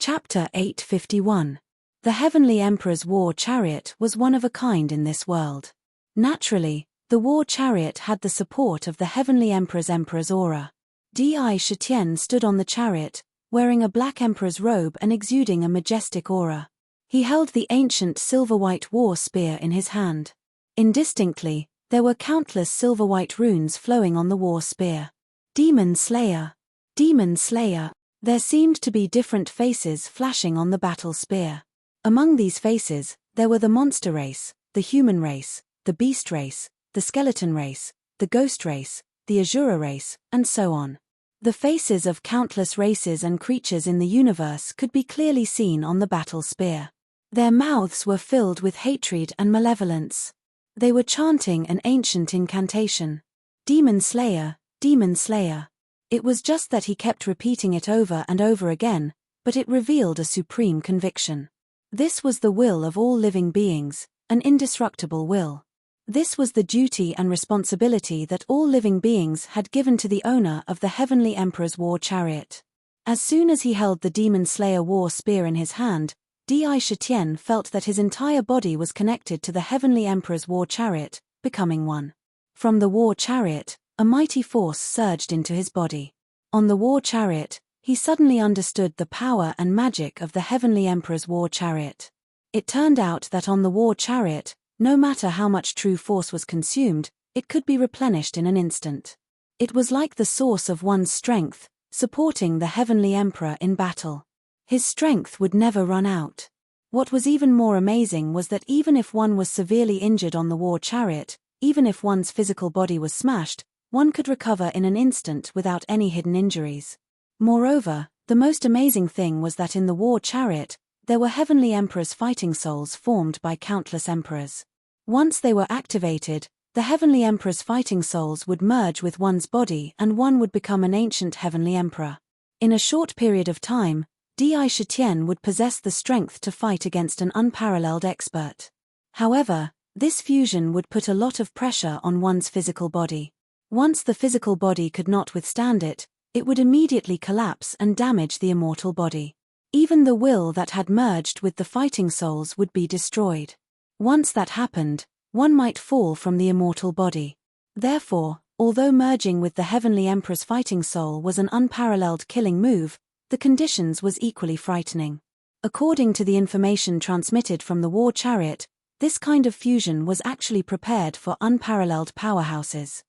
Chapter 851. The Heavenly Emperor's War Chariot was one of a kind in this world. Naturally, the war chariot had the support of the Heavenly Emperor's aura. Di Shitian stood on the chariot, wearing a black emperor's robe and exuding a majestic aura. He held the ancient silver-white war spear in his hand. Indistinctly, there were countless silver-white runes flowing on the war spear. Demon Slayer. Demon Slayer. There seemed to be different faces flashing on the battle spear. Among these faces, there were the monster race, the human race, the beast race, the skeleton race, the ghost race, the Azura race, and so on. The faces of countless races and creatures in the universe could be clearly seen on the battle spear. Their mouths were filled with hatred and malevolence. They were chanting an ancient incantation. Demon Slayer, Demon Slayer. It was just that he kept repeating it over and over again, but it revealed a supreme conviction. This was the will of all living beings, an indestructible will. This was the duty and responsibility that all living beings had given to the owner of the Heavenly Emperor's war chariot. As soon as he held the Demon Slayer war spear in his hand, Di Shitian felt that his entire body was connected to the Heavenly Emperor's war chariot, becoming one. From the war chariot, a mighty force surged into his body. On the war chariot, he suddenly understood the power and magic of the Heavenly Emperor's war chariot. It turned out that on the war chariot, no matter how much true force was consumed, it could be replenished in an instant. It was like the source of one's strength, supporting the Heavenly Emperor in battle. His strength would never run out. What was even more amazing was that even if one was severely injured on the war chariot, even if one's physical body was smashed, one could recover in an instant without any hidden injuries. Moreover, the most amazing thing was that in the war chariot, there were Heavenly Emperor's fighting souls formed by countless emperors. Once they were activated, the Heavenly Emperor's fighting souls would merge with one's body and one would become an ancient Heavenly Emperor. In a short period of time, Di Shitian would possess the strength to fight against an unparalleled expert. However, this fusion would put a lot of pressure on one's physical body. Once the physical body could not withstand it, it would immediately collapse and damage the immortal body. Even the will that had merged with the fighting souls would be destroyed. Once that happened, one might fall from the immortal body. Therefore, although merging with the Heavenly Emperor's fighting soul was an unparalleled killing move, the conditions was equally frightening. According to the information transmitted from the war chariot, this kind of fusion was actually prepared for unparalleled powerhouses.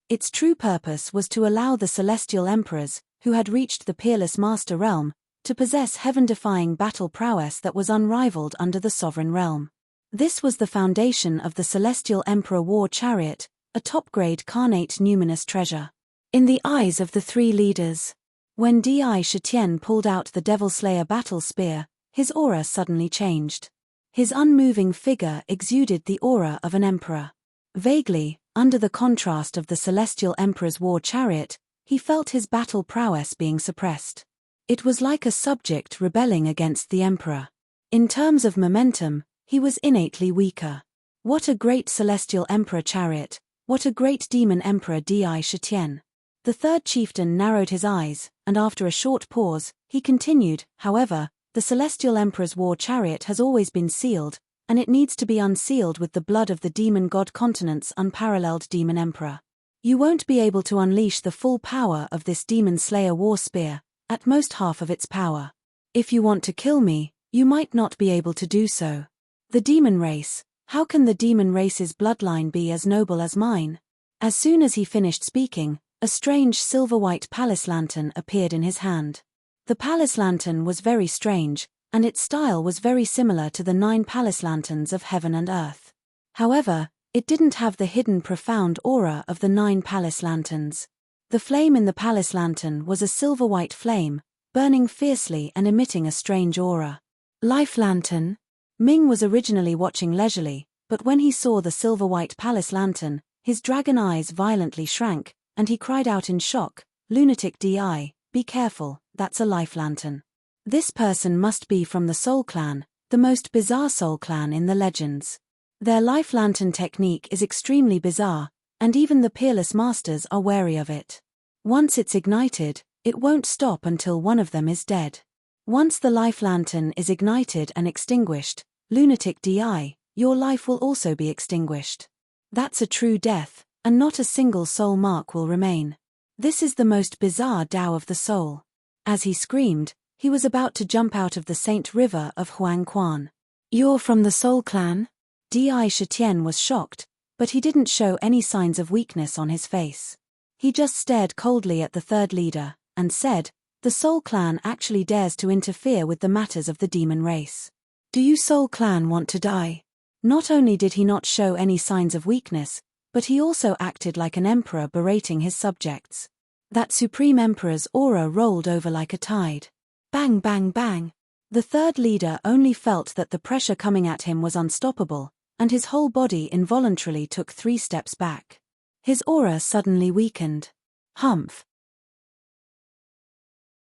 Its true purpose was to allow the celestial emperors, who had reached the peerless master realm, to possess heaven-defying battle prowess that was unrivaled under the sovereign realm. This was the foundation of the Celestial Emperor War Chariot, a top-grade carnate numinous treasure. In the eyes of the three leaders, when Di Shitian pulled out the Devil Slayer battle spear, his aura suddenly changed. His unmoving figure exuded the aura of an emperor. Vaguely, under the contrast of the Celestial Emperor's war chariot, he felt his battle prowess being suppressed. It was like a subject rebelling against the emperor. In terms of momentum, he was innately weaker. What a great Celestial Emperor chariot, what a great Demon Emperor Di Shitian. The third chieftain narrowed his eyes, and after a short pause, he continued, however, the Celestial Emperor's war chariot has always been sealed, and it needs to be unsealed with the blood of the demon god continent's unparalleled demon emperor. You won't be able to unleash the full power of this Demon Slayer war spear, at most half of its power. If you want to kill me, you might not be able to do so. The demon race, how can the demon race's bloodline be as noble as mine? As soon as he finished speaking, a strange silver-white palace lantern appeared in his hand. The palace lantern was very strange, and its style was very similar to the 9 palace lanterns of heaven and earth. However, it didn't have the hidden profound aura of the 9 palace lanterns. The flame in the palace lantern was a silver-white flame, burning fiercely and emitting a strange aura. Life lantern? Ming was originally watching leisurely, but when he saw the silver-white palace lantern, his dragon eyes violently shrank, and he cried out in shock, "Lunatic Di, be careful, that's a life lantern." This person must be from the Soul Clan, the most bizarre Soul Clan in the legends. Their life lantern technique is extremely bizarre, and even the peerless masters are wary of it. Once it's ignited, It won't stop until one of them is dead. Once the life lantern is ignited and extinguished, lunatic DI, your life will also be extinguished. That's a true death, and not a single soul mark will remain. This is the most bizarre Tao of the soul. As he screamed, he was about to jump out of the Saint River of Huangquan. You're from the Soul Clan? Di Shitian was shocked, but he didn't show any signs of weakness on his face. He just stared coldly at the third leader, and said, "The Soul Clan actually dares to interfere with the matters of the demon race. Do you Soul Clan want to die?" Not only did he not show any signs of weakness, but he also acted like an emperor berating his subjects. That Supreme Emperor's aura rolled over like a tide. Bang bang bang. The third leader only felt that the pressure coming at him was unstoppable, and his whole body involuntarily took 3 steps back. His aura suddenly weakened. Humph.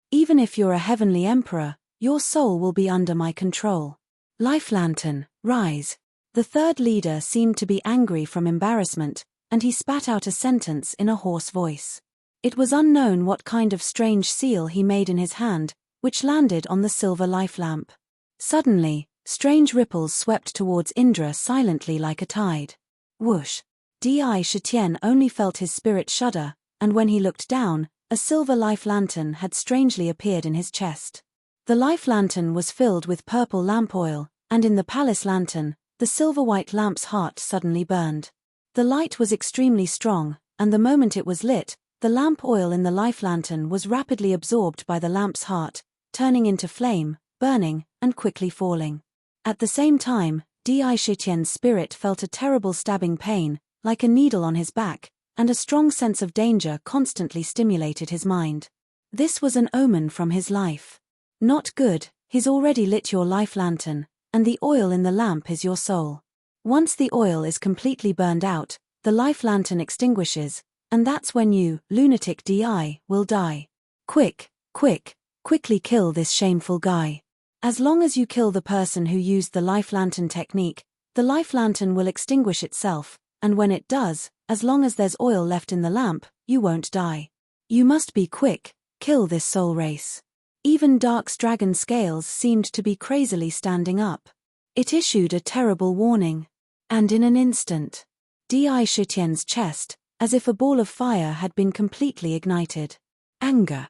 Even if you're a heavenly emperor, your soul will be under my control. Life Lantern, rise. The third leader seemed to be angry from embarrassment, and he spat out a sentence in a hoarse voice. It was unknown what kind of strange seal he made in his hand, which landed on the silver life lamp. Suddenly, strange ripples swept towards Indra silently like a tide. Whoosh. Di Shitian only felt his spirit shudder, and when he looked down, a silver life lantern had strangely appeared in his chest. The life lantern was filled with purple lamp oil, and in the palace lantern, the silver-white lamp's heart suddenly burned. The light was extremely strong, and the moment it was lit, the lamp oil in the life lantern was rapidly absorbed by the lamp's heart, turning into flame, burning, and quickly falling. At the same time, Di Shitian's spirit felt a terrible stabbing pain, like a needle on his back, and a strong sense of danger constantly stimulated his mind. This was an omen from his life. Not good, he's already lit your life lantern, and the oil in the lamp is your soul. Once the oil is completely burned out, the life lantern extinguishes, and that's when you, lunatic DI, will die. Quickly kill this shameful guy. As long as you kill the person who used the life lantern technique, the life lantern will extinguish itself, and when it does, as long as there's oil left in the lamp, you won't die. You must be quick, kill this soul race. Even Dark's dragon scales seemed to be crazily standing up. It issued a terrible warning. And in an instant, Di Shitian's chest, as if a ball of fire had been completely ignited. Anger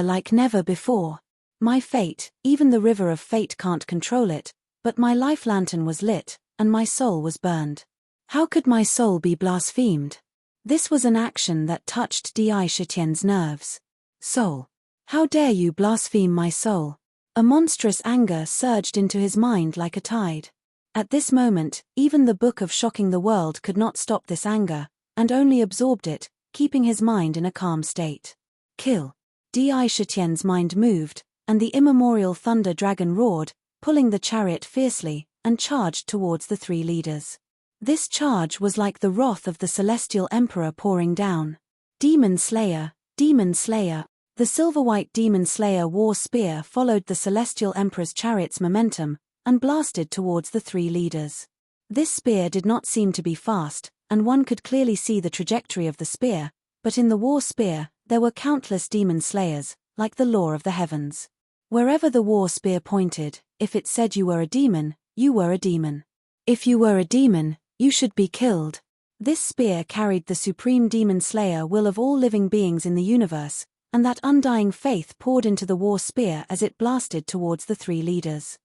like never before. My fate, even the river of fate can't control it, but my life lantern was lit, and my soul was burned. How could my soul be blasphemed? This was an action that touched Di Shitian's nerves. Soul. How dare you blaspheme my soul? A monstrous anger surged into his mind like a tide. At this moment, even the Book of Shocking the World could not stop this anger, and only absorbed it, keeping his mind in a calm state. Kill. Di Shitian's mind moved, and the immemorial thunder dragon roared, pulling the chariot fiercely, and charged towards the 3 leaders. This charge was like the wrath of the celestial emperor pouring down. Demon Slayer. The silver-white Demon Slayer war spear followed the celestial emperor's chariot's momentum, and blasted towards the 3 leaders. This spear did not seem to be fast, and one could clearly see the trajectory of the spear, but in the war spear, there were countless demon slayers, like the law of the heavens. Wherever the war spear pointed, if it said you were a demon, you were a demon. If you were a demon, you should be killed. This spear carried the supreme demon slayer will of all living beings in the universe, and that undying faith poured into the war spear as it blasted towards the 3 leaders.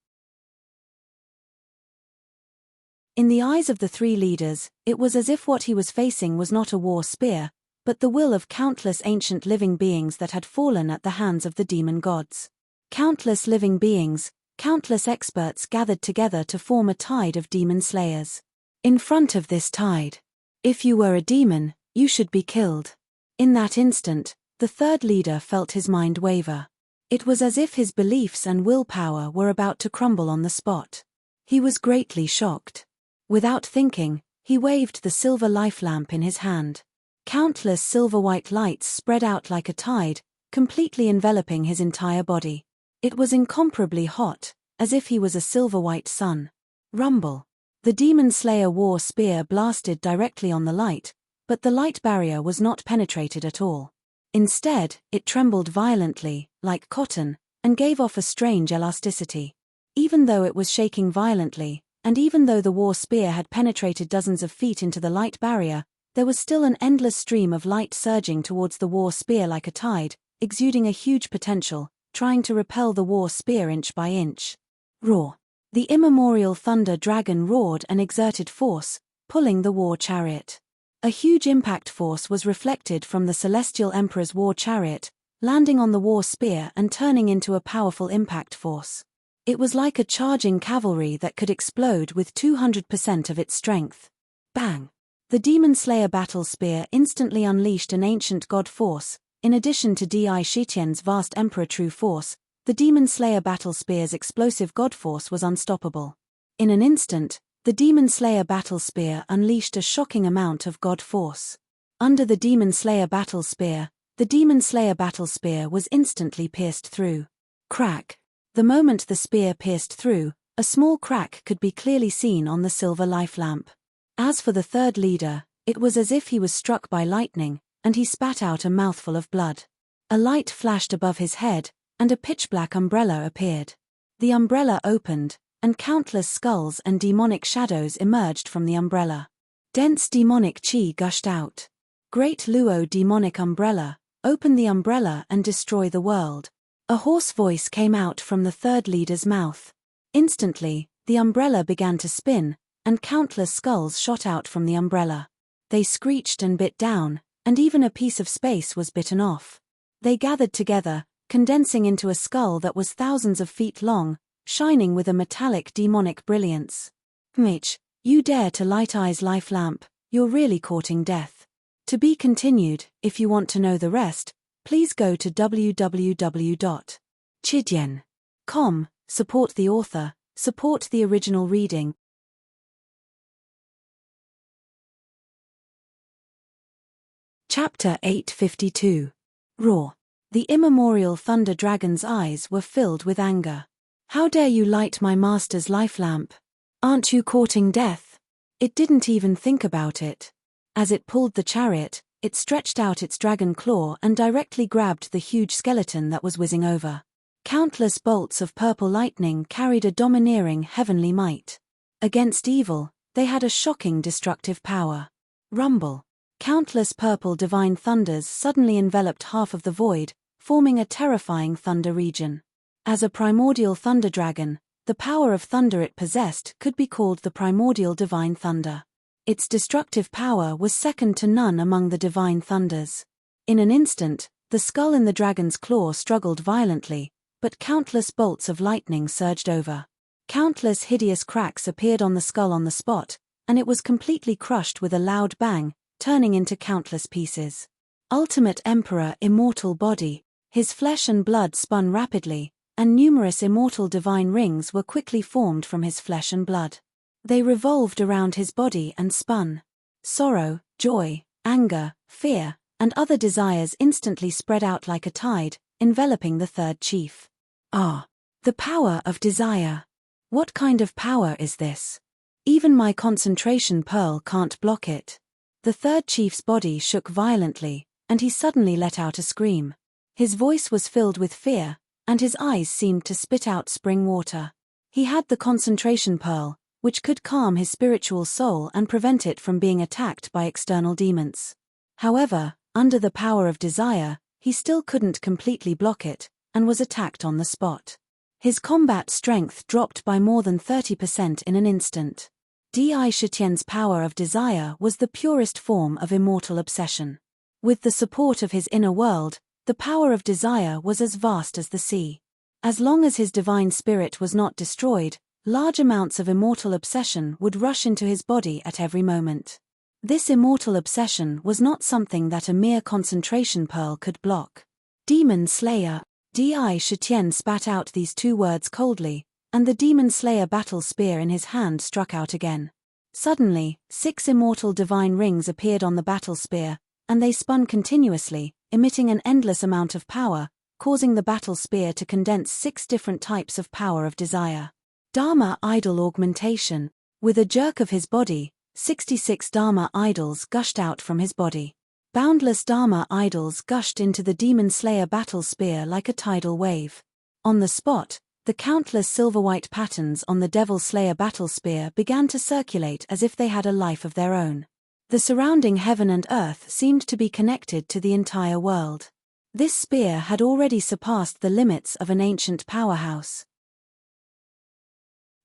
In the eyes of the 3 leaders, it was as if what he was facing was not a war spear, but the will of countless ancient living beings that had fallen at the hands of the demon gods. Countless living beings, countless experts gathered together to form a tide of demon slayers. In front of this tide, if you were a demon, you should be killed. In that instant, the 3rd leader felt his mind waver. It was as if his beliefs and willpower were about to crumble on the spot. He was greatly shocked. Without thinking, he waved the silver life lamp in his hand. Countless silver-white lights spread out like a tide, completely enveloping his entire body. It was incomparably hot, as if he was a silver-white sun. Rumble. The Demon Slayer war spear blasted directly on the light, but the light barrier was not penetrated at all. Instead, it trembled violently, like cotton, and gave off a strange elasticity. Even though it was shaking violently, and even though the war spear had penetrated dozens of feet into the light barrier, there was still an endless stream of light surging towards the war spear like a tide, exuding a huge potential, trying to repel the war spear inch by inch. Roar. The immemorial thunder dragon roared and exerted force, pulling the war chariot. A huge impact force was reflected from the Celestial Emperor's war chariot, landing on the war spear and turning into a powerful impact force. It was like a charging cavalry that could explode with 200% of its strength. Bang! The Demon Slayer battle spear instantly unleashed an ancient god force. In addition to Di Shitian's vast Emperor True Force, the Demon Slayer battle spear's explosive god force was unstoppable. In an instant, the Demon Slayer battle spear unleashed a shocking amount of god force. Under the Demon Slayer battle spear, the Demon Slayer battle spear was instantly pierced through. Crack! The moment the spear pierced through, a small crack could be clearly seen on the silver life lamp. As for the third leader, it was as if he was struck by lightning, and he spat out a mouthful of blood. A light flashed above his head, and a pitch-black umbrella appeared. The umbrella opened, and countless skulls and demonic shadows emerged from the umbrella. Dense demonic chi gushed out. Great Luo demonic umbrella, open the umbrella and destroy the world. A hoarse voice came out from the third leader's mouth. Instantly, the umbrella began to spin, and countless skulls shot out from the umbrella. They screeched and bit down, and even a piece of space was bitten off. They gathered together, condensing into a skull that was thousands of feet long, shining with a metallic demonic brilliance. Mitch, you dare to light Eye's life lamp, you're really courting death. To be continued. If you want to know the rest, please go to www.chidian.com, support the author, support the original reading. Chapter 852. Roar. The immemorial thunder dragon's eyes were filled with anger. How dare you light my master's life lamp? Aren't you courting death? It didn't even think about it. As it pulled the chariot, it stretched out its dragon claw and directly grabbed the huge skeleton that was whizzing over. Countless bolts of purple lightning carried a domineering heavenly might. Against evil, they had a shocking destructive power. Rumble. Countless purple divine thunders suddenly enveloped half of the void, forming a terrifying thunder region. As a primordial thunder dragon, the power of thunder it possessed could be called the primordial divine thunder. Its destructive power was second to none among the divine thunders. In an instant, the skull in the dragon's claw struggled violently, but countless bolts of lightning surged over. Countless hideous cracks appeared on the skull on the spot, and it was completely crushed with a loud bang, turning into countless pieces. Ultimate Emperor immortal body, his flesh and blood spun rapidly, and numerous immortal divine rings were quickly formed from his flesh and blood. They revolved around his body and spun. Sorrow, joy, anger, fear, and other desires instantly spread out like a tide, enveloping the third chief. Ah! The power of desire. What kind of power is this? Even my concentration pearl can't block it. The third chief's body shook violently, and he suddenly let out a scream. His voice was filled with fear, and his eyes seemed to spit out spring water. He had the concentration pearl, which could calm his spiritual soul and prevent it from being attacked by external demons. However, under the power of desire, he still couldn't completely block it, and was attacked on the spot. His combat strength dropped by more than 30% in an instant. Di Shitian's power of desire was the purest form of immortal obsession. With the support of his inner world, the power of desire was as vast as the sea. As long as his divine spirit was not destroyed, large amounts of immortal obsession would rush into his body at every moment. This immortal obsession was not something that a mere concentration pearl could block. Demon Slayer. Di Shitian spat out these two words coldly, and the Demon Slayer battle spear in his hand struck out again. Suddenly, 6 immortal divine rings appeared on the battle spear, and they spun continuously, emitting an endless amount of power, causing the battle spear to condense 6 different types of power of desire. Dharma idol augmentation. With a jerk of his body, 66 Dharma idols gushed out from his body. Boundless Dharma idols gushed into the Demon Slayer battle spear like a tidal wave. On the spot, the countless silver-white patterns on the Devil Slayer battle spear began to circulate as if they had a life of their own. The surrounding heaven and earth seemed to be connected to the entire world. This spear had already surpassed the limits of an ancient powerhouse.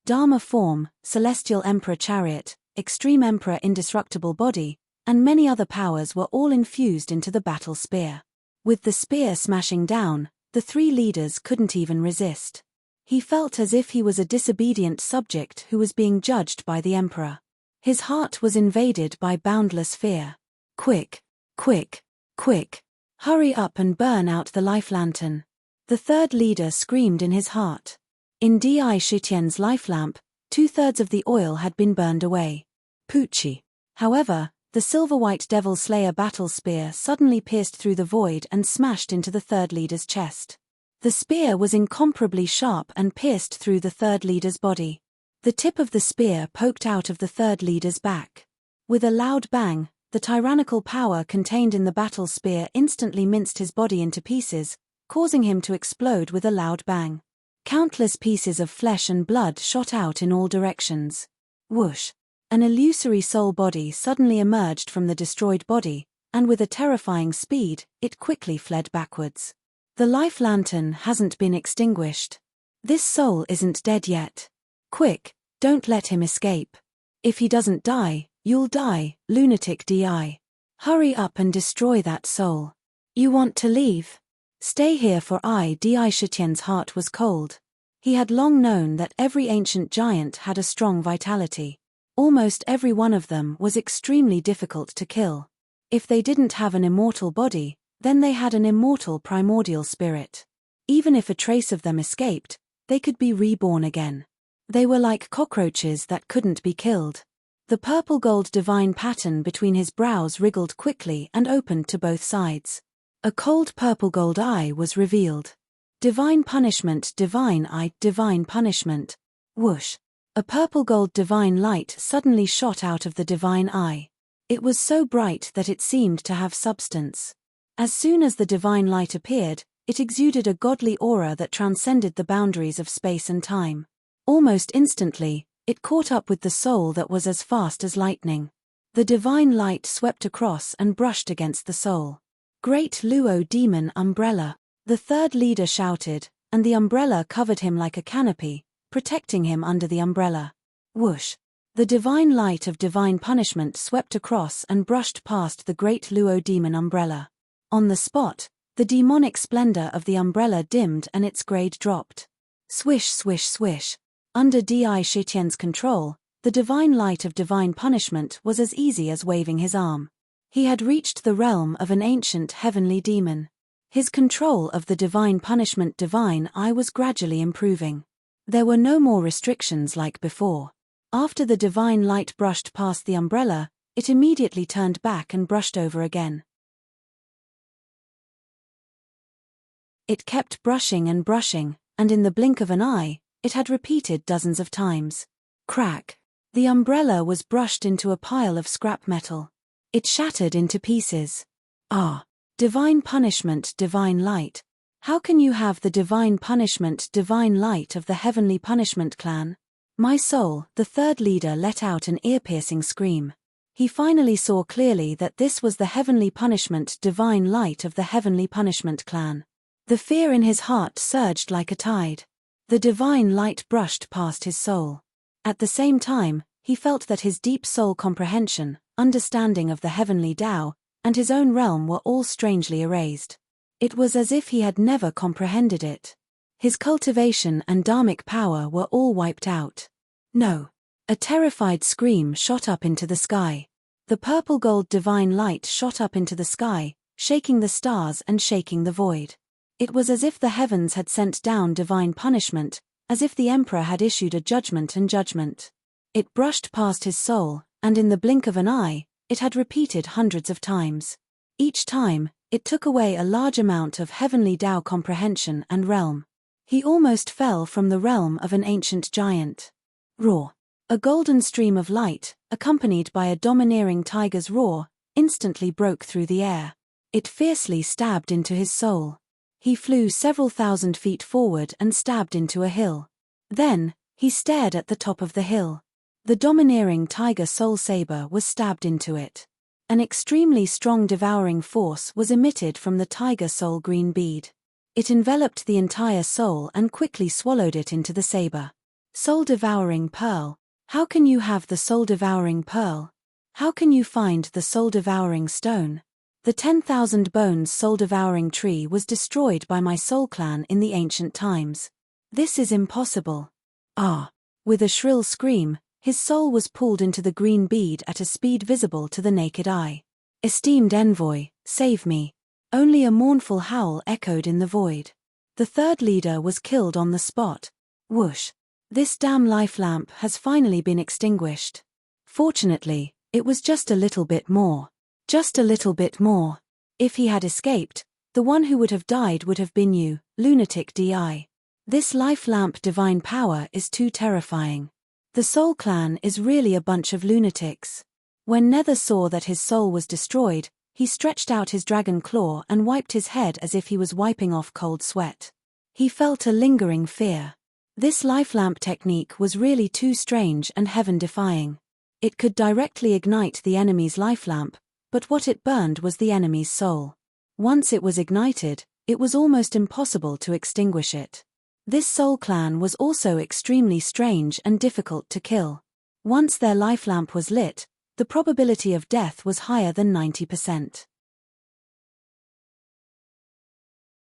Dharma form, Celestial Emperor chariot, Extreme Emperor indestructible body, and many other powers were all infused into the battle spear. With the spear smashing down, the three leaders couldn't even resist. He felt as if he was a disobedient subject who was being judged by the emperor. His heart was invaded by boundless fear. Quick, quick, quick. Hurry up and burn out the life lantern. The third leader screamed in his heart. In Di Shitian's life lamp, 2/3 of the oil had been burned away. Poochie. However, the silver-white Devil Slayer battle spear suddenly pierced through the void and smashed into the third leader's chest. The spear was incomparably sharp and pierced through the third leader's body. The tip of the spear poked out of the third leader's back. With a loud bang, the tyrannical power contained in the battle spear instantly minced his body into pieces, causing him to explode with a loud bang. Countless pieces of flesh and blood shot out in all directions. Whoosh! An illusory soul body suddenly emerged from the destroyed body, and with a terrifying speed, it quickly fled backwards. The life lantern hasn't been extinguished. This soul isn't dead yet. Quick, don't let him escape. If he doesn't die, you'll die, lunatic Di. Hurry up and destroy that soul. You want to leave? Stay here for Di Shitian's heart was cold. He had long known that every ancient giant had a strong vitality. Almost every one of them was extremely difficult to kill. If they didn't have an immortal body, then they had an immortal primordial spirit. Even if a trace of them escaped, they could be reborn again. They were like cockroaches that couldn't be killed. The purple-gold divine pattern between his brows wriggled quickly and opened to both sides. A cold purple-gold eye was revealed. Divine punishment, divine eye, divine punishment. Whoosh! A purple-gold divine light suddenly shot out of the divine eye. It was so bright that it seemed to have substance. As soon as the divine light appeared, it exuded a godly aura that transcended the boundaries of space and time. Almost instantly, it caught up with the soul that was as fast as lightning. The divine light swept across and brushed against the soul. Great Luo demon umbrella, the third leader shouted, and the umbrella covered him like a canopy, protecting him under the umbrella. Whoosh! The divine light of divine punishment swept across and brushed past the great Luo demon umbrella. On the spot, the demonic splendor of the umbrella dimmed and its grade dropped. Swish, swish, swish. Under Di Shitian's control, the divine light of divine punishment was as easy as waving his arm. He had reached the realm of an ancient heavenly demon. His control of the divine punishment divine eye was gradually improving. There were no more restrictions like before. After the divine light brushed past the umbrella, it immediately turned back and brushed over again. It kept brushing and brushing, and in the blink of an eye, it had repeated dozens of times. Crack! The umbrella was brushed into a pile of scrap metal. It shattered into pieces. Ah! Divine punishment, divine light. How can you have the divine punishment, divine light of the heavenly punishment clan? My soul, the third leader let out an ear-piercing scream. He finally saw clearly that this was the heavenly punishment, divine light of the heavenly punishment clan. The fear in his heart surged like a tide. The divine light brushed past his soul. At the same time, he felt that his deep soul comprehension, understanding of the heavenly Tao, and his own realm were all strangely erased. It was as if he had never comprehended it. His cultivation and dharmic power were all wiped out. No! A terrified scream shot up into the sky. The purple-gold divine light shot up into the sky, shaking the stars and shaking the void. It was as if the heavens had sent down divine punishment, as if the emperor had issued a judgment and judgment. It brushed past his soul, and in the blink of an eye, it had repeated hundreds of times. Each time, it took away a large amount of heavenly Tao comprehension and realm. He almost fell from the realm of an ancient giant. Roar! A golden stream of light, accompanied by a domineering tiger's roar, instantly broke through the air. It fiercely stabbed into his soul. He flew several thousand feet forward and stabbed into a hill. Then, he stared at the top of the hill. The domineering tiger soul saber was stabbed into it. An extremely strong devouring force was emitted from the tiger soul green bead. It enveloped the entire soul and quickly swallowed it into the saber. Soul-devouring pearl. How can you have the soul-devouring pearl? How can you find the soul-devouring stone? The 10,000 bones soul-devouring tree was destroyed by my soul clan in the ancient times. This is impossible. Ah! With a shrill scream, his soul was pulled into the green bead at a speed visible to the naked eye. Esteemed envoy, save me. Only a mournful howl echoed in the void. The third leader was killed on the spot. Whoosh! This damn life lamp has finally been extinguished. Fortunately, it was just a little bit more. Just a little bit more. If he had escaped, the one who would have died would have been you, lunatic DI. This life lamp divine power is too terrifying. The Soul Clan is really a bunch of lunatics. When Nether saw that his soul was destroyed, he stretched out his dragon claw and wiped his head as if he was wiping off cold sweat. He felt a lingering fear. This life lamp technique was really too strange and heaven-defying. It could directly ignite the enemy's life lamp, but what it burned was the enemy's soul. Once it was ignited, it was almost impossible to extinguish it. This soul clan was also extremely strange and difficult to kill. Once their life lamp was lit, the probability of death was higher than 90%.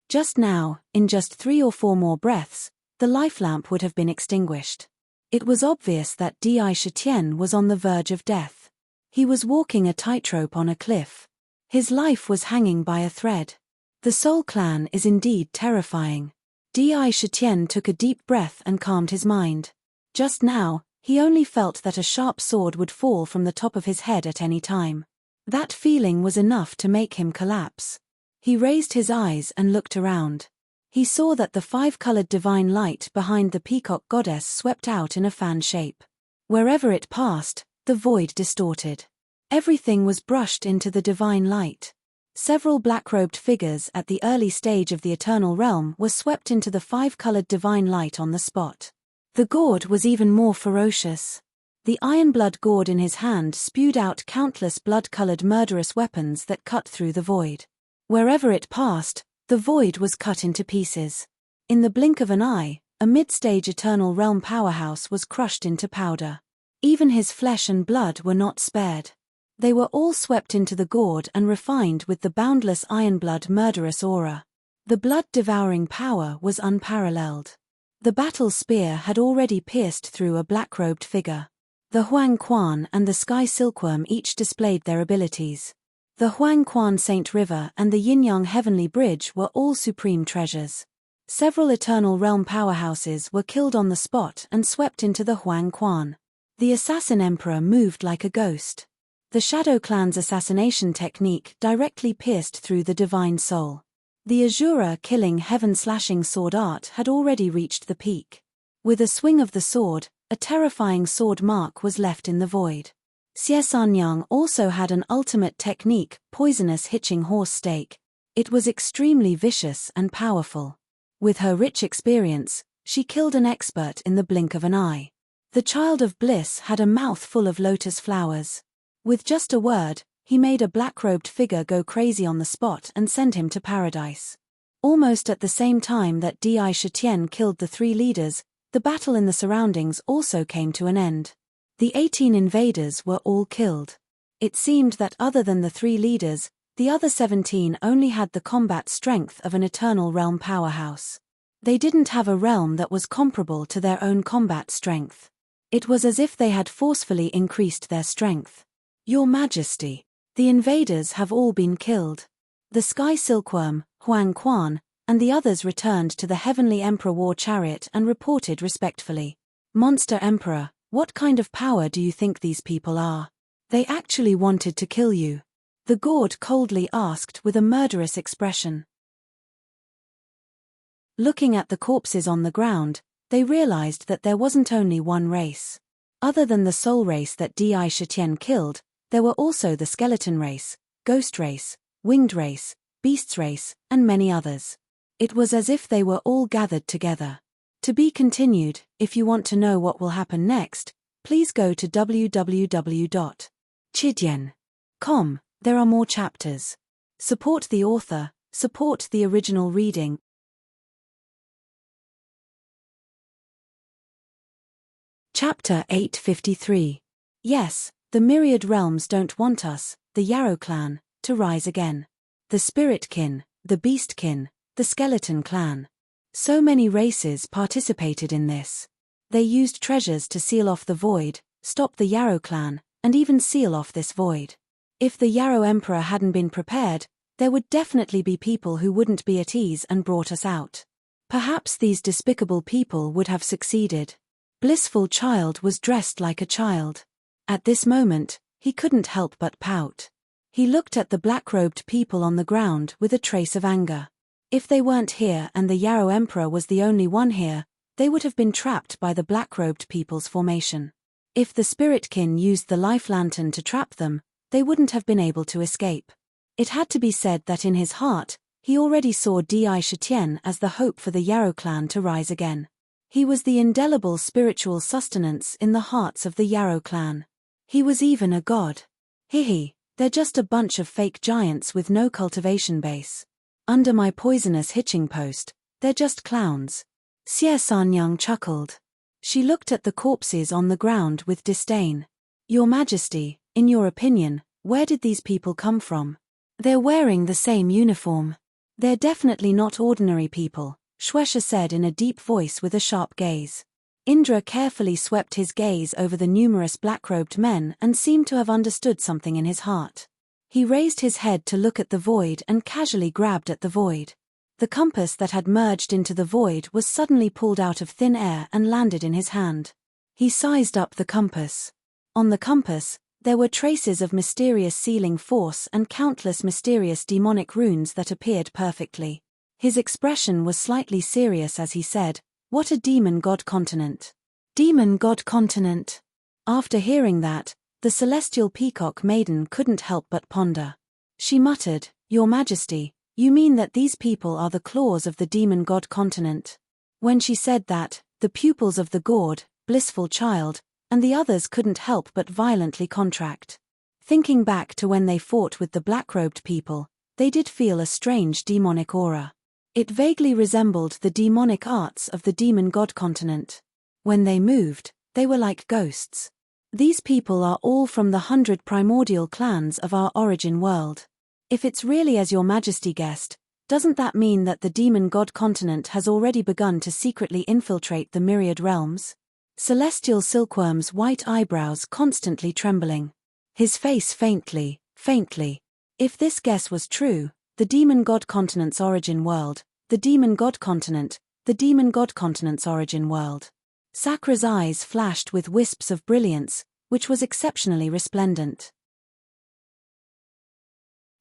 Just now, in just 3 or 4 more breaths, the life lamp would have been extinguished. It was obvious that Di Shitian was on the verge of death. He was walking a tightrope on a cliff. His life was hanging by a thread. The Soul Clan is indeed terrifying. Di Shitian took a deep breath and calmed his mind. Just now, he only felt that a sharp sword would fall from the top of his head at any time. That feeling was enough to make him collapse. He raised his eyes and looked around. He saw that the 5-colored divine light behind the peacock goddess swept out in a fan shape. Wherever it passed, the void distorted. Everything was brushed into the divine light. Several black-robed figures at the early stage of the eternal realm were swept into the 5-colored divine light on the spot. The god was even more ferocious. The iron-blood gourd in his hand spewed out countless blood-colored murderous weapons that cut through the void. Wherever it passed, the void was cut into pieces. In the blink of an eye, a mid-stage eternal realm powerhouse was crushed into powder. Even his flesh and blood were not spared. They were all swept into the gourd and refined with the boundless iron-blood murderous aura. The blood-devouring power was unparalleled. The battle spear had already pierced through a black-robed figure. The Huang Quan and the Sky Silkworm each displayed their abilities. The Huang Quan Saint River and the Yin-Yang Heavenly Bridge were all supreme treasures. Several eternal realm powerhouses were killed on the spot and swept into the Huang Quan. The Assassin Emperor moved like a ghost. The Shadow Clan's assassination technique directly pierced through the divine soul. The Azura killing heaven-slashing sword art had already reached the peak. With a swing of the sword, a terrifying sword mark was left in the void. Xie Sanyang also had an ultimate technique, poisonous hitching horse stake. It was extremely vicious and powerful. With her rich experience, she killed an expert in the blink of an eye. The Child of Bliss had a mouth full of lotus flowers. With just a word, he made a black-robed figure go crazy on the spot and send him to paradise. Almost at the same time that Di Shitian killed the 3 leaders, the battle in the surroundings also came to an end. The 18 invaders were all killed. It seemed that other than the 3 leaders, the other 17 only had the combat strength of an eternal realm powerhouse. They didn't have a realm that was comparable to their own combat strength. It was as if they had forcefully increased their strength. Your Majesty, the invaders have all been killed. The Sky Silkworm, Huang Quan, and the others returned to the Heavenly Emperor war chariot and reported respectfully. Monster Emperor, what kind of power do you think these people are? They actually wanted to kill you. The god coldly asked with a murderous expression. Looking at the corpses on the ground, they realized that there wasn't only one race. Other than the soul race that Di Shitian killed, There were also the skeleton race, ghost race, winged race, beasts race, and many others. It was as if they were all gathered together. To be continued. If you want to know what will happen next, please go to www.chidyen.com. There are more chapters. Support the author, support the original reading. Chapter 853. Yes, the myriad realms don't want us, the Yarrow clan, to rise again. The spirit kin, the beast kin, the skeleton clan. So many races participated in this. They used treasures to seal off the void, stop the Yarrow clan, and even seal off this void. If the Yarrow Emperor hadn't been prepared, there would definitely be people who wouldn't be at ease and brought us out. Perhaps these despicable people would have succeeded. Blissful Child was dressed like a child. At this moment, he couldn't help but pout. He looked at the black-robed people on the ground with a trace of anger. If they weren't here and the Yarrow Emperor was the only one here, they would have been trapped by the black-robed people's formation. If the spiritkin used the life lantern to trap them, they wouldn't have been able to escape. It had to be said that in his heart, he already saw Di Shitian as the hope for the Yarrow clan to rise again. He was the indelible spiritual sustenance in the hearts of the Yarrow clan. He was even a god. They're just a bunch of fake giants with no cultivation base. Under my poisonous hitching post, they're just clowns. Xie Sanyang chuckled. She looked at the corpses on the ground with disdain. Your Majesty, in your opinion, where did these people come from? They're wearing the same uniform. They're definitely not ordinary people, Shueisha said in a deep voice with a sharp gaze. Indra carefully swept his gaze over the numerous black-robed men and seemed to have understood something in his heart. He raised his head to look at the void and casually grabbed at the void. The compass that had merged into the void was suddenly pulled out of thin air and landed in his hand. He sized up the compass. On the compass, there were traces of mysterious sealing force and countless mysterious demonic runes that appeared perfectly. His expression was slightly serious as he said, "What a demon god continent." Demon god continent. After hearing that, the celestial peacock maiden couldn't help but ponder. She muttered, "Your Majesty, you mean that these people are the claws of the demon god continent?" When she said that, the pupils of the gourd, Blissful Child, and the others couldn't help but violently contract. Thinking back to when they fought with the black-robed people, they did feel a strange demonic aura. It vaguely resembled the demonic arts of the demon god continent. When they moved, they were like ghosts. These people are all from the 100 primordial clans of our origin world. If it's really as your Majesty guessed, doesn't that mean that the demon god continent has already begun to secretly infiltrate the myriad realms? Celestial Silkworm's white eyebrows constantly trembling. His face faintly. If this guess was true, the demon god continent's origin world, the demon god continent, the demon god continent's origin world. Sakra's eyes flashed with wisps of brilliance, which was exceptionally resplendent.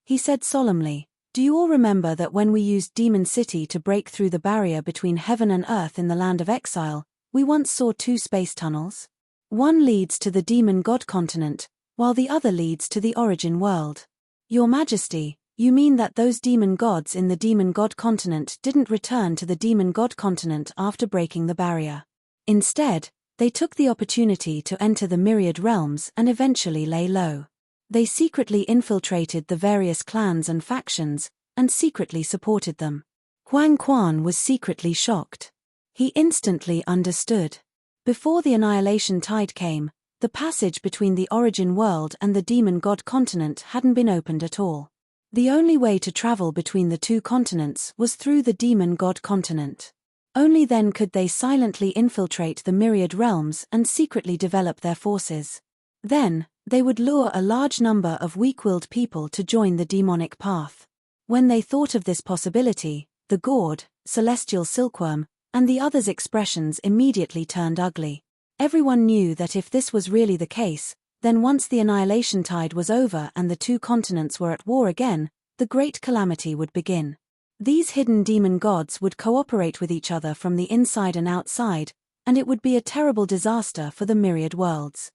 He said solemnly, "Do you all remember that when we used Demon City to break through the barrier between heaven and earth in the land of exile, we once saw 2 space tunnels? One leads to the demon god continent, while the other leads to the origin world. Your Majesty, you mean that those demon gods in the demon god continent didn't return to the demon god continent after breaking the barrier. Instead, they took the opportunity to enter the myriad realms and eventually lay low. They secretly infiltrated the various clans and factions, and secretly supported them." Huang Quan was secretly shocked. He instantly understood. Before the annihilation tide came, the passage between the origin world and the demon god continent hadn't been opened at all. The only way to travel between the 2 continents was through the demon god continent. Only then could they silently infiltrate the myriad realms and secretly develop their forces. Then, they would lure a large number of weak-willed people to join the demonic path. When they thought of this possibility, the gourd, celestial silkworm, and the others' expressions immediately turned ugly. Everyone knew that if this was really the case, then once the annihilation tide was over and the 2 continents were at war again, the great calamity would begin. These hidden demon gods would cooperate with each other from the inside and outside, and it would be a terrible disaster for the myriad worlds.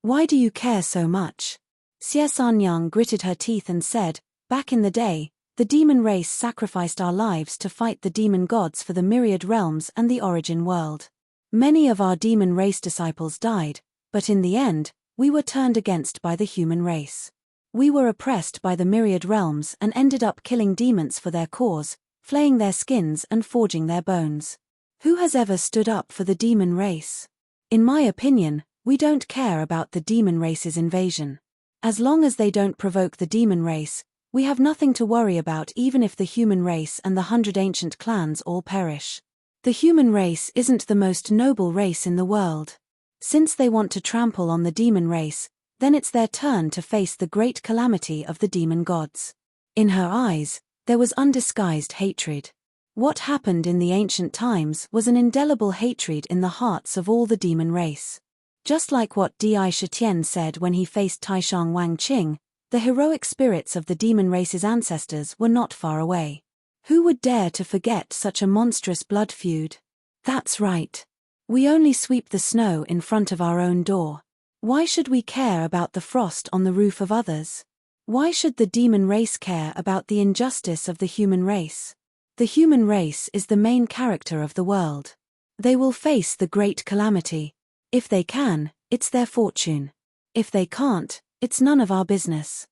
Why do you care so much? Xie Sanyang gritted her teeth and said, back in the day, the demon race sacrificed our lives to fight the demon gods for the myriad realms and the origin world. Many of our demon race disciples died, but in the end, we were turned against by the human race. We were oppressed by the myriad realms and ended up killing demons for their cause, flaying their skins and forging their bones. Who has ever stood up for the demon race? In my opinion, we don't care about the demon race's invasion. As long as they don't provoke the demon race, we have nothing to worry about, even if the human race and the 100 ancient clans all perish. The human race isn't the most noble race in the world. Since they want to trample on the demon race, then it's their turn to face the great calamity of the demon gods. In her eyes, there was undisguised hatred. What happened in the ancient times was an indelible hatred in the hearts of all the demon race. Just like what Di Shitian said when he faced Taishang Wangqing, the heroic spirits of the demon race's ancestors were not far away. Who would dare to forget such a monstrous blood feud? That's right. We only sweep the snow in front of our own door. Why should we care about the frost on the roof of others? Why should the demon race care about the injustice of the human race? The human race is the main character of the world. They will face the great calamity. If they can, it's their fortune. If they can't, it's none of our business.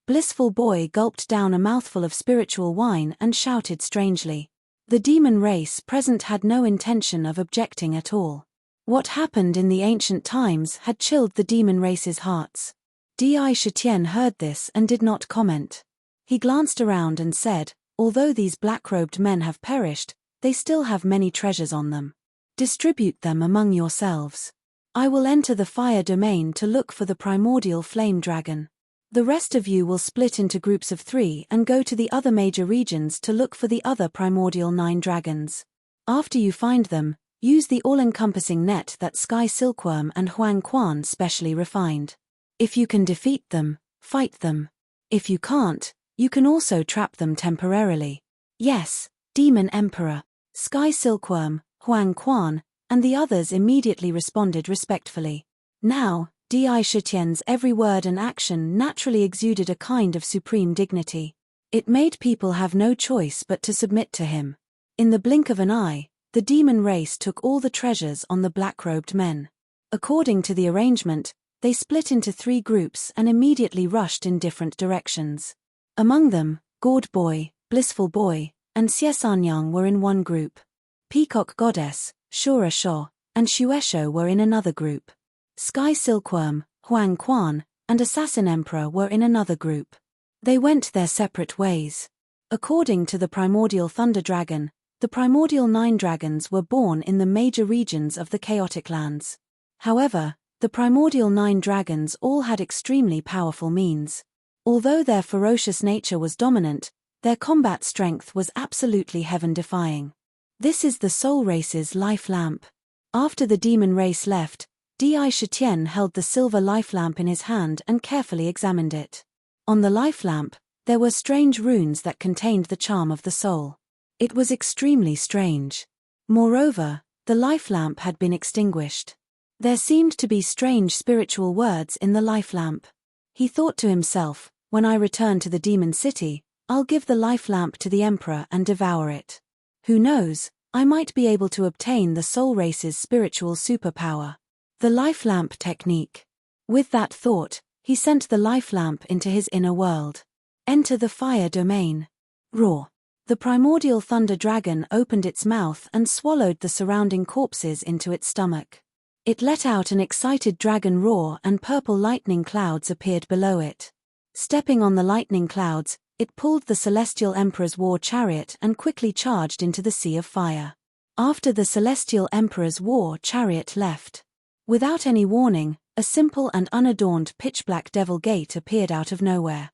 Blissful Boy gulped down a mouthful of spiritual wine and shouted strangely. The demon race present had no intention of objecting at all. What happened in the ancient times had chilled the demon race's hearts. Di Shitian heard this and did not comment. He glanced around and said, although these black-robed men have perished, they still have many treasures on them. Distribute them among yourselves. I will enter the fire domain to look for the primordial flame dragon. The rest of you will split into groups of 3 and go to the other major regions to look for the other primordial 9 dragons. After you find them, use the all-encompassing net that Sky Silkworm and Huang Quan specially refined. If you can defeat them, fight them. If you can't, you can also trap them temporarily. Yes, Demon Emperor, Sky Silkworm, Huang Quan, and the others immediately responded respectfully. Now, Di Shitian's every word and action naturally exuded a kind of supreme dignity. It made people have no choice but to submit to him. In the blink of an eye, the demon race took all the treasures on the black-robed men. According to the arrangement, they split into 3 groups and immediately rushed in different directions. Among them, Gourd Boy, Blissful Boy, and Xiesanyang were in one group. Peacock Goddess, Shura Sho, and Shuesho were in another group. Sky Silkworm, Huang Quan, and Assassin Emperor were in another group. They went their separate ways. According to the primordial Thunder Dragon, the primordial 9 dragons were born in the major regions of the chaotic lands. However, the primordial 9 dragons all had extremely powerful means. Although their ferocious nature was dominant, their combat strength was absolutely heaven-defying. This is the soul race's life lamp. After the demon race left, Di Shitian held the silver life lamp in his hand and carefully examined it. On the life lamp, there were strange runes that contained the charm of the soul. It was extremely strange. Moreover, the life lamp had been extinguished. There seemed to be strange spiritual words in the life lamp. He thought to himself, when I return to the demon city, I'll give the life lamp to the emperor and devour it. Who knows, I might be able to obtain the soul race's spiritual superpower. The life lamp technique. With that thought, he sent the life lamp into his inner world. Enter the fire domain. Roar. The primordial thunder dragon opened its mouth and swallowed the surrounding corpses into its stomach. It let out an excited dragon roar and purple lightning clouds appeared below it. Stepping on the lightning clouds, it pulled the Celestial Emperor's war chariot and quickly charged into the sea of fire. After the Celestial Emperor's war chariot left. Without any warning, a simple and unadorned pitch-black devil gate appeared out of nowhere.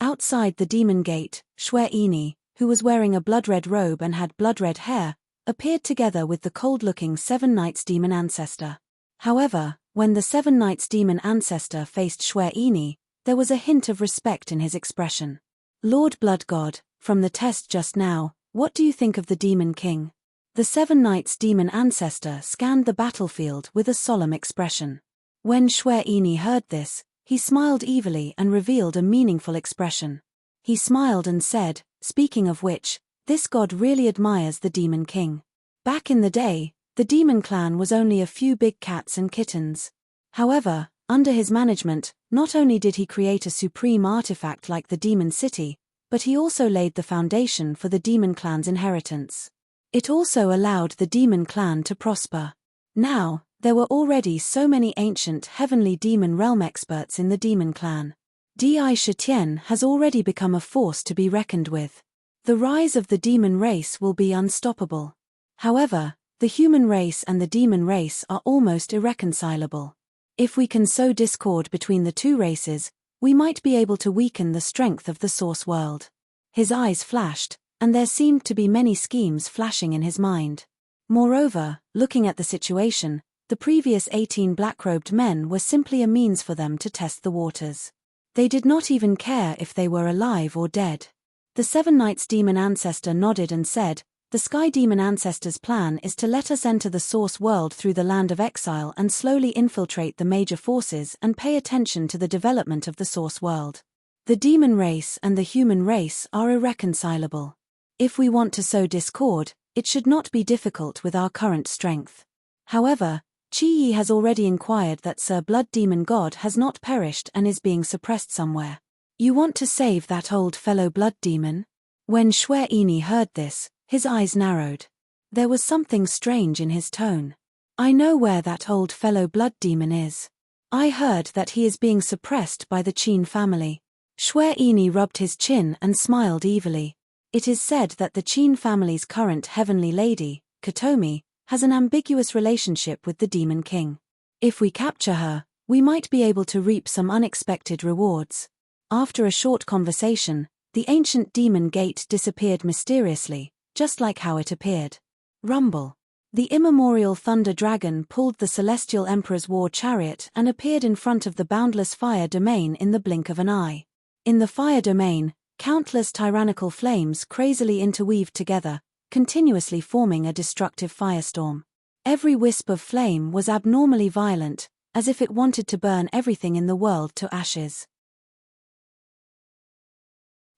Outside the demon gate, Xue Ini, who was wearing a blood-red robe and had blood-red hair, appeared together with the cold-looking 7 Knights demon ancestor. However, when the 7 Knights demon ancestor faced Xue Ini, there was a hint of respect in his expression. Lord Blood God, from the test just now, what do you think of the Demon King? The 7 Knights' demon ancestor scanned the battlefield with a solemn expression. When Shwe-Ini heard this, he smiled evilly and revealed a meaningful expression. He smiled and said, "Speaking of which, this god really admires the Demon King." Back in the day, the demon clan was only a few big cats and kittens. However, under his management, not only did he create a supreme artifact like the Demon City, but he also laid the foundation for the demon clan's inheritance. It also allowed the demon clan to prosper. Now, there were already so many ancient heavenly demon realm experts in the demon clan. Di Shitian has already become a force to be reckoned with. The rise of the demon race will be unstoppable. However, the human race and the demon race are almost irreconcilable. If we can sow discord between the two races, we might be able to weaken the strength of the source world. His eyes flashed, and there seemed to be many schemes flashing in his mind. Moreover, looking at the situation, the previous 18 black-robed men were simply a means for them to test the waters. They did not even care if they were alive or dead. The 7 Knights' demon ancestor nodded and said, "The Sky Demon Ancestor's plan is to let us enter the source world through the land of exile and slowly infiltrate the major forces and pay attention to the development of the source world. The demon race and the human race are irreconcilable. If we want to sow discord, it should not be difficult with our current strength." However, Chi-Yi has already inquired that Sir Blood Demon God has not perished and is being suppressed somewhere. "You want to save that old fellow blood demon?" When Shwe-Ini heard this, his eyes narrowed. There was something strange in his tone. "I know where that old fellow blood demon is. I heard that he is being suppressed by the Qin family." Shwe-Ini rubbed his chin and smiled evilly. It is said that the Qin family's current heavenly lady, Katomi, has an ambiguous relationship with the Demon King. If we capture her, we might be able to reap some unexpected rewards. After a short conversation, the ancient demon gate disappeared mysteriously, just like how it appeared. Rumble. The immemorial thunder dragon pulled the celestial emperor's war chariot and appeared in front of the boundless fire domain in the blink of an eye. In the fire domain, countless tyrannical flames crazily interweaved together, continuously forming a destructive firestorm. Every wisp of flame was abnormally violent, as if it wanted to burn everything in the world to ashes.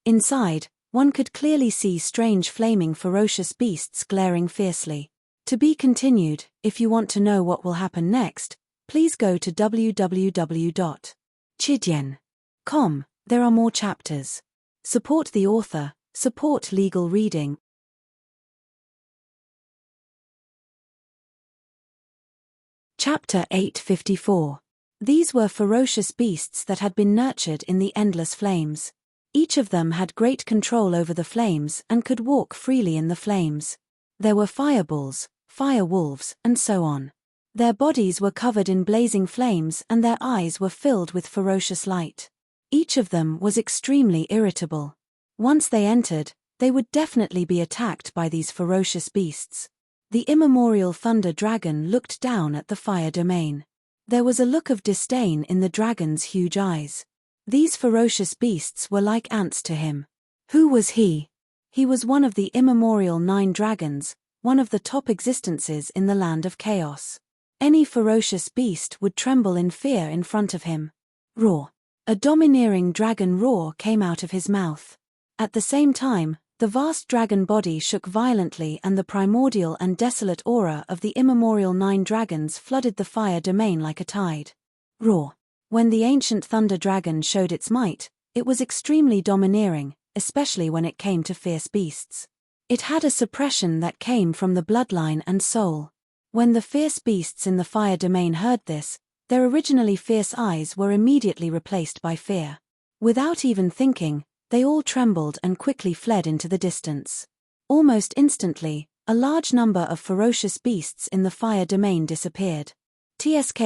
Inside, one could clearly see strange flaming ferocious beasts glaring fiercely. To be continued. If you want to know what will happen next, please go to www.chidian.com. There are more chapters. Support the author, support legal reading. Chapter 854. These were ferocious beasts that had been nurtured in the endless flames. Each of them had great control over the flames and could walk freely in the flames. There were fireballs, fire wolves, and so on. Their bodies were covered in blazing flames and their eyes were filled with ferocious light. Each of them was extremely irritable. Once they entered, they would definitely be attacked by these ferocious beasts. The immemorial thunder dragon looked down at the fire domain. There was a look of disdain in the dragon's huge eyes. These ferocious beasts were like ants to him. Who was he? He was one of the immemorial 9 dragons, one of the top existences in the land of chaos. Any ferocious beast would tremble in fear in front of him. Roar. A domineering dragon roar came out of his mouth. At the same time, the vast dragon body shook violently and the primordial and desolate aura of the immemorial 9 dragons flooded the fire domain like a tide. Roar. When the ancient thunder dragon showed its might, it was extremely domineering, especially when it came to fierce beasts. It had a suppression that came from the bloodline and soul. When the fierce beasts in the fire domain heard this, their originally fierce eyes were immediately replaced by fear. Without even thinking, they all trembled and quickly fled into the distance. Almost instantly, a large number of ferocious beasts in the fire domain disappeared. TSK,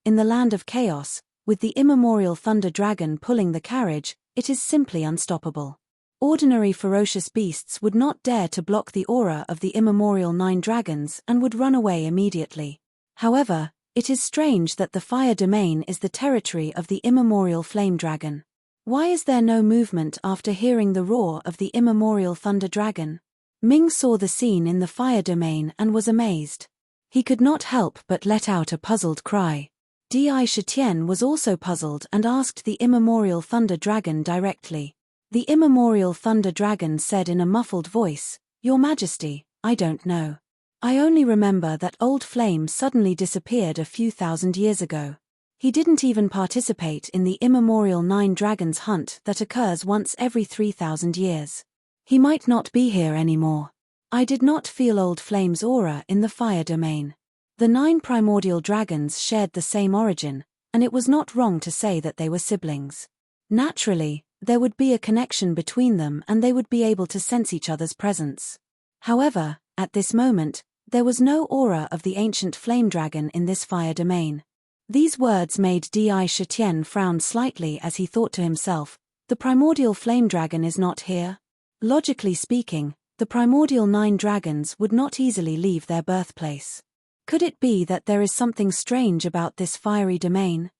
in the land of chaos, with the immemorial thunder dragon pulling the carriage, it is simply unstoppable. Ordinary ferocious beasts would not dare to block the aura of the immemorial 9 dragons and would run away immediately. However, it is strange that the fire domain is the territory of the immemorial flame dragon. Why is there no movement after hearing the roar of the immemorial thunder dragon? Ming saw the scene in the fire domain and was amazed. He could not help but let out a puzzled cry. Di Shitian was also puzzled and asked the immemorial Thunder Dragon directly. The immemorial Thunder Dragon said in a muffled voice, "Your Majesty, I don't know. I only remember that old flame suddenly disappeared a few thousand years ago. He didn't even participate in the immemorial 9 dragons hunt that occurs once every 3,000 years. He might not be here anymore. I did not feel old flame's aura in the fire domain." The 9 primordial dragons shared the same origin, and it was not wrong to say that they were siblings. Naturally, there would be a connection between them and they would be able to sense each other's presence. However, at this moment, there was no aura of the ancient flame dragon in this fire domain. These words made Di Shitian frown slightly as he thought to himself, the primordial flame dragon is not here? Logically speaking, the primordial 9 dragons would not easily leave their birthplace. Could it be that there is something strange about this fiery domain?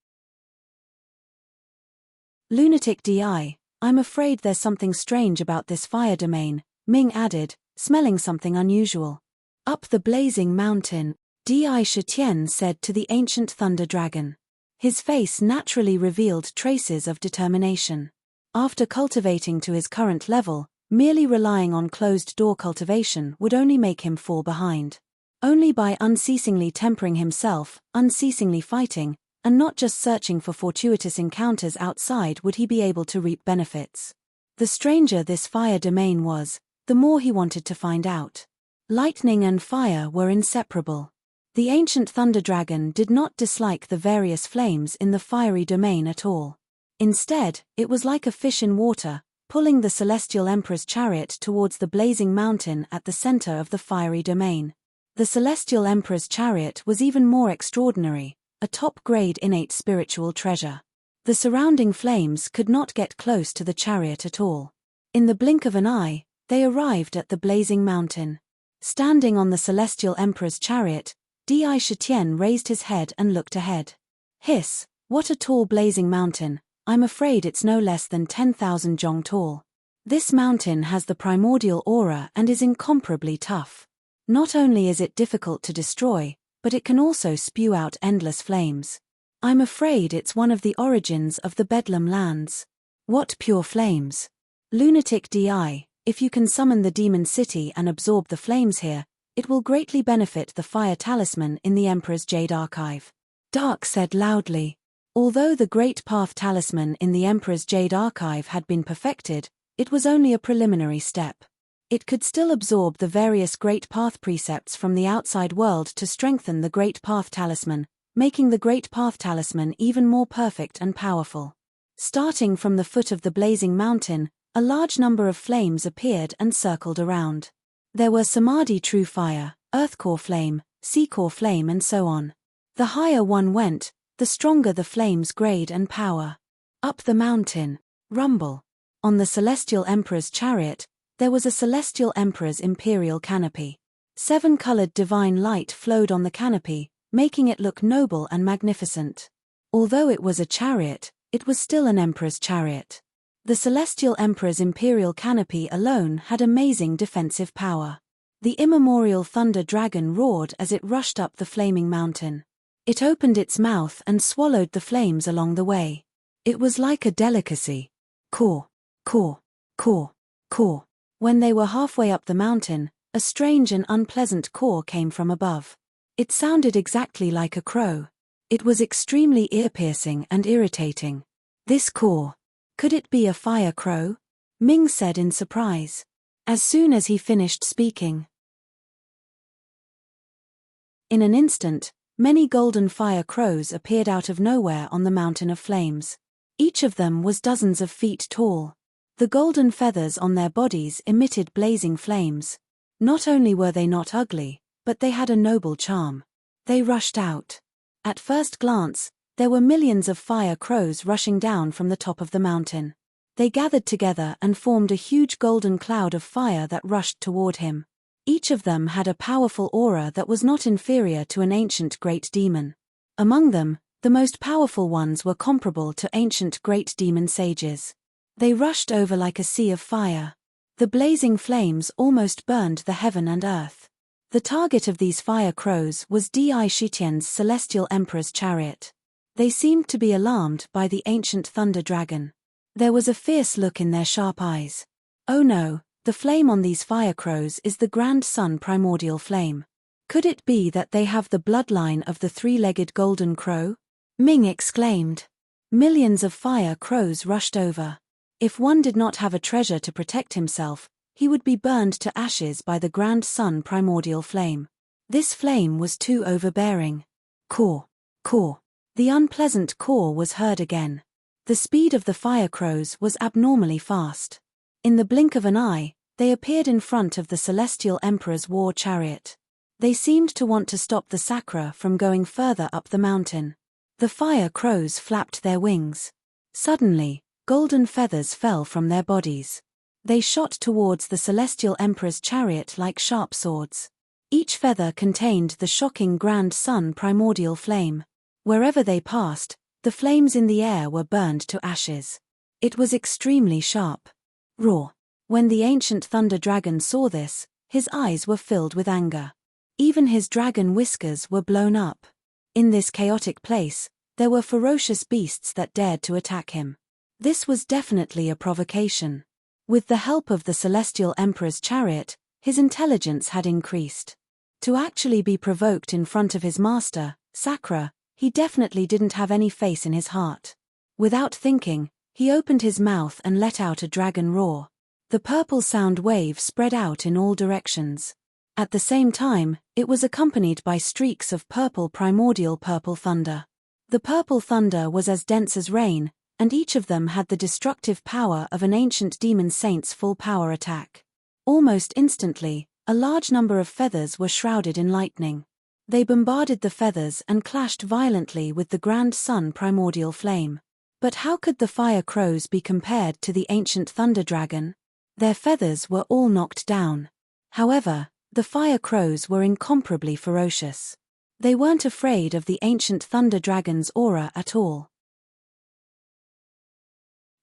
Lunatic Di, I'm afraid there's something strange about this fire domain, Ming added, smelling something unusual. Up the blazing mountain, Di Shitian said to the ancient thunder dragon. His face naturally revealed traces of determination. After cultivating to his current level, merely relying on closed-door cultivation would only make him fall behind. Only by unceasingly tempering himself, unceasingly fighting, and not just searching for fortuitous encounters outside would he be able to reap benefits. The stranger this fire domain was, the more he wanted to find out. Lightning and fire were inseparable. The ancient thunder dragon did not dislike the various flames in the fiery domain at all. Instead, it was like a fish in water, pulling the celestial emperor's chariot towards the blazing mountain at the center of the fiery domain. The celestial emperor's chariot was even more extraordinary, a top-grade innate spiritual treasure. The surrounding flames could not get close to the chariot at all. In the blink of an eye, they arrived at the blazing mountain. Standing on the celestial emperor's chariot, Di Shitian raised his head and looked ahead. Hiss, what a tall blazing mountain, I'm afraid it's no less than 10,000 zhong tall. This mountain has the primordial aura and is incomparably tough. Not only is it difficult to destroy, but it can also spew out endless flames. I'm afraid it's one of the origins of the Bedlam lands. What pure flames! Lunatic Di, if you can summon the demon city and absorb the flames here, it will greatly benefit the fire talisman in the Emperor's Jade Archive. Dark said loudly. Although the Great Path talisman in the Emperor's Jade Archive had been perfected, it was only a preliminary step. It could still absorb the various Great Path precepts from the outside world to strengthen the Great Path talisman, making the Great Path talisman even more perfect and powerful. Starting from the foot of the blazing mountain, a large number of flames appeared and circled around. There were Samadhi True Fire, Earth Core Flame, Sea Core Flame and so on. The higher one went, the stronger the flame's grade and power. Up the mountain, rumble. On the Celestial Emperor's chariot, there was a Celestial Emperor's imperial canopy. 7-colored divine light flowed on the canopy, making it look noble and magnificent. Although it was a chariot, it was still an emperor's chariot. The Celestial Emperor's imperial canopy alone had amazing defensive power. The immemorial thunder dragon roared as it rushed up the flaming mountain. It opened its mouth and swallowed the flames along the way. It was like a delicacy. Caw, caw, caw, caw. When they were halfway up the mountain, a strange and unpleasant caw came from above. It sounded exactly like a crow. It was extremely ear-piercing and irritating. This caw. Could it be a fire crow? Ming said in surprise. As soon as he finished speaking. In an instant, many golden fire crows appeared out of nowhere on the mountain of flames. Each of them was dozens of feet tall. The golden feathers on their bodies emitted blazing flames. Not only were they not ugly, but they had a noble charm. They rushed out. At first glance, there were millions of fire crows rushing down from the top of the mountain. They gathered together and formed a huge golden cloud of fire that rushed toward him. Each of them had a powerful aura that was not inferior to an ancient great demon. Among them, the most powerful ones were comparable to ancient great demon sages. They rushed over like a sea of fire. The blazing flames almost burned the heaven and earth. The target of these fire crows was Di Shitian's celestial emperor's chariot. They seemed to be alarmed by the ancient thunder dragon. There was a fierce look in their sharp eyes. Oh no, the flame on these fire crows is the grand sun primordial flame. Could it be that they have the bloodline of the three-legged golden crow? Ming exclaimed. Millions of fire crows rushed over. If one did not have a treasure to protect himself, he would be burned to ashes by the grand sun primordial flame. This flame was too overbearing. Caw, caw. The unpleasant caw was heard again. The speed of the fire crows was abnormally fast. In the blink of an eye, they appeared in front of the celestial emperor's war chariot. They seemed to want to stop the Sakra from going further up the mountain. The fire crows flapped their wings. Suddenly, golden feathers fell from their bodies. They shot towards the celestial emperor's chariot like sharp swords. Each feather contained the shocking grand sun primordial flame. Wherever they passed, the flames in the air were burned to ashes. It was extremely sharp. Roar. When the ancient thunder dragon saw this, his eyes were filled with anger. Even his dragon whiskers were blown up. In this chaotic place, there were ferocious beasts that dared to attack him. This was definitely a provocation. With the help of the celestial emperor's chariot, his intelligence had increased. To actually be provoked in front of his master, Sakra, he definitely didn't have any faith in his heart. Without thinking, he opened his mouth and let out a dragon roar. The purple sound wave spread out in all directions. At the same time, it was accompanied by streaks of primordial purple thunder. The purple thunder was as dense as rain, and each of them had the destructive power of an ancient demon saint's full power attack. Almost instantly, a large number of feathers were shrouded in lightning. They bombarded the feathers and clashed violently with the grand sun primordial flame. But how could the fire crows be compared to the ancient thunder dragon? Their feathers were all knocked down. However, the fire crows were incomparably ferocious. They weren't afraid of the ancient thunder dragon's aura at all.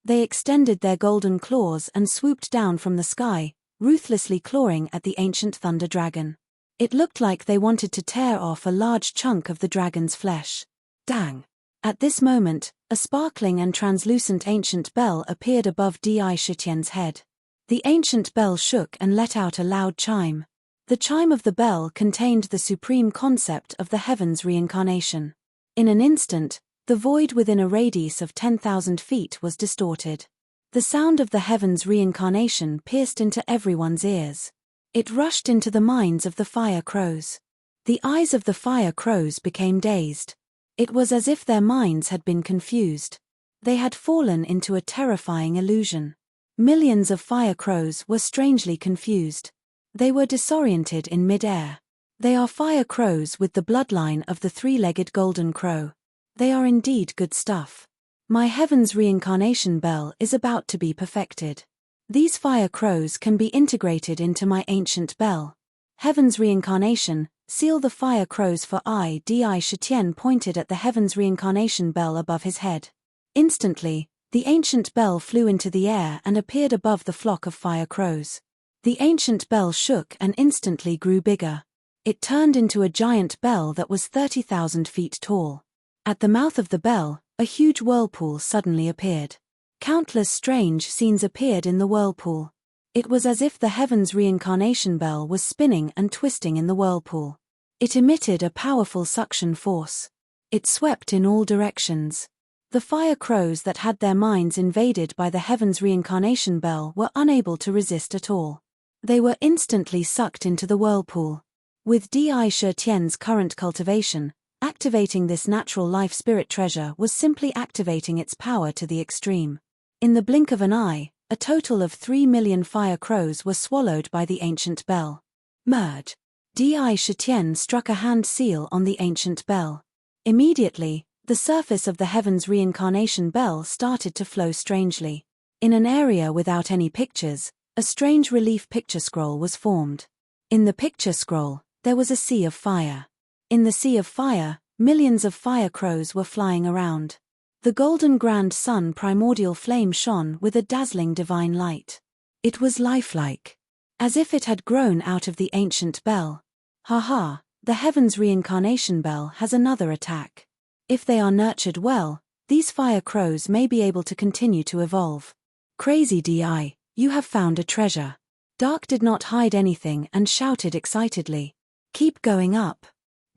They extended their golden claws and swooped down from the sky, ruthlessly clawing at the ancient thunder dragon. It looked like they wanted to tear off a large chunk of the dragon's flesh. Dang! At this moment, a sparkling and translucent ancient bell appeared above Di Shitian's head. The ancient bell shook and let out a loud chime. The chime of the bell contained the supreme concept of the heaven's reincarnation. In an instant, the void within a radius of 10,000 feet was distorted. The sound of the heaven's reincarnation pierced into everyone's ears. It rushed into the minds of the fire crows. The eyes of the fire crows became dazed. It was as if their minds had been confused. They had fallen into a terrifying illusion. Millions of fire crows were strangely confused. They were disoriented in mid-air. They are fire crows with the bloodline of the three-legged golden crow. They are indeed good stuff. My heaven's reincarnation bell is about to be perfected. These fire crows can be integrated into my ancient bell. Heaven's reincarnation, seal the fire crows for I. Di Shitian pointed at the heaven's reincarnation bell above his head. Instantly, the ancient bell flew into the air and appeared above the flock of fire crows. The ancient bell shook and instantly grew bigger. It turned into a giant bell that was 30,000 feet tall. At the mouth of the bell, a huge whirlpool suddenly appeared. Countless strange scenes appeared in the whirlpool. It was as if the heaven's reincarnation bell was spinning and twisting in the whirlpool. It emitted a powerful suction force. It swept in all directions. The fire crows that had their minds invaded by the heaven's reincarnation bell were unable to resist at all. They were instantly sucked into the whirlpool. With Di Shitian's current cultivation, activating this natural life spirit treasure was simply activating its power to the extreme. In the blink of an eye, a total of 3 million fire crows were swallowed by the ancient bell. Merge. Di Shitian struck a hand seal on the ancient bell. Immediately, the surface of the heaven's reincarnation bell started to flow strangely. In an area without any pictures, a strange relief picture scroll was formed. In the picture scroll, there was a sea of fire. In the sea of fire, millions of fire crows were flying around. The golden grand sun primordial flame shone with a dazzling divine light. It was lifelike. As if it had grown out of the ancient bell. Ha, the heaven's reincarnation bell has another attack. If they are nurtured well, these fire crows may be able to continue to evolve. Crazy Di, you have found a treasure. Dark did not hide anything and shouted excitedly. Keep going up.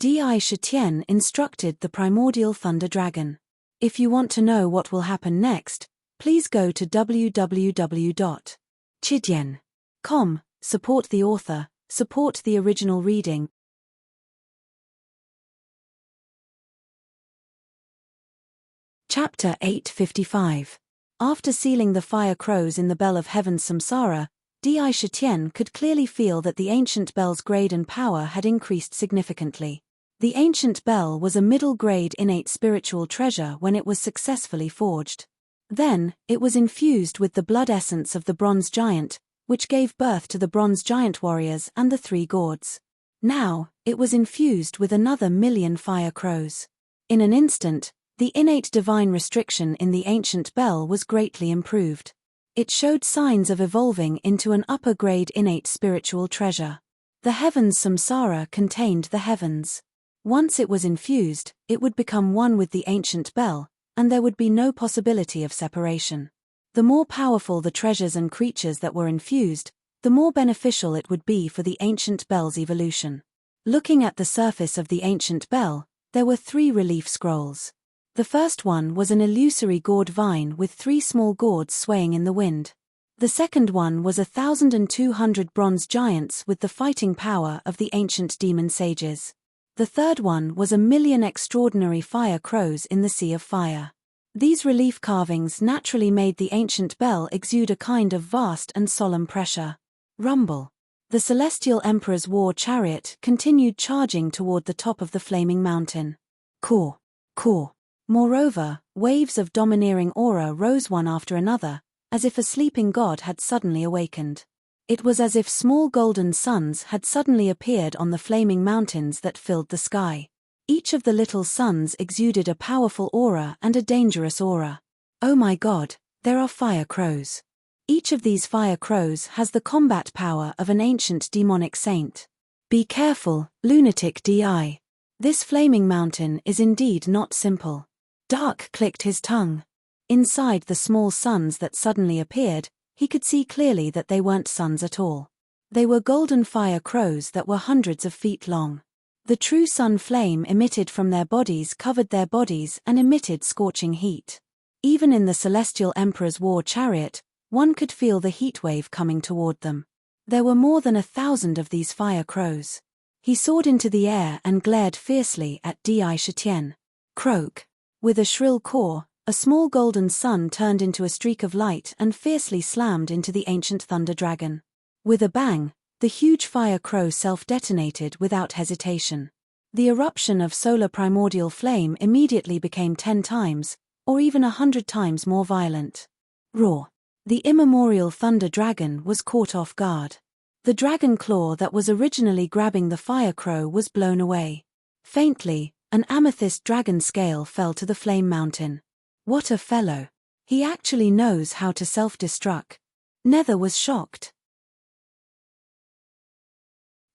Di Shitian instructed the primordial thunder dragon. If you want to know what will happen next, please go to www.chidian.com, support the author, support the original reading. Chapter 855. After sealing the fire crows in the bell of heaven's samsara, Di Shitian could clearly feel that the ancient bell's grade and power had increased significantly. The ancient bell was a middle-grade innate spiritual treasure when it was successfully forged. Then, it was infused with the blood essence of the bronze giant, which gave birth to the bronze giant warriors and the three gourds. Now, it was infused with another 1,000,000 fire crows. In an instant, the innate divine restriction in the ancient bell was greatly improved. It showed signs of evolving into an upper-grade innate spiritual treasure. The heavens samsara contained the heavens. Once it was infused, it would become one with the ancient bell, and there would be no possibility of separation. The more powerful the treasures and creatures that were infused, the more beneficial it would be for the ancient bell's evolution. Looking at the surface of the ancient bell, there were 3 relief scrolls. The first one was an illusory gourd vine with 3 small gourds swaying in the wind. The second one was 1,200 bronze giants with the fighting power of the ancient demon sages. The third one was 1,000,000 extraordinary fire crows in the sea of fire. These relief carvings naturally made the ancient bell exude a kind of vast and solemn pressure. Rumble. The celestial emperor's war chariot continued charging toward the top of the flaming mountain. Caw. Moreover, waves of domineering aura rose one after another, as if a sleeping god had suddenly awakened. It was as if small golden suns had suddenly appeared on the flaming mountains that filled the sky. Each of the little suns exuded a powerful aura and a dangerous aura. Oh my god, there are fire crows. Each of these fire crows has the combat power of an ancient demonic saint. Be careful, lunatic Di. This flaming mountain is indeed not simple. Dark clicked his tongue. Inside the small suns that suddenly appeared, he could see clearly that they weren't suns at all. They were golden fire crows that were hundreds of feet long. The true sun flame emitted from their bodies covered their bodies and emitted scorching heat. Even in the celestial emperor's war chariot, one could feel the heat wave coming toward them. There were more than 1,000 of these fire crows. He soared into the air and glared fiercely at Di Shitian. Croak. With a shrill caw, a small golden sun turned into a streak of light and fiercely slammed into the ancient thunder dragon. With a bang, the huge fire crow self-detonated without hesitation. The eruption of solar primordial flame immediately became 10 times, or even 100 times more violent. Roar. The immemorial thunder dragon was caught off guard. The dragon claw that was originally grabbing the fire crow was blown away. Faintly, an amethyst dragon scale fell to the flame mountain. What a fellow. He actually knows how to self-destruct. Nether was shocked.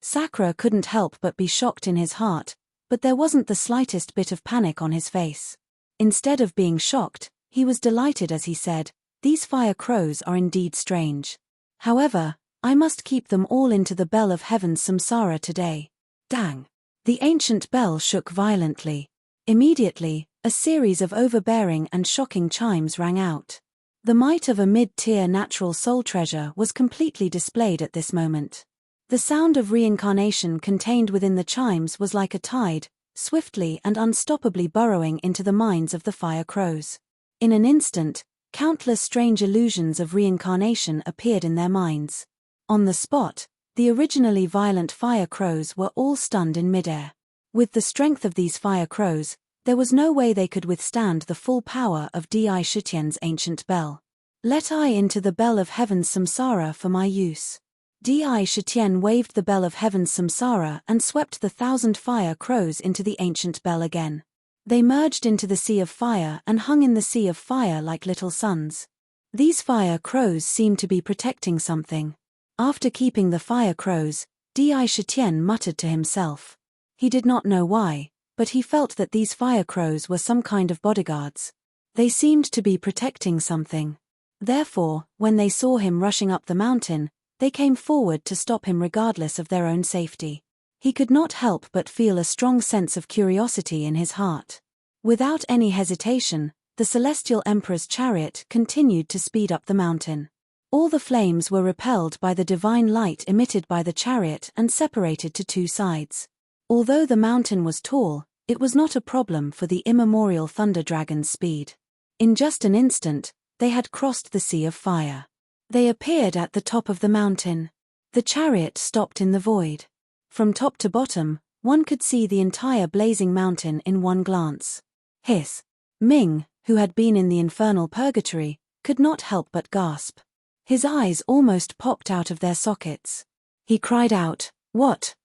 Sakura couldn't help but be shocked in his heart, but there wasn't the slightest bit of panic on his face. Instead of being shocked, he was delighted as he said, "These fire crows are indeed strange. However, I must keep them all into the bell of heaven's samsara today." Dang! The ancient bell shook violently. Immediately, a series of overbearing and shocking chimes rang out. The might of a mid-tier natural soul treasure was completely displayed at this moment. The sound of reincarnation contained within the chimes was like a tide, swiftly and unstoppably burrowing into the minds of the fire crows. In an instant, countless strange illusions of reincarnation appeared in their minds. On the spot, the originally violent fire crows were all stunned in midair. With the strength of these fire crows, there was no way they could withstand the full power of Di Shitian's ancient bell. Let I into the bell of heaven's samsara for my use. Di Shitian waved the bell of heaven's samsara and swept the 1,000 fire crows into the ancient bell again. They merged into the sea of fire and hung in the sea of fire like little suns. These fire crows seemed to be protecting something. After keeping the fire crows, Di Shitian muttered to himself. He did not know why, but he felt that these fire crows were some kind of bodyguards. They seemed to be protecting something. Therefore, when they saw him rushing up the mountain, they came forward to stop him regardless of their own safety. He could not help but feel a strong sense of curiosity in his heart. Without any hesitation, the Celestial Emperor's chariot continued to speed up the mountain. All the flames were repelled by the divine light emitted by the chariot and separated to two sides. Although the mountain was tall, it was not a problem for the immemorial Thunder Dragon's speed. In just an instant, they had crossed the sea of fire. They appeared at the top of the mountain. The chariot stopped in the void. From top to bottom, one could see the entire blazing mountain in one glance. Hiss! Ming, who had been in the infernal purgatory, could not help but gasp. His eyes almost popped out of their sockets. He cried out, What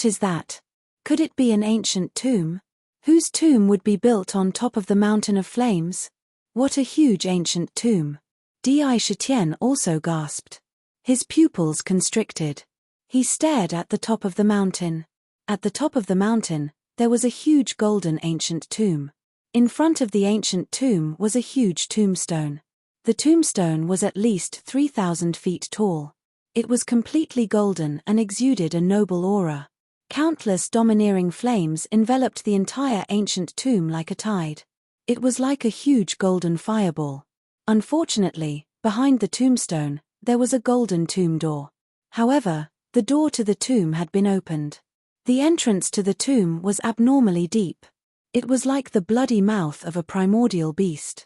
is that? Could it be an ancient tomb? Whose tomb would be built on top of the mountain of flames? What a huge ancient tomb! Di Shitian also gasped. His pupils constricted. He stared at the top of the mountain. At the top of the mountain, there was a huge golden ancient tomb. In front of the ancient tomb was a huge tombstone. The tombstone was at least 3,000 feet tall. It was completely golden and exuded a noble aura. Countless domineering flames enveloped the entire ancient tomb like a tide. It was like a huge golden fireball. Unfortunately, behind the tombstone, there was a golden tomb door. However, the door to the tomb had been opened. The entrance to the tomb was abnormally deep. It was like the bloody mouth of a primordial beast.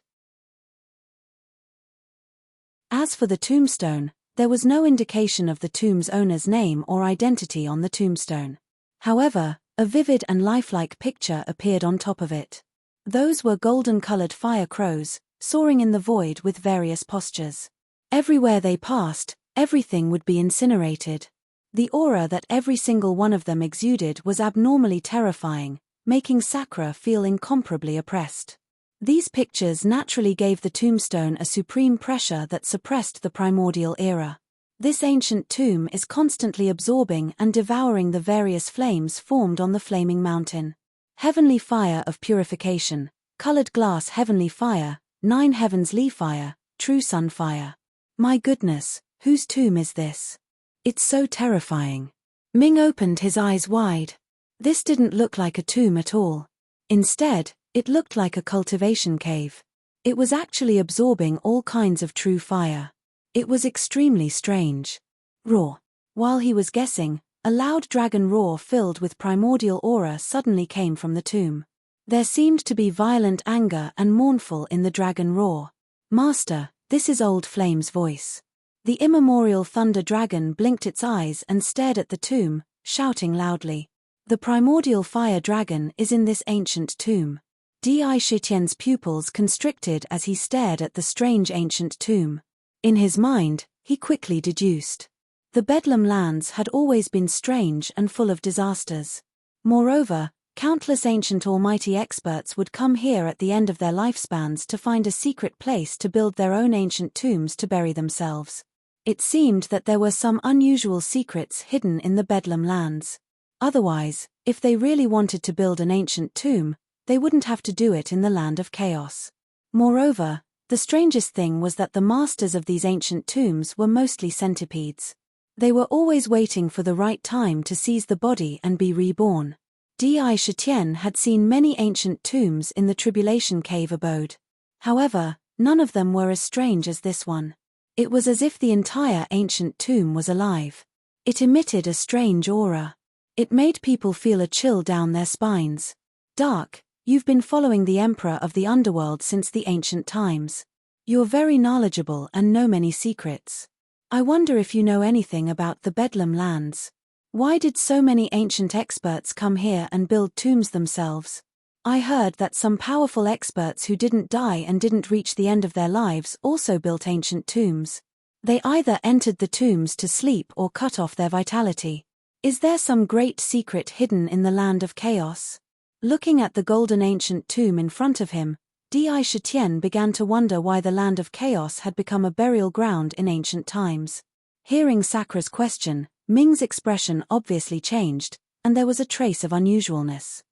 As for the tombstone, there was no indication of the tomb's owner's name or identity on the tombstone. However, a vivid and lifelike picture appeared on top of it. Those were golden-colored fire crows, soaring in the void with various postures. Everywhere they passed, everything would be incinerated. The aura that every single one of them exuded was abnormally terrifying, making Sakura feel incomparably oppressed. These pictures naturally gave the tombstone a supreme pressure that suppressed the primordial era. This ancient tomb is constantly absorbing and devouring the various flames formed on the flaming mountain. Heavenly fire of purification, colored glass heavenly fire, 9 heavensly fire, true sun fire. My goodness, whose tomb is this? It's so terrifying. Ming opened his eyes wide. This didn't look like a tomb at all. Instead, it looked like a cultivation cave. It was actually absorbing all kinds of true fire. It was extremely strange. Roar. While he was guessing, a loud dragon roar filled with primordial aura suddenly came from the tomb. There seemed to be violent anger and mournful in the dragon roar. Master, this is Old Flame's voice. The immemorial thunder dragon blinked its eyes and stared at the tomb, shouting loudly. The primordial fire dragon is in this ancient tomb. Di Shitian's pupils constricted as he stared at the strange ancient tomb. In his mind, he quickly deduced. The Bedlam lands had always been strange and full of disasters. Moreover, countless ancient almighty experts would come here at the end of their lifespans to find a secret place to build their own ancient tombs to bury themselves. It seemed that there were some unusual secrets hidden in the Bedlam lands. Otherwise, if they really wanted to build an ancient tomb, they wouldn't have to do it in the land of chaos. Moreover, the strangest thing was that the masters of these ancient tombs were mostly centipedes. They were always waiting for the right time to seize the body and be reborn. Di Shitian had seen many ancient tombs in the Tribulation Cave abode. However, none of them were as strange as this one. It was as if the entire ancient tomb was alive. It emitted a strange aura. It made people feel a chill down their spines. Dark, you've been following the Emperor of the Underworld since the ancient times. You're very knowledgeable and know many secrets. I wonder if you know anything about the Bedlam lands. Why did so many ancient experts come here and build tombs themselves? I heard that some powerful experts who didn't die and didn't reach the end of their lives also built ancient tombs. They either entered the tombs to sleep or cut off their vitality. Is there some great secret hidden in the land of chaos? Looking at the golden ancient tomb in front of him, Di Shitian began to wonder why the land of chaos had become a burial ground in ancient times. Hearing Sakra's question, Ming's expression obviously changed, and there was a trace of unusualness.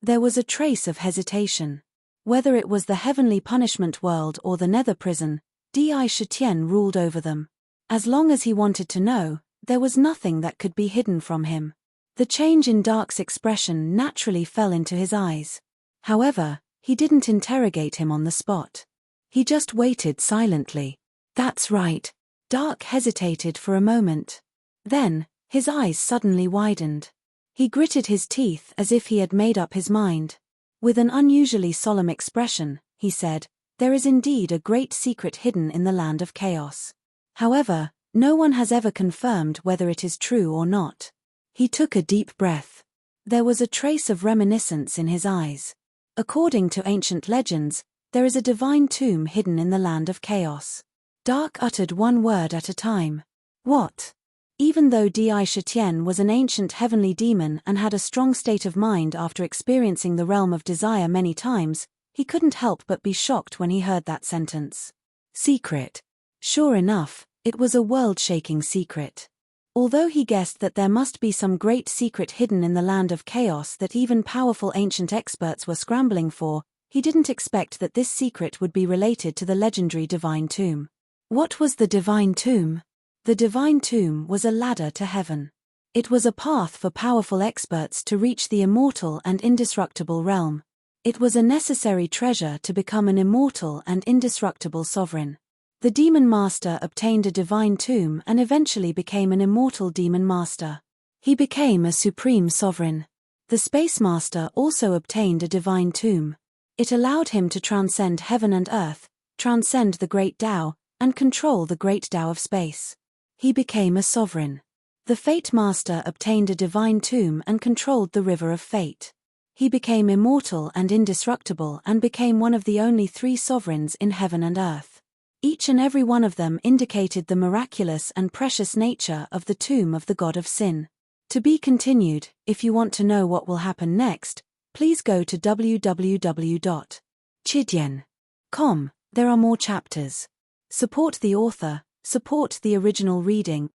There was a trace of hesitation. Whether it was the heavenly punishment world or the nether prison, Di Shitian ruled over them. As long as he wanted to know, there was nothing that could be hidden from him. The change in Dark's expression naturally fell into his eyes. However, he didn't interrogate him on the spot. He just waited silently. That's right. Dark hesitated for a moment. Then, his eyes suddenly widened. He gritted his teeth as if he had made up his mind. With an unusually solemn expression, he said, "There is indeed a great secret hidden in the land of chaos. However, no one has ever confirmed whether it is true or not." He took a deep breath. There was a trace of reminiscence in his eyes. According to ancient legends, there is a divine tomb hidden in the land of chaos. Dark uttered one word at a time. What? Even though Di Shitian was an ancient heavenly demon and had a strong state of mind after experiencing the realm of desire many times, he couldn't help but be shocked when he heard that sentence. Secret. Sure enough, it was a world-shaking secret. Although he guessed that there must be some great secret hidden in the land of chaos that even powerful ancient experts were scrambling for, he didn't expect that this secret would be related to the legendary divine tomb. What was the divine tomb? The divine tomb was a ladder to heaven. It was a path for powerful experts to reach the immortal and indestructible realm. It was a necessary treasure to become an immortal and indestructible sovereign. The demon master obtained a divine tomb and eventually became an immortal demon master. He became a supreme sovereign. The space master also obtained a divine tomb. It allowed him to transcend heaven and earth, transcend the great Tao, and control the great Tao of space. He became a sovereign. The fate master obtained a divine tomb and controlled the river of fate. He became immortal and indestructible and became one of the only 3 sovereigns in heaven and earth. Each and every one of them indicated the miraculous and precious nature of the tomb of the god of sin. To be continued. If you want to know what will happen next, please go to www.chidian.com. There are more chapters. Support the author, support the original reading.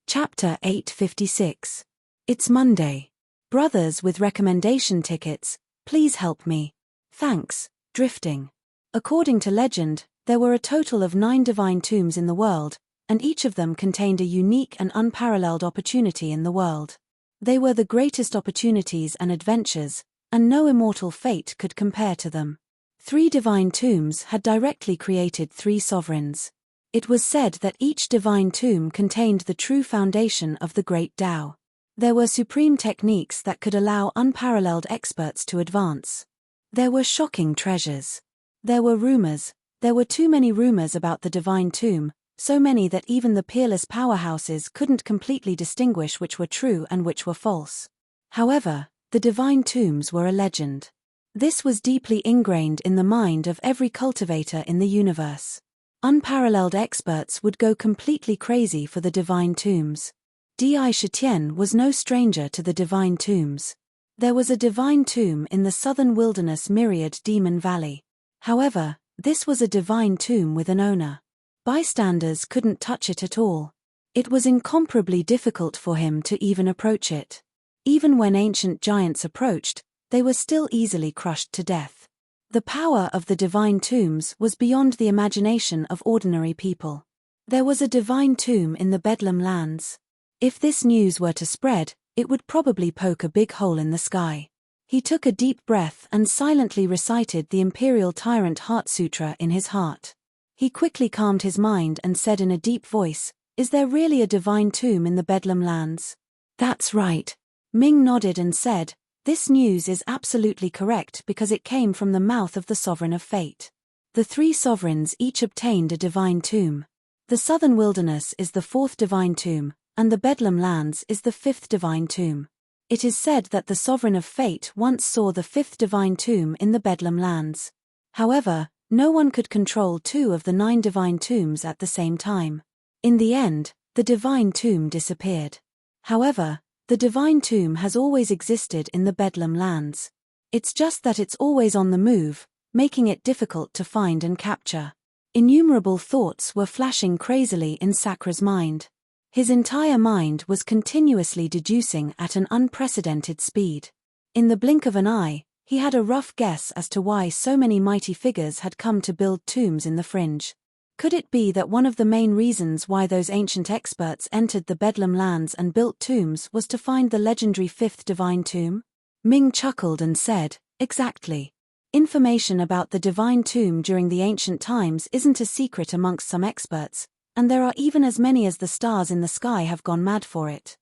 Chapter 856. It's Monday. Brothers with recommendation tickets, please help me. Thanks, Drifting. According to legend, there were a total of 9 divine tombs in the world, and each of them contained a unique and unparalleled opportunity in the world. They were the greatest opportunities and adventures, and no immortal fate could compare to them. 3 divine tombs had directly created 3 sovereigns. It was said that each divine tomb contained the true foundation of the great Tao. There were supreme techniques that could allow unparalleled experts to advance. There were shocking treasures. There were rumors. There were too many rumors about the divine tomb, so many that even the peerless powerhouses couldn't completely distinguish which were true and which were false. However, the divine tombs were a legend. This was deeply ingrained in the mind of every cultivator in the universe. Unparalleled experts would go completely crazy for the divine tombs. Di Shitian was no stranger to the divine tombs. There was a divine tomb in the southern wilderness Myriad Demon Valley. However, this was a divine tomb with an owner. Bystanders couldn't touch it at all. It was incomparably difficult for him to even approach it. Even when ancient giants approached, they were still easily crushed to death. The power of the divine tombs was beyond the imagination of ordinary people. There was a divine tomb in the Bedlam lands. If this news were to spread, it would probably poke a big hole in the sky. He took a deep breath and silently recited the Imperial Tyrant Heart Sutra in his heart. He quickly calmed his mind and said in a deep voice, "Is there really a divine tomb in the Bedlam lands?" "That's right." Ming nodded and said, "This news is absolutely correct because it came from the mouth of the Sovereign of Fate." The 3 sovereigns each obtained a divine tomb. The Southern Wilderness is the 4th divine tomb, and the Bedlam lands is the 5th divine tomb. It is said that the Sovereign of Fate once saw the 5th divine tomb in the Bedlam lands. However, no one could control 2 of the 9 divine tombs at the same time. In the end, the divine tomb disappeared. However, the divine tomb has always existed in the Bedlam lands. It's just that it's always on the move, making it difficult to find and capture. Innumerable thoughts were flashing crazily in Sakra's mind. His entire mind was continuously deducing at an unprecedented speed. In the blink of an eye, he had a rough guess as to why so many mighty figures had come to build tombs in the fringe. Could it be that one of the main reasons why those ancient experts entered the Bedlam lands and built tombs was to find the legendary fifth divine tomb? Ming chuckled and said, "Exactly. Information about the divine tomb during the ancient times isn't a secret amongst some experts, and there are even as many as the stars in the sky have gone mad for it."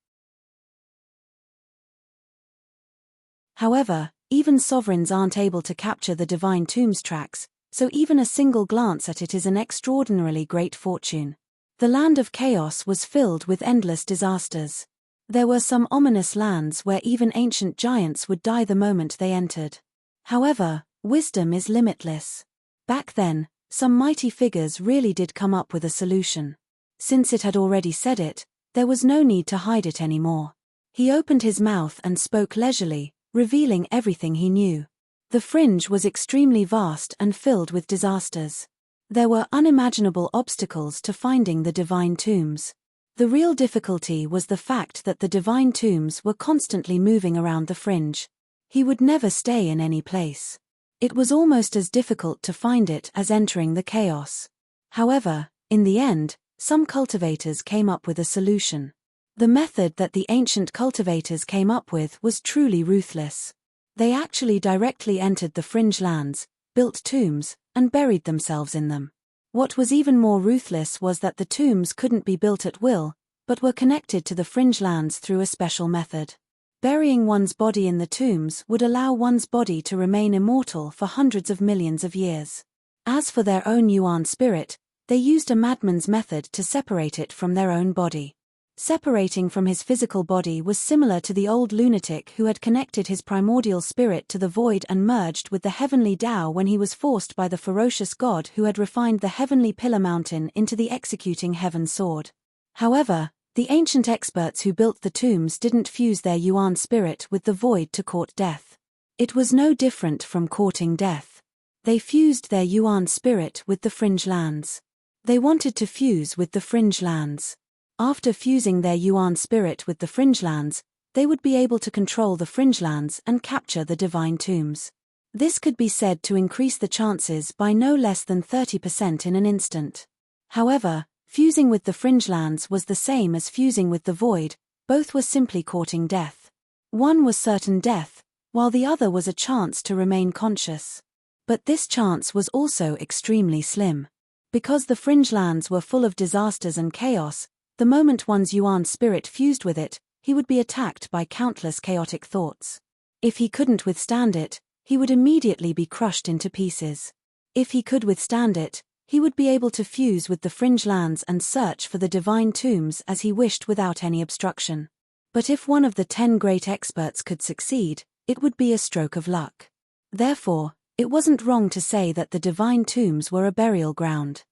However, even sovereigns aren't able to capture the divine tomb's tracks, so even a single glance at it is an extraordinarily great fortune. The land of chaos was filled with endless disasters. There were some ominous lands where even ancient giants would die the moment they entered. However, wisdom is limitless. Back then, some mighty figures really did come up with a solution. Since it had already said it, there was no need to hide it anymore. He opened his mouth and spoke leisurely, revealing everything he knew. The fringe was extremely vast and filled with disasters. There were unimaginable obstacles to finding the divine tombs. The real difficulty was the fact that the divine tombs were constantly moving around the fringe. He would never stay in any place. It was almost as difficult to find it as entering the chaos. However, in the end, some cultivators came up with a solution. The method that the ancient cultivators came up with was truly ruthless. They actually directly entered the fringe lands, built tombs, and buried themselves in them. What was even more ruthless was that the tombs couldn't be built at will, but were connected to the fringe lands through a special method. Burying one's body in the tombs would allow one's body to remain immortal for hundreds of millions of years. As for their own yuan spirit, they used a madman's method to separate it from their own body. Separating from his physical body was similar to the old lunatic who had connected his primordial spirit to the void and merged with the heavenly Tao when he was forced by the ferocious god who had refined the heavenly pillar mountain into the executing heaven sword. However, the ancient experts who built the tombs didn't fuse their yuan spirit with the void to court death. It was no different from courting death. They fused their yuan spirit with the fringe lands. They wanted to fuse with the fringe lands. After fusing their yuan spirit with the fringe lands, they would be able to control the fringe lands and capture the divine tombs. This could be said to increase the chances by no less than 30% in an instant. However, fusing with the fringe lands was the same as fusing with the void, both were simply courting death. One was certain death, while the other was a chance to remain conscious. But this chance was also extremely slim. Because the fringe lands were full of disasters and chaos, the moment one's yuan spirit fused with it, he would be attacked by countless chaotic thoughts. If he couldn't withstand it, he would immediately be crushed into pieces. If he could withstand it, he would be able to fuse with the fringe lands and search for the divine tombs as he wished without any obstruction. But if one of the 10 great experts could succeed, it would be a stroke of luck. Therefore, it wasn't wrong to say that the divine tombs were a burial ground.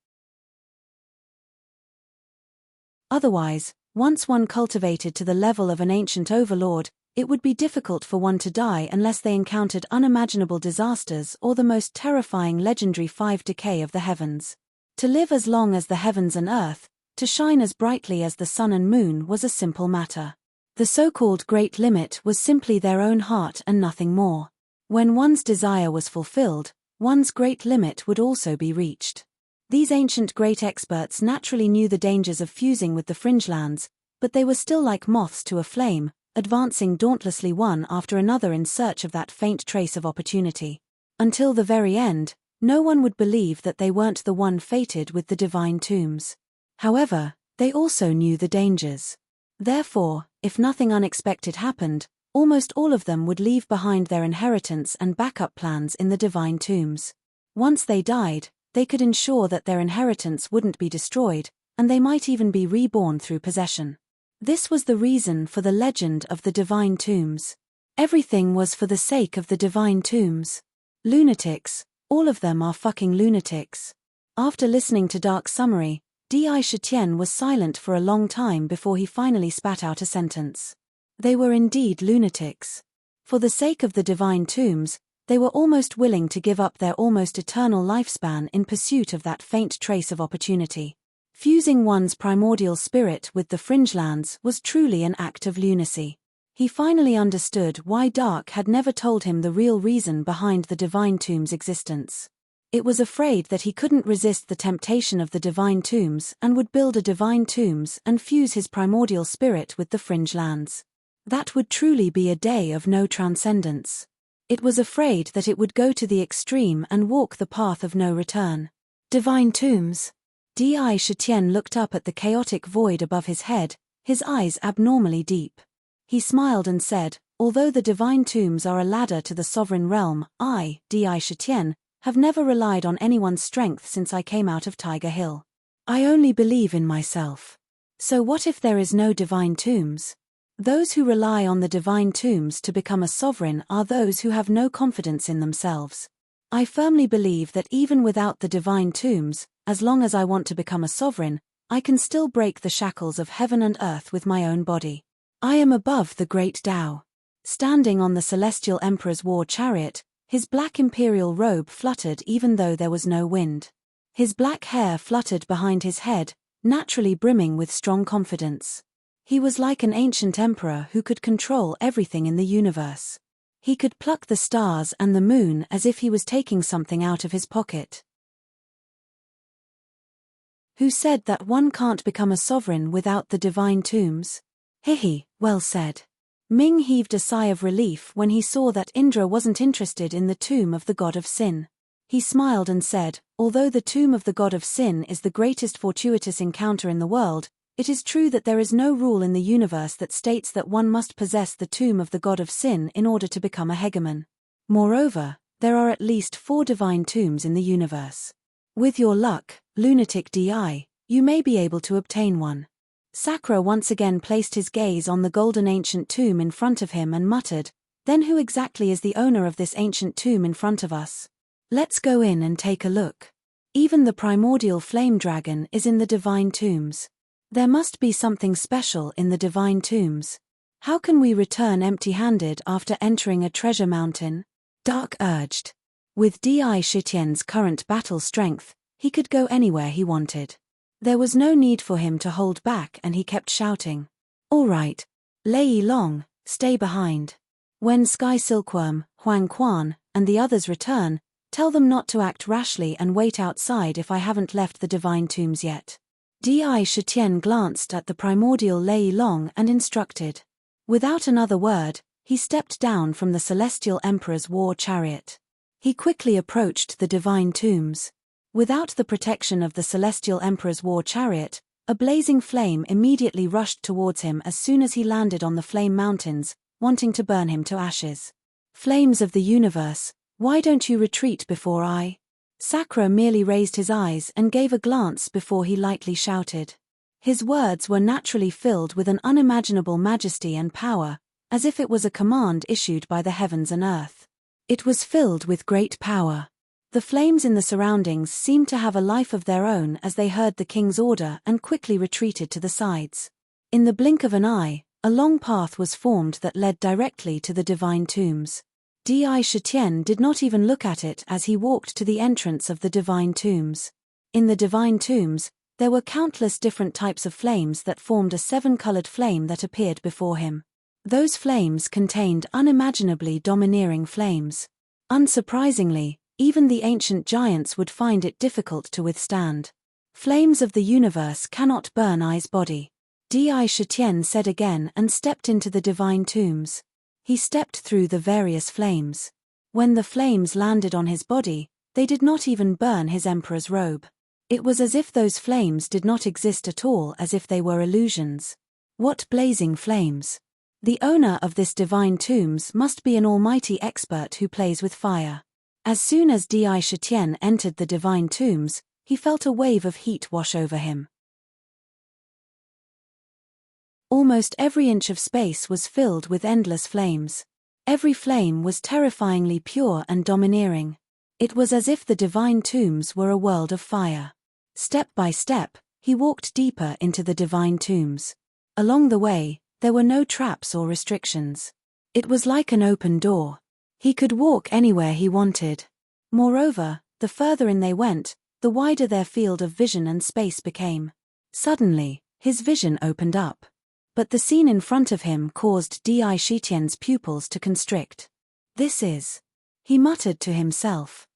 Otherwise, once one cultivated to the level of an ancient overlord, it would be difficult for one to die unless they encountered unimaginable disasters or the most terrifying legendary 5 decay of the heavens. To live as long as the heavens and earth, to shine as brightly as the sun and moon was a simple matter. The so-called great limit was simply their own heart and nothing more. When one's desire was fulfilled, one's great limit would also be reached. These ancient great experts naturally knew the dangers of fusing with the fringe lands, but they were still like moths to a flame, advancing dauntlessly one after another in search of that faint trace of opportunity. Until the very end, no one would believe that they weren't the one fated with the divine tombs. However, they also knew the dangers. Therefore, if nothing unexpected happened, almost all of them would leave behind their inheritance and backup plans in the divine tombs. Once they died, they could ensure that their inheritance wouldn't be destroyed, and they might even be reborn through possession. This was the reason for the legend of the divine tombs. Everything was for the sake of the divine tombs. Lunatics, all of them are fucking lunatics. After listening to Dark's summary, Di Shitian was silent for a long time before he finally spat out a sentence. They were indeed lunatics. For the sake of the divine tombs, they were almost willing to give up their almost eternal lifespan in pursuit of that faint trace of opportunity. Fusing one's primordial spirit with the fringelands was truly an act of lunacy. He finally understood why Dark had never told him the real reason behind the divine tomb's existence. It was afraid that he couldn't resist the temptation of the divine tombs and would build a divine tombs and fuse his primordial spirit with the fringelands. That would truly be a day of no transcendence. It was afraid that it would go to the extreme and walk the path of no return. Divine tombs. Di Shitian looked up at the chaotic void above his head, his eyes abnormally deep. He smiled and said, although the divine tombs are a ladder to the sovereign realm, I, Di Shitian, have never relied on anyone's strength since I came out of Tiger Hill. I only believe in myself. So what if there is no divine tombs? Those who rely on the divine tombs to become a sovereign are those who have no confidence in themselves. I firmly believe that even without the divine tombs, as long as I want to become a sovereign, I can still break the shackles of heaven and earth with my own body. I am above the great Tao. Standing on the celestial emperor's war chariot, his black imperial robe fluttered even though there was no wind. His black hair fluttered behind his head, naturally brimming with strong confidence. He was like an ancient emperor who could control everything in the universe. He could pluck the stars and the moon as if he was taking something out of his pocket. Who said that one can't become a sovereign without the divine tombs? Hehe, well said. Ming heaved a sigh of relief when he saw that Indra wasn't interested in the tomb of the god of sin. He smiled and said, although the tomb of the god of sin is the greatest fortuitous encounter in the world, it is true that there is no rule in the universe that states that one must possess the tomb of the god of sin in order to become a hegemon. Moreover, there are at least 4 divine tombs in the universe. With your luck, lunatic Di, you may be able to obtain one. Sakra once again placed his gaze on the golden ancient tomb in front of him and muttered, then who exactly is the owner of this ancient tomb in front of us? Let's go in and take a look. Even the primordial flame dragon is in the divine tombs. There must be something special in the divine tombs. How can we return empty-handed after entering a treasure mountain? Dark urged. With Di Shitian's current battle strength, he could go anywhere he wanted. There was no need for him to hold back and he kept shouting. All right. Lei Long, stay behind. When Sky Silkworm, Huang Quan, and the others return, tell them not to act rashly and wait outside if I haven't left the divine tombs yet. Di Shitian glanced at the primordial Lei Long and instructed. Without another word, he stepped down from the celestial emperor's war chariot. He quickly approached the divine tombs. Without the protection of the celestial emperor's war chariot, a blazing flame immediately rushed towards him as soon as he landed on the flame mountains, wanting to burn him to ashes. Flames of the universe, why don't you retreat before I? Sakra merely raised his eyes and gave a glance before he lightly shouted. His words were naturally filled with an unimaginable majesty and power, as if it was a command issued by the heavens and earth. It was filled with great power. The flames in the surroundings seemed to have a life of their own as they heard the king's order and quickly retreated to the sides. In the blink of an eye, a long path was formed that led directly to the divine tombs. Di Shitian did not even look at it as he walked to the entrance of the divine tombs. In the divine tombs, there were countless different types of flames that formed a 7-colored flame that appeared before him. Those flames contained unimaginably domineering flames. Unsurprisingly, even the ancient giants would find it difficult to withstand. Flames of the universe cannot burn I's body. Di Shitian said again and stepped into the divine tombs. He stepped through the various flames. When the flames landed on his body, they did not even burn his emperor's robe. It was as if those flames did not exist at all, as if they were illusions. What blazing flames! The owner of this divine tombs must be an almighty expert who plays with fire. As soon as Di Shitian entered the divine tombs, he felt a wave of heat wash over him. Almost every inch of space was filled with endless flames. Every flame was terrifyingly pure and domineering. It was as if the divine tombs were a world of fire. Step by step, he walked deeper into the divine tombs. Along the way, there were no traps or restrictions. It was like an open door. He could walk anywhere he wanted. Moreover, the further in they went, the wider their field of vision and space became. Suddenly, his vision opened up. But the scene in front of him caused Di Shitian's pupils to constrict. "This is," he muttered to himself.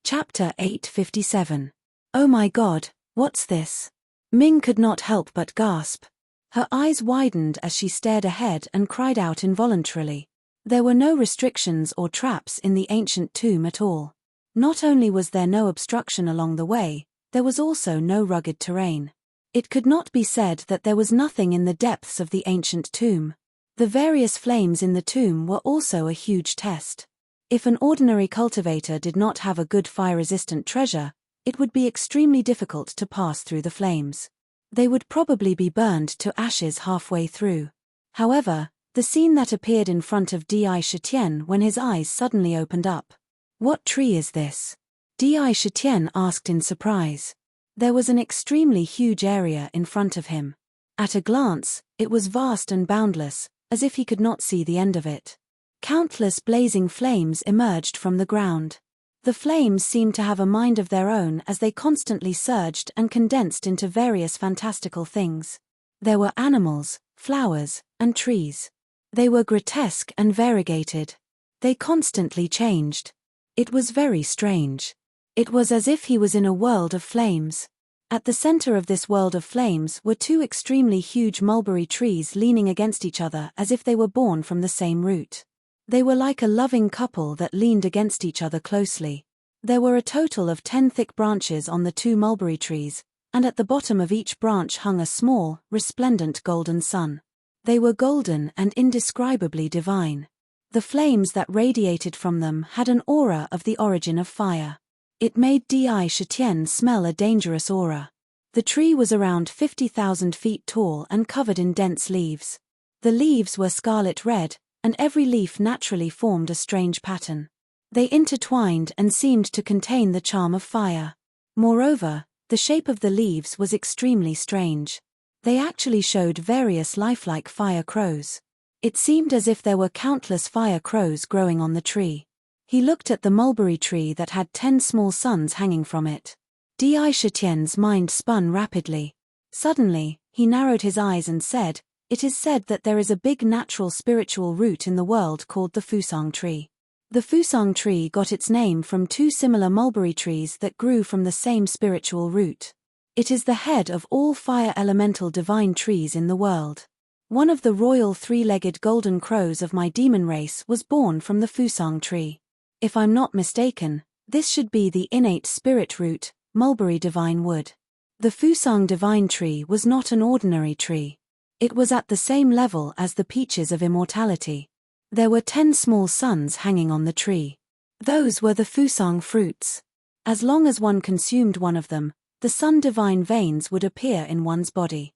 Chapter 857. Oh my God, what's this? Ming could not help but gasp. Her eyes widened as she stared ahead and cried out involuntarily. There were no restrictions or traps in the ancient tomb at all. Not only was there no obstruction along the way, there was also no rugged terrain. It could not be said that there was nothing in the depths of the ancient tomb. The various flames in the tomb were also a huge test. If an ordinary cultivator did not have a good fire-resistant treasure, it would be extremely difficult to pass through the flames. They would probably be burned to ashes halfway through. However, the scene that appeared in front of Di Shitian when his eyes suddenly opened up. "What tree is this?" Di Shitian asked in surprise. There was an extremely huge area in front of him. At a glance, it was vast and boundless, as if he could not see the end of it. Countless blazing flames emerged from the ground. The flames seemed to have a mind of their own as they constantly surged and condensed into various fantastical things. There were animals, flowers, and trees. They were grotesque and variegated. They constantly changed. It was very strange. It was as if he was in a world of flames. At the center of this world of flames were two extremely huge mulberry trees leaning against each other as if they were born from the same root. They were like a loving couple that leaned against each other closely. There were a total of 10 thick branches on the two mulberry trees, and at the bottom of each branch hung a small, resplendent golden sun. They were golden and indescribably divine. The flames that radiated from them had an aura of the origin of fire. It made Di Shitian smell a dangerous aura. The tree was around 50,000 feet tall and covered in dense leaves. The leaves were scarlet red, and every leaf naturally formed a strange pattern. They intertwined and seemed to contain the charm of fire. Moreover, the shape of the leaves was extremely strange. They actually showed various lifelike fire crows. It seemed as if there were countless fire crows growing on the tree. He looked at the mulberry tree that had 10 small suns hanging from it. Di Shitian's mind spun rapidly. Suddenly, he narrowed his eyes and said, "It is said that there is a big natural spiritual root in the world called the Fusang tree. The Fusang tree got its name from two similar mulberry trees that grew from the same spiritual root. It is the head of all fire elemental divine trees in the world. One of the royal three-legged golden crows of my demon race was born from the Fusang tree. If I'm not mistaken, this should be the innate spirit root, mulberry divine wood." The Fusang divine tree was not an ordinary tree. It was at the same level as the peaches of immortality. There were 10 small suns hanging on the tree. Those were the Fusang fruits. As long as one consumed one of them, the sun divine veins would appear in one's body.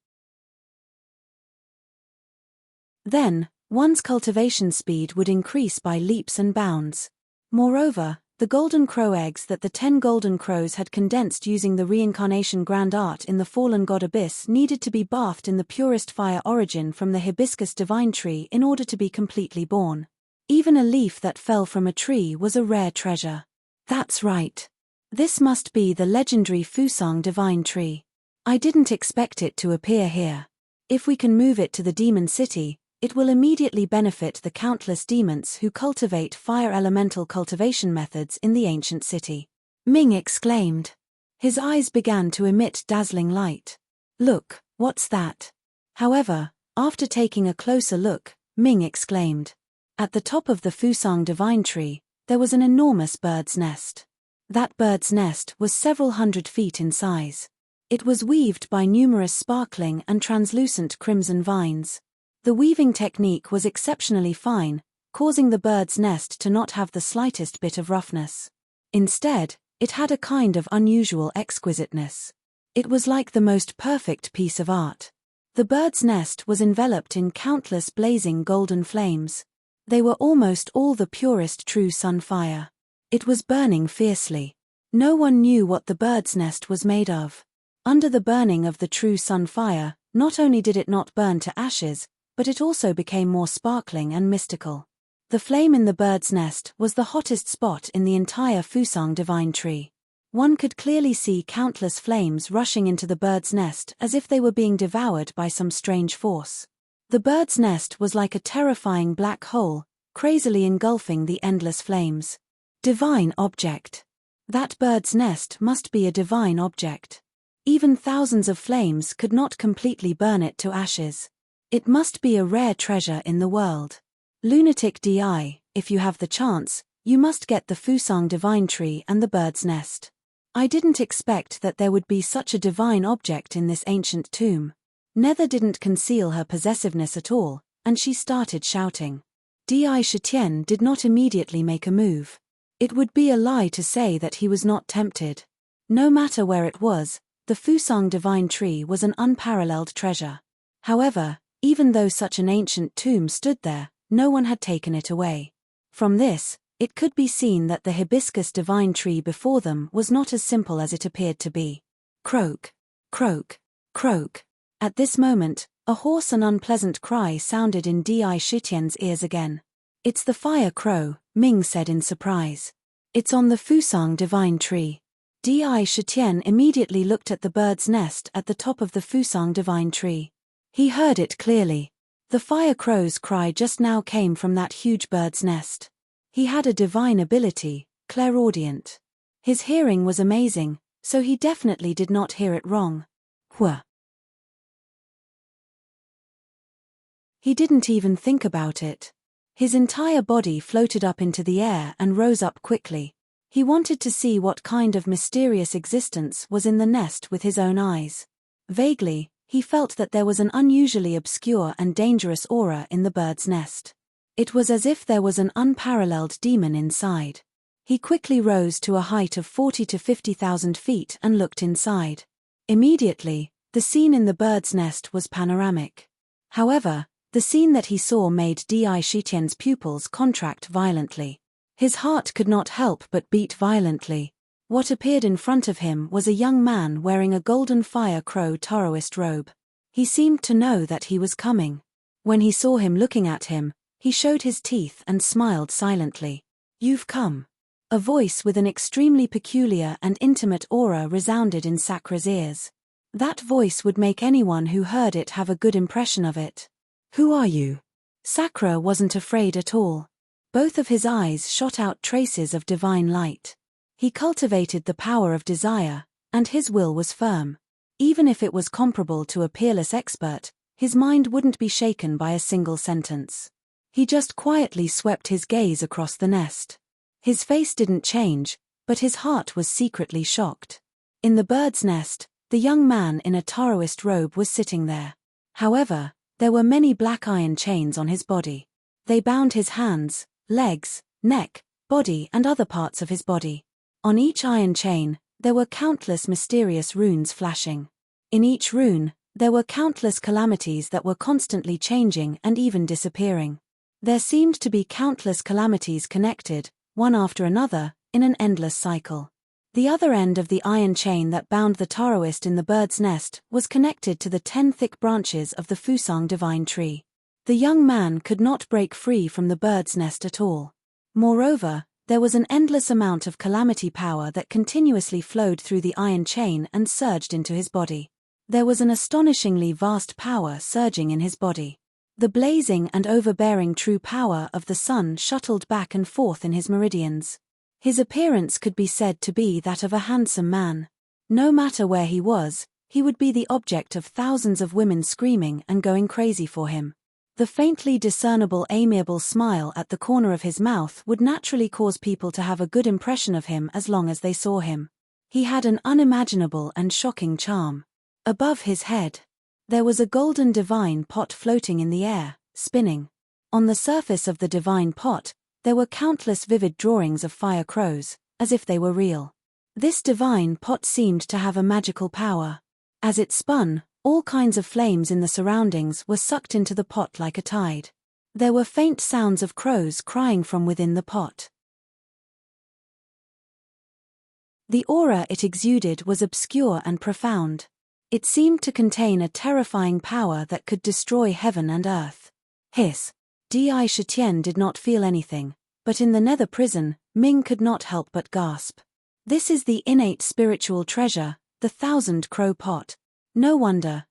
Then, one's cultivation speed would increase by leaps and bounds. Moreover, the golden crow eggs that the 10 golden crows had condensed using the reincarnation grand art in the fallen god abyss needed to be bathed in the purest fire origin from the hibiscus divine tree in order to be completely born. Even a leaf that fell from a tree was a rare treasure. That's right. This must be the legendary Fusang divine tree. I didn't expect it to appear here. If we can move it to the demon city, it will immediately benefit the countless demons who cultivate fire elemental cultivation methods in the ancient city. Ming exclaimed. His eyes began to emit dazzling light. "Look, what's that?" However, after taking a closer look, Ming exclaimed. At the top of the Fusang divine tree, there was an enormous bird's nest. That bird's nest was several hundred feet in size. It was weaved by numerous sparkling and translucent crimson vines. The weaving technique was exceptionally fine, causing the bird's nest to not have the slightest bit of roughness. Instead, it had a kind of unusual exquisiteness. It was like the most perfect piece of art. The bird's nest was enveloped in countless blazing golden flames. They were almost all the purest true sun fire. It was burning fiercely. No one knew what the bird's nest was made of. Under the burning of the true sun fire, not only did it not burn to ashes, but it also became more sparkling and mystical. The flame in the bird's nest was the hottest spot in the entire Fusang divine tree. One could clearly see countless flames rushing into the bird's nest as if they were being devoured by some strange force. The bird's nest was like a terrifying black hole, crazily engulfing the endless flames. Divine object. That bird's nest must be a divine object. Even thousands of flames could not completely burn it to ashes. It must be a rare treasure in the world. Lunatic DI, if you have the chance, you must get the Fusang divine tree and the bird's nest. I didn't expect that there would be such a divine object in this ancient tomb. Nether didn't conceal her possessiveness at all, and she started shouting. Di Shitian did not immediately make a move. It would be a lie to say that he was not tempted. No matter where it was, the Fusang divine tree was an unparalleled treasure. However, even though such an ancient tomb stood there, no one had taken it away. From this, it could be seen that the hibiscus divine tree before them was not as simple as it appeared to be. Croak, croak, croak. At this moment, a hoarse and unpleasant cry sounded in Di Shitian's ears again. It's the fire crow, Ming said in surprise. It's on the Fusang divine tree. Di Shitian immediately looked at the bird's nest at the top of the Fusang divine tree. He heard it clearly. The fire crow's cry just now came from that huge bird's nest. He had a divine ability, clairaudient. His hearing was amazing, so he definitely did not hear it wrong. Wha. He didn't even think about it. His entire body floated up into the air and rose up quickly. He wanted to see what kind of mysterious existence was in the nest with his own eyes. Vaguely, he felt that there was an unusually obscure and dangerous aura in the bird's nest. It was as if there was an unparalleled demon inside. He quickly rose to a height of 40 to 50,000 feet and looked inside. Immediately, the scene in the bird's nest was panoramic. However, the scene that he saw made Di Shitian's pupils contract violently. His heart could not help but beat violently. What appeared in front of him was a young man wearing a golden fire crow Taoist robe. He seemed to know that he was coming. When he saw him looking at him, he showed his teeth and smiled silently. You've come. A voice with an extremely peculiar and intimate aura resounded in Sakra's ears. That voice would make anyone who heard it have a good impression of it. Who are you? Sakra wasn't afraid at all. Both of his eyes shot out traces of divine light. He cultivated the power of desire, and his will was firm. Even if it was comparable to a peerless expert, his mind wouldn't be shaken by a single sentence. He just quietly swept his gaze across the nest. His face didn't change, but his heart was secretly shocked. In the bird's nest, the young man in a Taoist robe was sitting there. However, there were many black iron chains on his body. They bound his hands, legs, neck, body and other parts of his body. On each iron chain, there were countless mysterious runes flashing. In each rune, there were countless calamities that were constantly changing and even disappearing. There seemed to be countless calamities connected, one after another, in an endless cycle. The other end of the iron chain that bound the Taoist in the bird's nest was connected to the 10 thick branches of the Fusang divine tree. The young man could not break free from the bird's nest at all. Moreover, there was an endless amount of calamity power that continuously flowed through the iron chain and surged into his body. There was an astonishingly vast power surging in his body. The blazing and overbearing true power of the sun shuttled back and forth in his meridians. His appearance could be said to be that of a handsome man. No matter where he was, he would be the object of thousands of women screaming and going crazy for him. The faintly discernible amiable smile at the corner of his mouth would naturally cause people to have a good impression of him as long as they saw him. He had an unimaginable and shocking charm. Above his head, there was a golden divine pot floating in the air, spinning. On the surface of the divine pot, there were countless vivid drawings of fire crows, as if they were real. This divine pot seemed to have a magical power. As it spun, all kinds of flames in the surroundings were sucked into the pot like a tide. There were faint sounds of crows crying from within the pot. The aura it exuded was obscure and profound. It seemed to contain a terrifying power that could destroy heaven and earth. Hiss. Di Shitian did not feel anything, but in the nether prison, Ming could not help but gasp. This is the innate spiritual treasure, the 1,000-crow pot. No wonder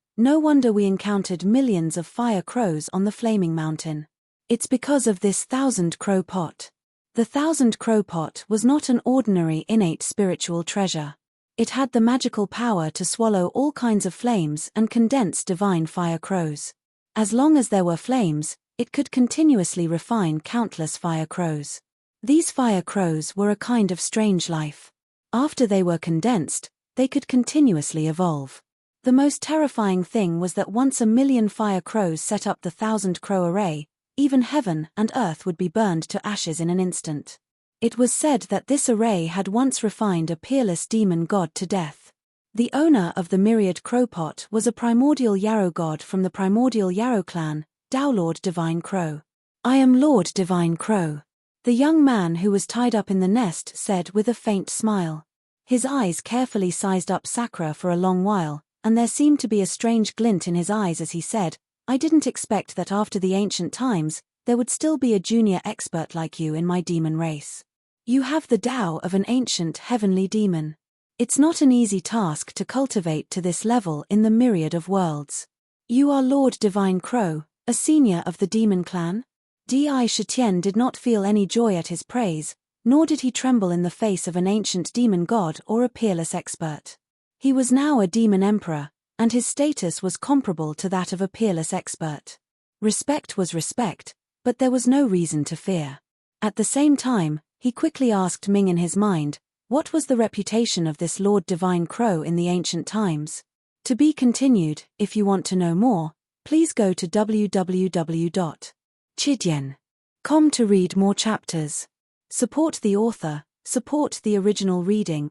we encountered millions of fire crows on the flaming mountain. It's because of this 1,000-crow pot. The 1,000-crow pot was not an ordinary innate spiritual treasure. It had the magical power to swallow all kinds of flames and condense divine fire crows. As long as there were flames, it could continuously refine countless fire crows. These fire crows were a kind of strange life. After they were condensed, they could continuously evolve. The most terrifying thing was that once 1,000,000 fire crows set up the 1,000-crow array, even heaven and earth would be burned to ashes in an instant. It was said that this array had once refined a peerless demon god to death. The owner of the myriad crow pot was a primordial yarrow god from the primordial yarrow clan, Tao Lord Divine Crow. "I am Lord Divine Crow," the young man who was tied up in the nest said with a faint smile. His eyes carefully sized up Sakura for a long while, and there seemed to be a strange glint in his eyes as he said, "I didn't expect that after the ancient times, there would still be a junior expert like you in my demon race. You have the Tao of an ancient heavenly demon. It's not an easy task to cultivate to this level in the myriad of worlds. You are Lord Divine Crow, a senior of the demon clan?" Di Shitian did not feel any joy at his praise, nor did he tremble in the face of an ancient demon god or a peerless expert. He was now a demon emperor, and his status was comparable to that of a peerless expert. Respect was respect, but there was no reason to fear. At the same time, he quickly asked Ming in his mind, what was the reputation of this Lord Divine Crow in the ancient times? To be continued. If you want to know more, please go to www.chidian.com to read more chapters. Support the author, support the original reading.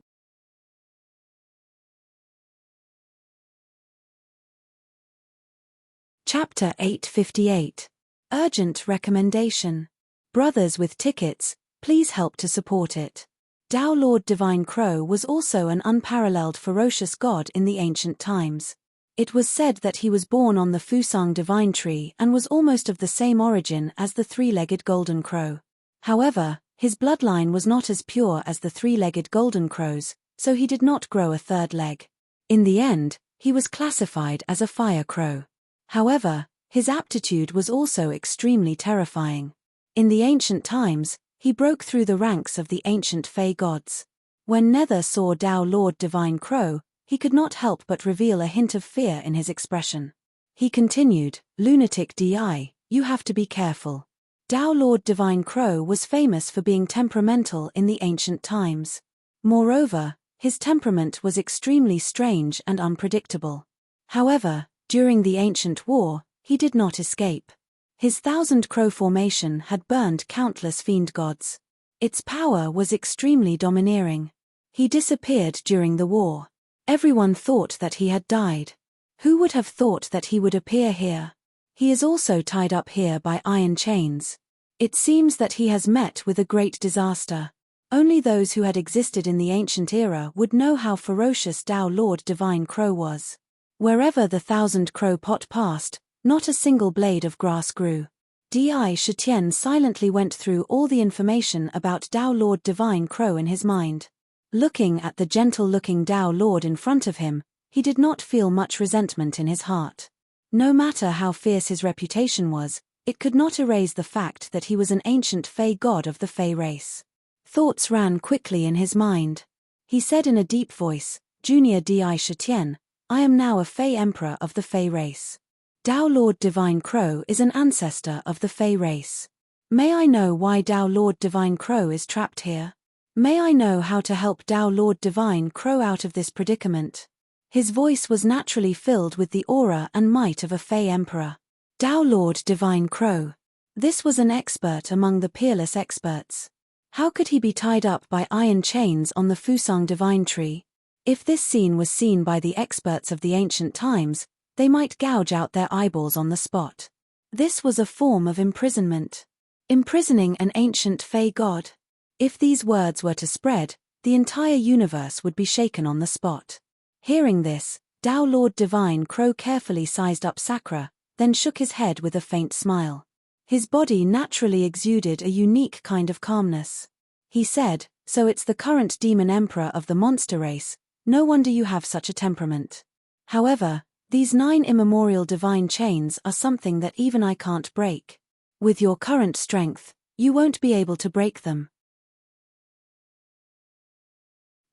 Chapter 858. Urgent recommendation. Brothers with tickets, please help to support it. Tao Lord Divine Crow was also an unparalleled ferocious god in the ancient times. It was said that he was born on the Fusang divine tree and was almost of the same origin as the three-legged golden crow. However, his bloodline was not as pure as the three-legged golden crows, so he did not grow a third leg. In the end, he was classified as a fire crow. However, his aptitude was also extremely terrifying. In the ancient times, he broke through the ranks of the ancient Fey gods. When Nether saw Tao Lord Divine Crow, he could not help but reveal a hint of fear in his expression. He continued, "Lunatic Di, you have to be careful. Tao Lord Divine Crow was famous for being temperamental in the ancient times. Moreover, his temperament was extremely strange and unpredictable. However, during the ancient war, he did not escape. His 1,000-crow formation had burned countless fiend gods. Its power was extremely domineering. He disappeared during the war. Everyone thought that he had died. Who would have thought that he would appear here? He is also tied up here by iron chains. It seems that he has met with a great disaster. Only those who had existed in the ancient era would know how ferocious Tao Lord Divine Crow was. Wherever the 1,000-crow pot passed, not a single blade of grass grew. Di Shitian silently went through all the information about Tao Lord Divine Crow in his mind. Looking at the gentle-looking Tao Lord in front of him, he did not feel much resentment in his heart. No matter how fierce his reputation was, it could not erase the fact that he was an ancient Fey god of the Fey race. Thoughts ran quickly in his mind. He said in a deep voice, "Junior Di Shitian, I am now a Fey Emperor of the Fey race. Tao Lord Divine Crow is an ancestor of the Fey race. May I know why Tao Lord Divine Crow is trapped here? May I know how to help Tao Lord Divine Crow out of this predicament?" His voice was naturally filled with the aura and might of a Fey Emperor. Tao Lord Divine Crow. This was an expert among the peerless experts. How could he be tied up by iron chains on the Fusang divine tree? If this scene was seen by the experts of the ancient times, they might gouge out their eyeballs on the spot. This was a form of imprisonment. Imprisoning an ancient Fey god. If these words were to spread, the entire universe would be shaken on the spot. Hearing this, Tao Lord Divine Crow carefully sized up Sakura, then shook his head with a faint smile. His body naturally exuded a unique kind of calmness. He said, "So it's the current demon emperor of the monster race, no wonder you have such a temperament. However, these 9 immemorial divine chains are something that even I can't break. With your current strength, you won't be able to break them.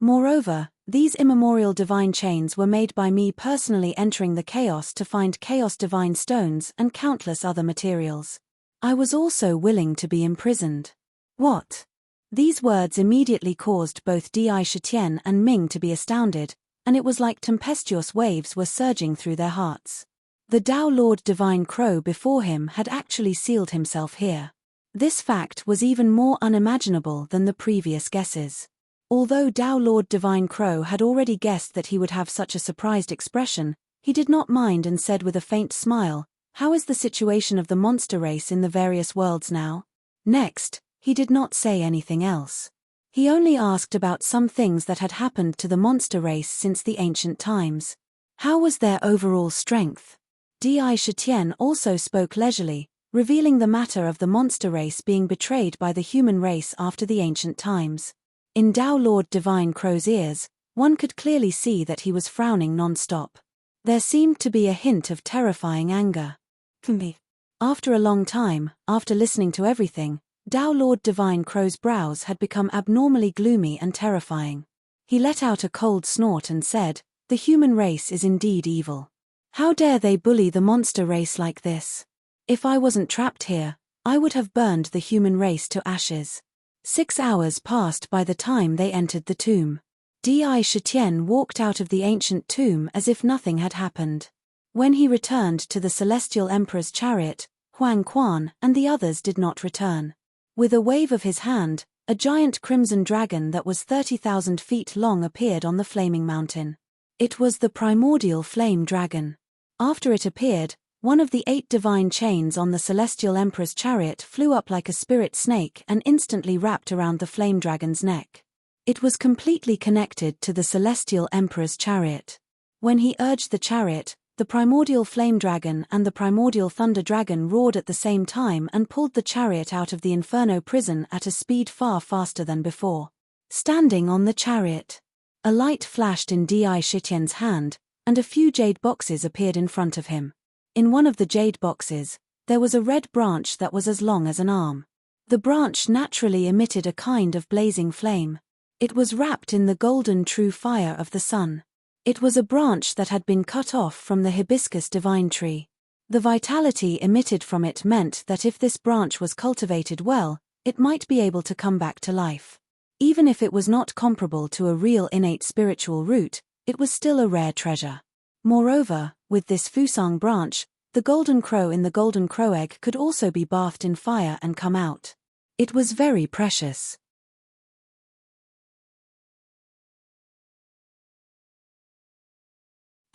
Moreover, these immemorial divine chains were made by me personally entering the chaos to find chaos divine stones and countless other materials. I was also willing to be imprisoned." What? These words immediately caused both Di Shitian and Ming to be astounded, and it was like tempestuous waves were surging through their hearts. The Tao Lord Divine Crow before him had actually sealed himself here. This fact was even more unimaginable than the previous guesses. Although Tao Lord Divine Crow had already guessed that he would have such a surprised expression, he did not mind and said with a faint smile, "How is the situation of the monster race in the various worlds now?" Next, he did not say anything else. He only asked about some things that had happened to the monster race since the ancient times. How was their overall strength? Di Shitian also spoke leisurely, revealing the matter of the monster race being betrayed by the human race after the ancient times. In Tao Lord Divine Crow's ears, one could clearly see that he was frowning non-stop. There seemed to be a hint of terrifying anger. After a long time, after listening to everything, Tao Lord Divine Crow's brows had become abnormally gloomy and terrifying. He let out a cold snort and said, "The human race is indeed evil. How dare they bully the monster race like this? If I wasn't trapped here, I would have burned the human race to ashes." 6 hours passed by the time they entered the tomb. Di Shitian walked out of the ancient tomb as if nothing had happened. When he returned to the Celestial Emperor's chariot, Huang Quan and the others did not return. With a wave of his hand, a giant crimson dragon that was 30,000 feet long appeared on the flaming mountain. It was the primordial flame dragon. After it appeared, one of the 8 divine chains on the Celestial Emperor's chariot flew up like a spirit snake and instantly wrapped around the flame dragon's neck. It was completely connected to the Celestial Emperor's chariot. When he urged the chariot, the primordial flame dragon and the primordial thunder dragon roared at the same time and pulled the chariot out of the inferno prison at a speed far faster than before. Standing on the chariot, a light flashed in Di Shitian's hand, and a few jade boxes appeared in front of him. In one of the jade boxes, there was a red branch that was as long as an arm. The branch naturally emitted a kind of blazing flame. It was wrapped in the golden true fire of the sun. It was a branch that had been cut off from the hibiscus divine tree. The vitality emitted from it meant that if this branch was cultivated well, it might be able to come back to life. Even if it was not comparable to a real innate spiritual root, it was still a rare treasure. Moreover, with this Fusang branch, the golden crow in the golden crow egg could also be bathed in fire and come out. It was very precious.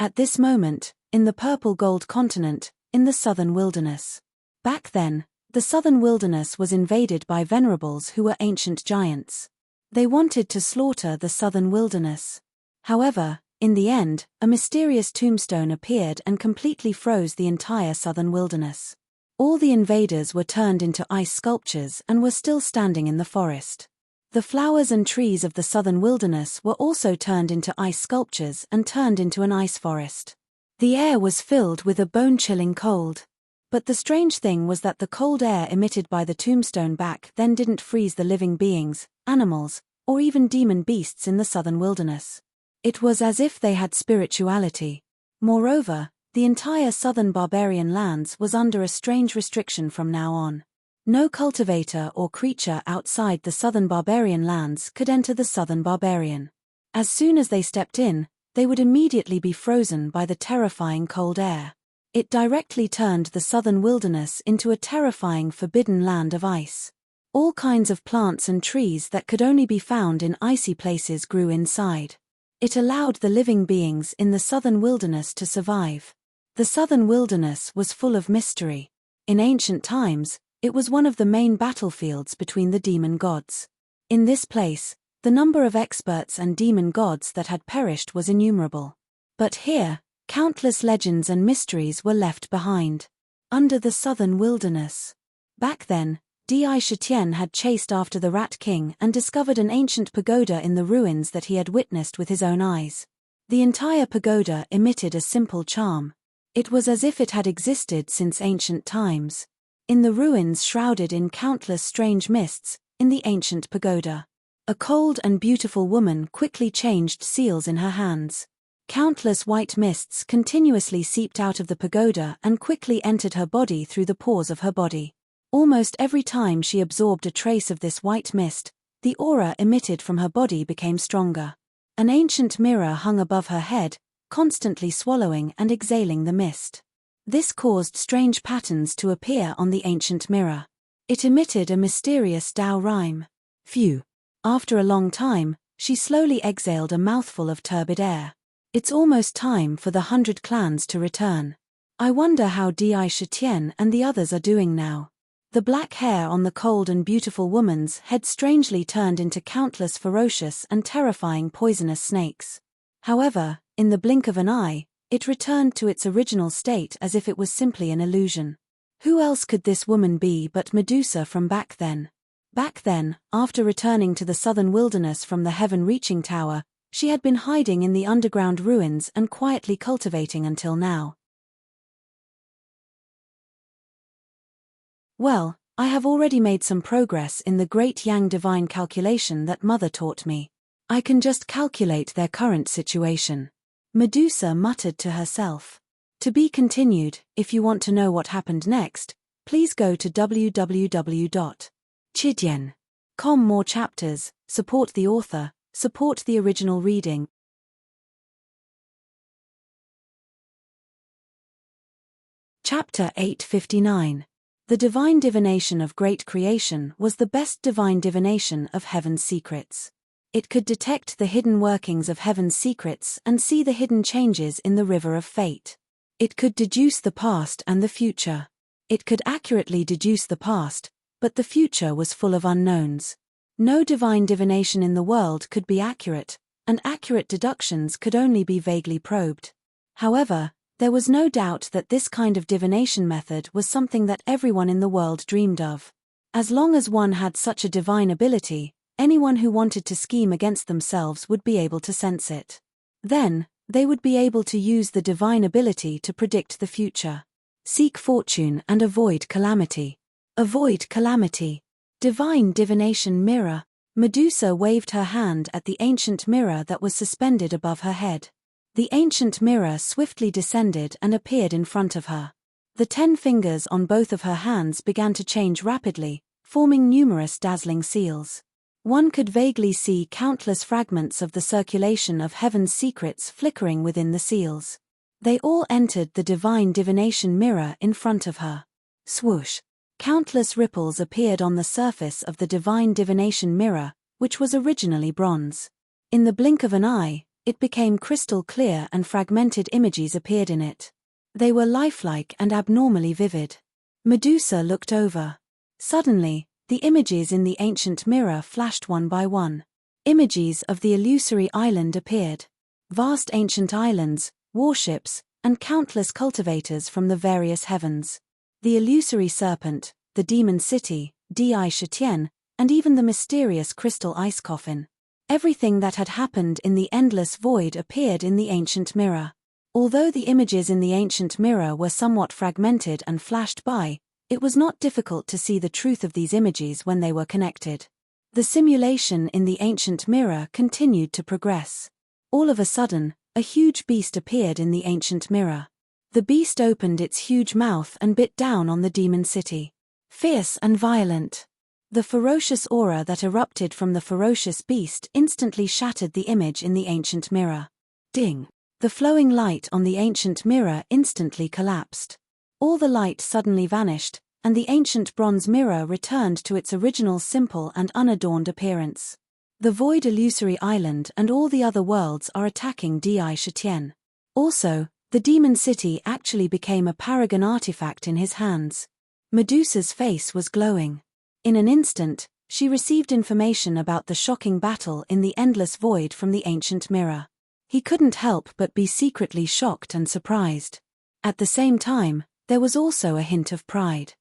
At this moment, in the purple gold continent, in the southern wilderness. Back then, the southern wilderness was invaded by venerables who were ancient giants. They wanted to slaughter the southern wilderness. However, in the end, a mysterious tombstone appeared and completely froze the entire southern wilderness. All the invaders were turned into ice sculptures and were still standing in the forest. The flowers and trees of the southern wilderness were also turned into ice sculptures and turned into an ice forest. The air was filled with a bone-chilling cold. But the strange thing was that the cold air emitted by the tombstone back then didn't freeze the living beings, animals, or even demon beasts in the southern wilderness. It was as if they had spirituality. Moreover, the entire southern barbarian lands was under a strange restriction from now on. No cultivator or creature outside the southern barbarian lands could enter the southern barbarian. As soon as they stepped in, they would immediately be frozen by the terrifying cold air. It directly turned the southern wilderness into a terrifying forbidden land of ice. All kinds of plants and trees that could only be found in icy places grew inside. It allowed the living beings in the southern wilderness to survive. The southern wilderness was full of mystery. In ancient times, it was one of the main battlefields between the demon gods. In this place, the number of experts and demon gods that had perished was innumerable. But here, countless legends and mysteries were left behind. Under the southern wilderness. Back then, Di Shitian had chased after the Rat King and discovered an ancient pagoda in the ruins that he had witnessed with his own eyes. The entire pagoda emitted a simple charm. It was as if it had existed since ancient times. In the ruins shrouded in countless strange mists, in the ancient pagoda, a cold and beautiful woman quickly changed seals in her hands. Countless white mists continuously seeped out of the pagoda and quickly entered her body through the pores of her body. Almost every time she absorbed a trace of this white mist, the aura emitted from her body became stronger. An ancient mirror hung above her head, constantly swallowing and exhaling the mist. This caused strange patterns to appear on the ancient mirror. It emitted a mysterious Tao rhyme. Phew. After a long time, she slowly exhaled a mouthful of turbid air. It's almost time for the 100 clans to return. I wonder how Di Shitian and the others are doing now. The black hair on the cold and beautiful woman's head strangely turned into countless ferocious and terrifying poisonous snakes. However, in the blink of an eye, it returned to its original state as if it was simply an illusion. Who else could this woman be but Medusa from back then? Back then, after returning to the southern wilderness from the heaven-reaching tower, she had been hiding in the underground ruins and quietly cultivating until now. Well, I have already made some progress in the great Yang divine calculation that Mother taught me. I can just calculate their current situation. Medusa muttered to herself. To be continued. If you want to know what happened next, please go to www.chidyen.com. More chapters, support the author, support the original reading. Chapter 859. The divine divination of great creation was the best divine divination of heaven's secrets. It could detect the hidden workings of heaven's secrets and see the hidden changes in the river of fate. It could deduce the past and the future. It could accurately deduce the past, but the future was full of unknowns. No divine divination in the world could be accurate, and accurate deductions could only be vaguely probed. However, there was no doubt that this kind of divination method was something that everyone in the world dreamed of. As long as one had such a divine ability, anyone who wanted to scheme against themselves would be able to sense it. Then, they would be able to use the divine ability to predict the future. Seek fortune and avoid calamity. Avoid calamity. Divine divination mirror. Medusa waved her hand at the ancient mirror that was suspended above her head. The ancient mirror swiftly descended and appeared in front of her. The 10 fingers on both of her hands began to change rapidly, forming numerous dazzling seals. One could vaguely see countless fragments of the circulation of heaven's secrets flickering within the seals. They all entered the divine divination mirror in front of her. Swoosh! Countless ripples appeared on the surface of the divine divination mirror, which was originally bronze. In the blink of an eye, it became crystal clear and fragmented images appeared in it. They were lifelike and abnormally vivid. Medusa looked over. Suddenly, the images in the ancient mirror flashed one by one. Images of the illusory island appeared. Vast ancient islands, warships, and countless cultivators from the various heavens. The illusory serpent, the demon city, Di Shitian, and even the mysterious crystal ice coffin. Everything that had happened in the endless void appeared in the ancient mirror. Although the images in the ancient mirror were somewhat fragmented and flashed by, it was not difficult to see the truth of these images when they were connected. The simulation in the ancient mirror continued to progress. All of a sudden, a huge beast appeared in the ancient mirror. The beast opened its huge mouth and bit down on the demon city. Fierce and violent. The ferocious aura that erupted from the ferocious beast instantly shattered the image in the ancient mirror. Ding! The flowing light on the ancient mirror instantly collapsed. All the light suddenly vanished, and the ancient bronze mirror returned to its original simple and unadorned appearance. The void illusory island and all the other worlds are attacking Di Shitian. Also, the demon city actually became a paragon artifact in his hands. Medusa's face was glowing. In an instant, she received information about the shocking battle in the endless void from the ancient mirror. He couldn't help but be secretly shocked and surprised. At the same time, there was also a hint of pride.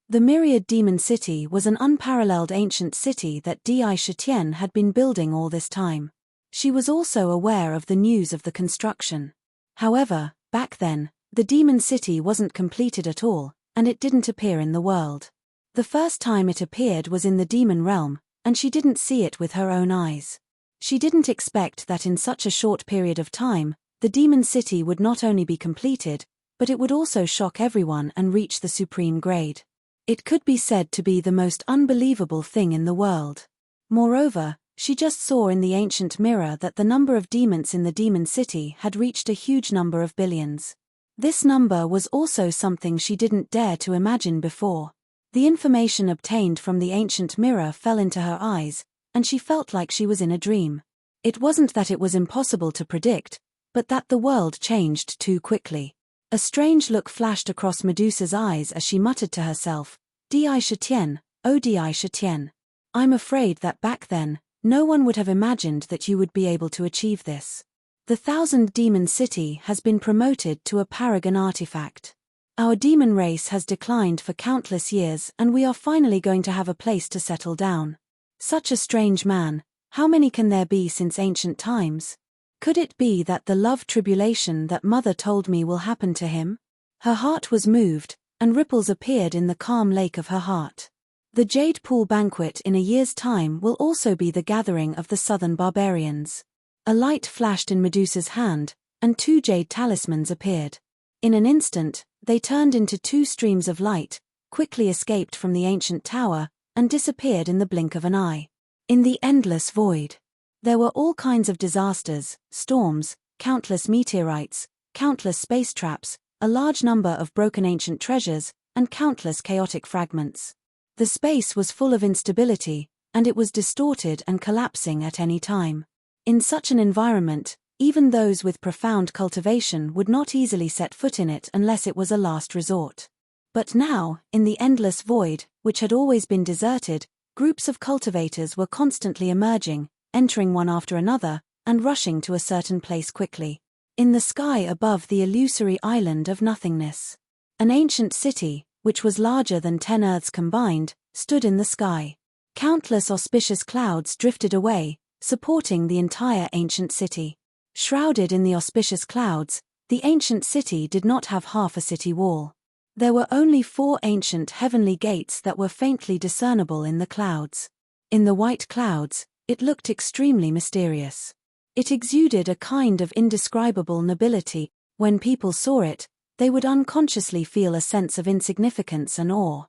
The myriad demon city was an unparalleled ancient city that Di Shetien had been building all this time. She was also aware of the news of the construction. However, back then, the demon city wasn't completed at all, and it didn't appear in the world. The first time it appeared was in the demon realm, and she didn't see it with her own eyes. She didn't expect that in such a short period of time, the demon city would not only be completed, but it would also shock everyone and reach the supreme grade. It could be said to be the most unbelievable thing in the world. Moreover, she just saw in the ancient mirror that the number of demons in the demon city had reached a huge number of billions. This number was also something she didn't dare to imagine before. The information obtained from the ancient mirror fell into her eyes, and she felt like she was in a dream. It wasn't that it was impossible to predict, but that the world changed too quickly. A strange look flashed across Medusa's eyes as she muttered to herself, Di Shetien, oh Di Shetien. I'm afraid that back then, no one would have imagined that you would be able to achieve this. The 1,000 Demon City has been promoted to a paragon artifact. Our demon race has declined for countless years and we are finally going to have a place to settle down. Such a strange man, how many can there be since ancient times? Could it be that the love tribulation that mother told me will happen to him? Her heart was moved, and ripples appeared in the calm lake of her heart. The Jade Pool banquet in a year's time will also be the gathering of the southern barbarians. A light flashed in Medusa's hand, and 2 jade talismans appeared. In an instant, they turned into 2 streams of light, quickly escaped from the ancient tower, and disappeared in the blink of an eye. In the endless void. There were all kinds of disasters, storms, countless meteorites, countless space traps, a large number of broken ancient treasures, and countless chaotic fragments. The space was full of instability, and it was distorted and collapsing at any time. In such an environment, even those with profound cultivation would not easily set foot in it unless it was a last resort. But now, in the endless void, which had always been deserted, groups of cultivators were constantly emerging, entering one after another, and rushing to a certain place quickly. In the sky above the illusory island of nothingness. An ancient city, which was larger than 10 Earths combined, stood in the sky. Countless auspicious clouds drifted away, supporting the entire ancient city. Shrouded in the auspicious clouds, the ancient city did not have half a city wall. There were only 4 ancient heavenly gates that were faintly discernible in the clouds. In the white clouds, it looked extremely mysterious. It exuded a kind of indescribable nobility. When people saw it, they would unconsciously feel a sense of insignificance and awe.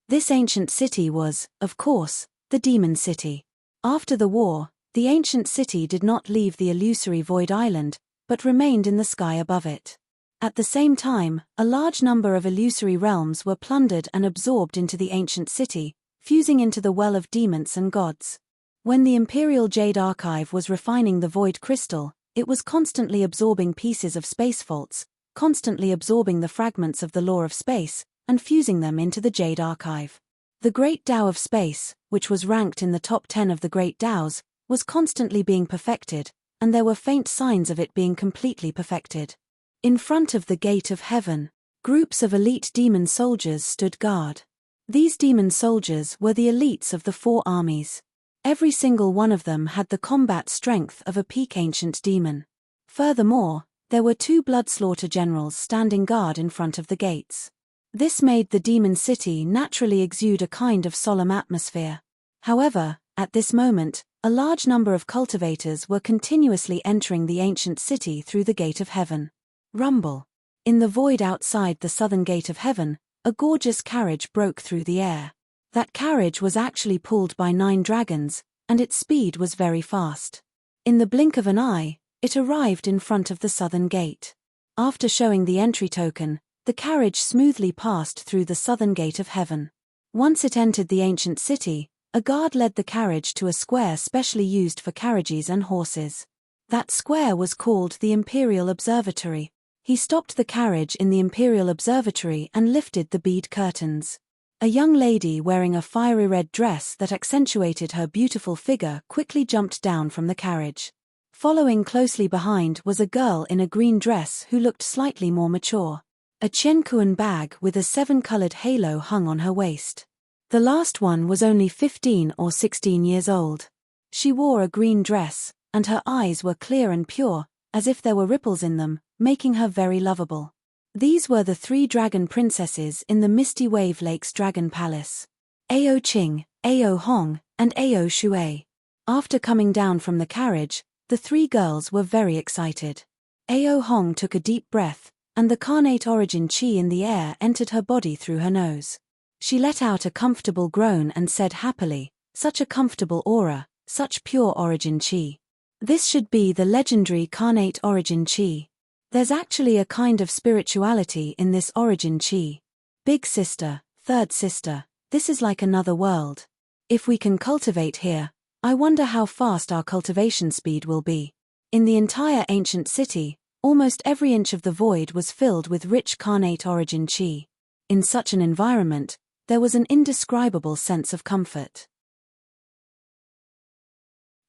This ancient city was, of course, the Demon City. After the war, the ancient city did not leave the illusory void island, but remained in the sky above it. At the same time, a large number of illusory realms were plundered and absorbed into the ancient city, fusing into the well of demons and gods. When the Imperial Jade Archive was refining the void crystal, it was constantly absorbing pieces of space faults, constantly absorbing the fragments of the law of space, and fusing them into the Jade Archive. The Great Tao of Space, which was ranked in the top 10 of the Great Taos, was constantly being perfected, and there were faint signs of it being completely perfected. In front of the Gate of Heaven, groups of elite demon soldiers stood guard. These demon soldiers were the elites of the 4 armies. Every single one of them had the combat strength of a peak ancient demon. Furthermore, there were 2 bloodslaughter generals standing guard in front of the gates. This made the demon city naturally exude a kind of solemn atmosphere. However, at this moment, a large number of cultivators were continuously entering the ancient city through the Gate of Heaven. Rumble. In the void outside the southern Gate of Heaven, a gorgeous carriage broke through the air. That carriage was actually pulled by 9 dragons, and its speed was very fast. In the blink of an eye, it arrived in front of the southern gate. After showing the entry token, the carriage smoothly passed through the southern Gate of Heaven. Once it entered the ancient city, a guard led the carriage to a square specially used for carriages and horses. That square was called the Imperial Observatory. He stopped the carriage in the Imperial Observatory and lifted the bead curtains. A young lady wearing a fiery red dress that accentuated her beautiful figure quickly jumped down from the carriage. Following closely behind was a girl in a green dress who looked slightly more mature. A Qianquan bag with a 7-colored halo hung on her waist. The last one was only 15 or 16 years old. She wore a green dress, and her eyes were clear and pure, as if there were ripples in them, making her very lovable. These were the 3 dragon princesses in the Misty Wave Lake's Dragon Palace. Ao Qing, Ao Hong, and Ao Shui. After coming down from the carriage, the 3 girls were very excited. Ao Hong took a deep breath, and the carnate origin qi in the air entered her body through her nose. She let out a comfortable groan and said happily, "Such a comfortable aura, such pure origin qi. This should be the legendary carnate origin qi. There's actually a kind of spirituality in this origin qi. Big sister, third sister, this is like another world. If we can cultivate here, I wonder how fast our cultivation speed will be." In the entire ancient city, almost every inch of the void was filled with rich carnate origin qi. In such an environment, there was an indescribable sense of comfort.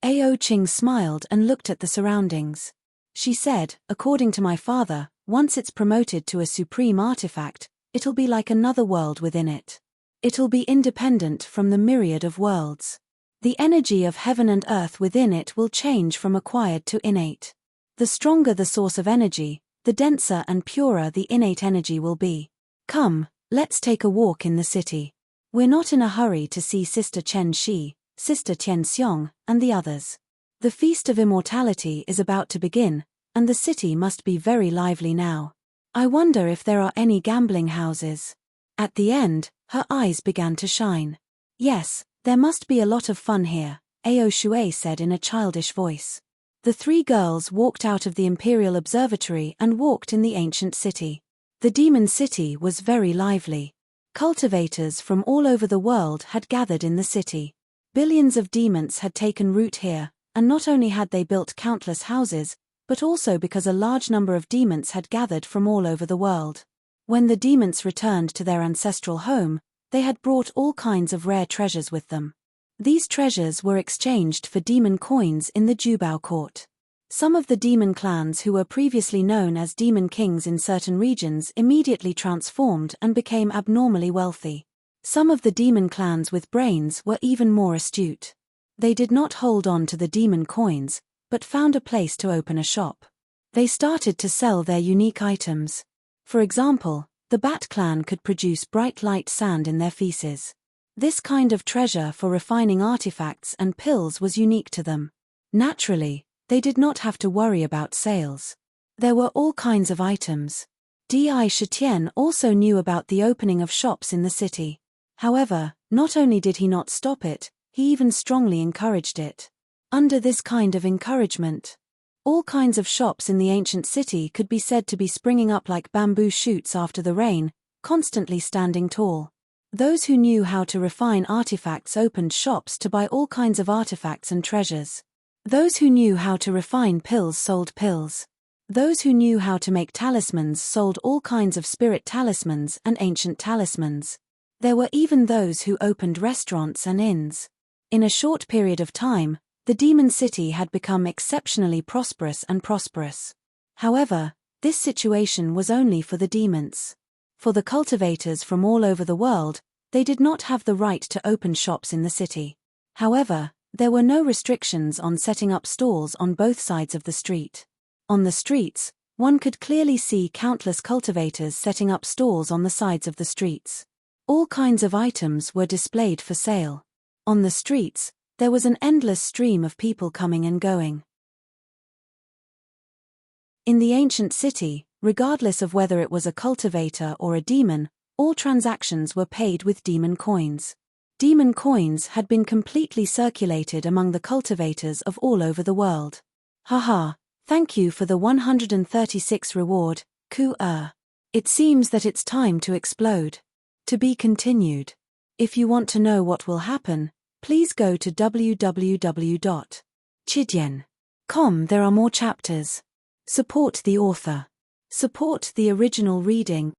Ao Qing smiled and looked at the surroundings. She said, "According to my father, once it's promoted to a supreme artifact, it'll be like another world within it. It'll be independent from the myriad of worlds. The energy of heaven and earth within it will change from acquired to innate. The stronger the source of energy, the denser and purer the innate energy will be. Come, let's take a walk in the city. We're not in a hurry to see Sister Chen Shi, Sister Tian Xiong, and the others. The Feast of Immortality is about to begin, and the city must be very lively now. I wonder if there are any gambling houses." At the end, her eyes began to shine. "Yes, there must be a lot of fun here," Ao Shui said in a childish voice. The 3 girls walked out of the Imperial Observatory and walked in the ancient city. The demon city was very lively. Cultivators from all over the world had gathered in the city. Billions of demons had taken root here, and not only had they built countless houses, but also because a large number of demons had gathered from all over the world. When the demons returned to their ancestral home, they had brought all kinds of rare treasures with them. These treasures were exchanged for demon coins in the Jubao court. Some of the demon clans who were previously known as demon kings in certain regions immediately transformed and became abnormally wealthy. Some of the demon clans with brains were even more astute. They did not hold on to the demon coins, but found a place to open a shop. They started to sell their unique items. For example, the Bat clan could produce bright light sand in their feces. This kind of treasure for refining artifacts and pills was unique to them. Naturally, they did not have to worry about sales. There were all kinds of items. Di Shitian also knew about the opening of shops in the city. However, not only did he not stop it, he even strongly encouraged it. Under this kind of encouragement, all kinds of shops in the ancient city could be said to be springing up like bamboo shoots after the rain, constantly standing tall. Those who knew how to refine artifacts opened shops to buy all kinds of artifacts and treasures. Those who knew how to refine pills sold pills. Those who knew how to make talismans sold all kinds of spirit talismans and ancient talismans. There were even those who opened restaurants and inns. In a short period of time, the demon city had become exceptionally prosperous. However, this situation was only for the demons. For the cultivators from all over the world, they did not have the right to open shops in the city. However, there were no restrictions on setting up stalls on both sides of the street. On the streets, one could clearly see countless cultivators setting up stalls on the sides of the streets. All kinds of items were displayed for sale. On the streets, there was an endless stream of people coming and going. In the ancient city, regardless of whether it was a cultivator or a demon, all transactions were paid with demon coins. Demon coins had been completely circulated among the cultivators of all over the world. Haha, thank you for the 136 reward, Ku-er. It seems that it's time to explode. To be continued. If you want to know what will happen, please go to www.chidian.com. There are more chapters. Support the author. Support the original reading.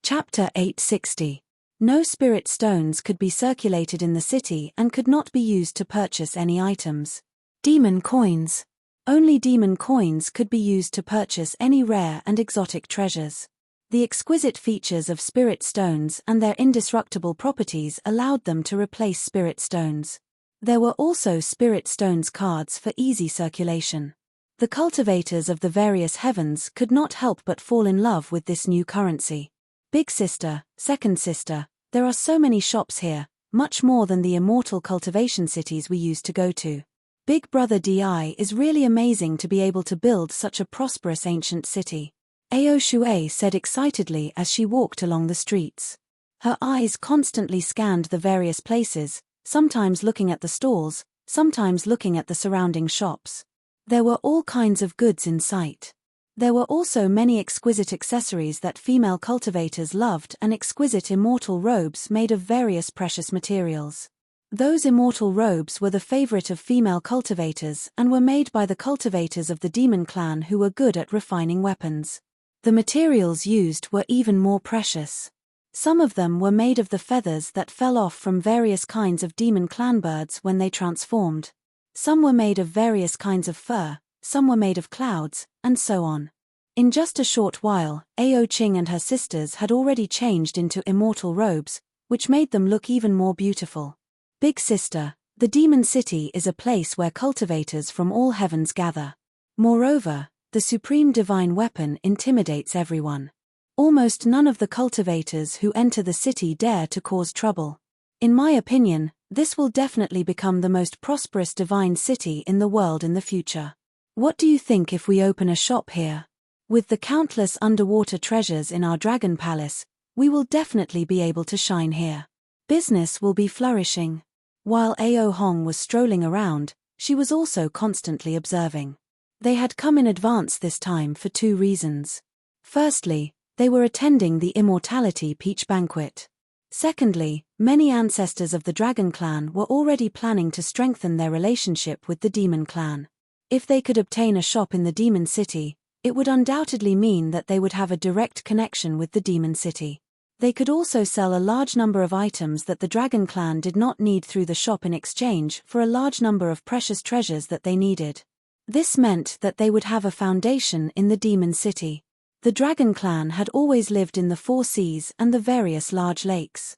Chapter 860. No spirit stones could be circulated in the city and could not be used to purchase any items. Demon coins. Only demon coins could be used to purchase any rare and exotic treasures. The exquisite features of spirit stones and their indestructible properties allowed them to replace spirit stones. There were also spirit stones cards for easy circulation. The cultivators of the various heavens could not help but fall in love with this new currency. Big sister, second sister, there are so many shops here, much more than the immortal cultivation cities we used to go to. Big brother Di is really amazing to be able to build such a prosperous ancient city. Ao Shui said excitedly as she walked along the streets. Her eyes constantly scanned the various places, sometimes looking at the stalls, sometimes looking at the surrounding shops. There were all kinds of goods in sight. There were also many exquisite accessories that female cultivators loved and exquisite immortal robes made of various precious materials. Those immortal robes were the favorite of female cultivators and were made by the cultivators of the demon clan who were good at refining weapons. The materials used were even more precious. Some of them were made of the feathers that fell off from various kinds of demon clan birds when they transformed. Some were made of various kinds of fur, some were made of clouds, and so on. In just a short while, Ao Qing and her sisters had already changed into immortal robes, which made them look even more beautiful. Big sister, the demon city is a place where cultivators from all heavens gather. Moreover, the supreme divine weapon intimidates everyone. Almost none of the cultivators who enter the city dare to cause trouble. In my opinion, this will definitely become the most prosperous divine city in the world in the future. What do you think if we open a shop here? With the countless underwater treasures in our dragon palace, we will definitely be able to shine here. Business will be flourishing. While Ao Hong was strolling around, she was also constantly observing. They had come in advance this time for two reasons. Firstly, they were attending the Immortality Peach Banquet. Secondly, many ancestors of the Dragon Clan were already planning to strengthen their relationship with the Demon Clan. If they could obtain a shop in the Demon City, it would undoubtedly mean that they would have a direct connection with the Demon City. They could also sell a large number of items that the Dragon Clan did not need through the shop in exchange for a large number of precious treasures that they needed. This meant that they would have a foundation in the Demon City. The Dragon Clan had always lived in the Four Seas and the various large lakes.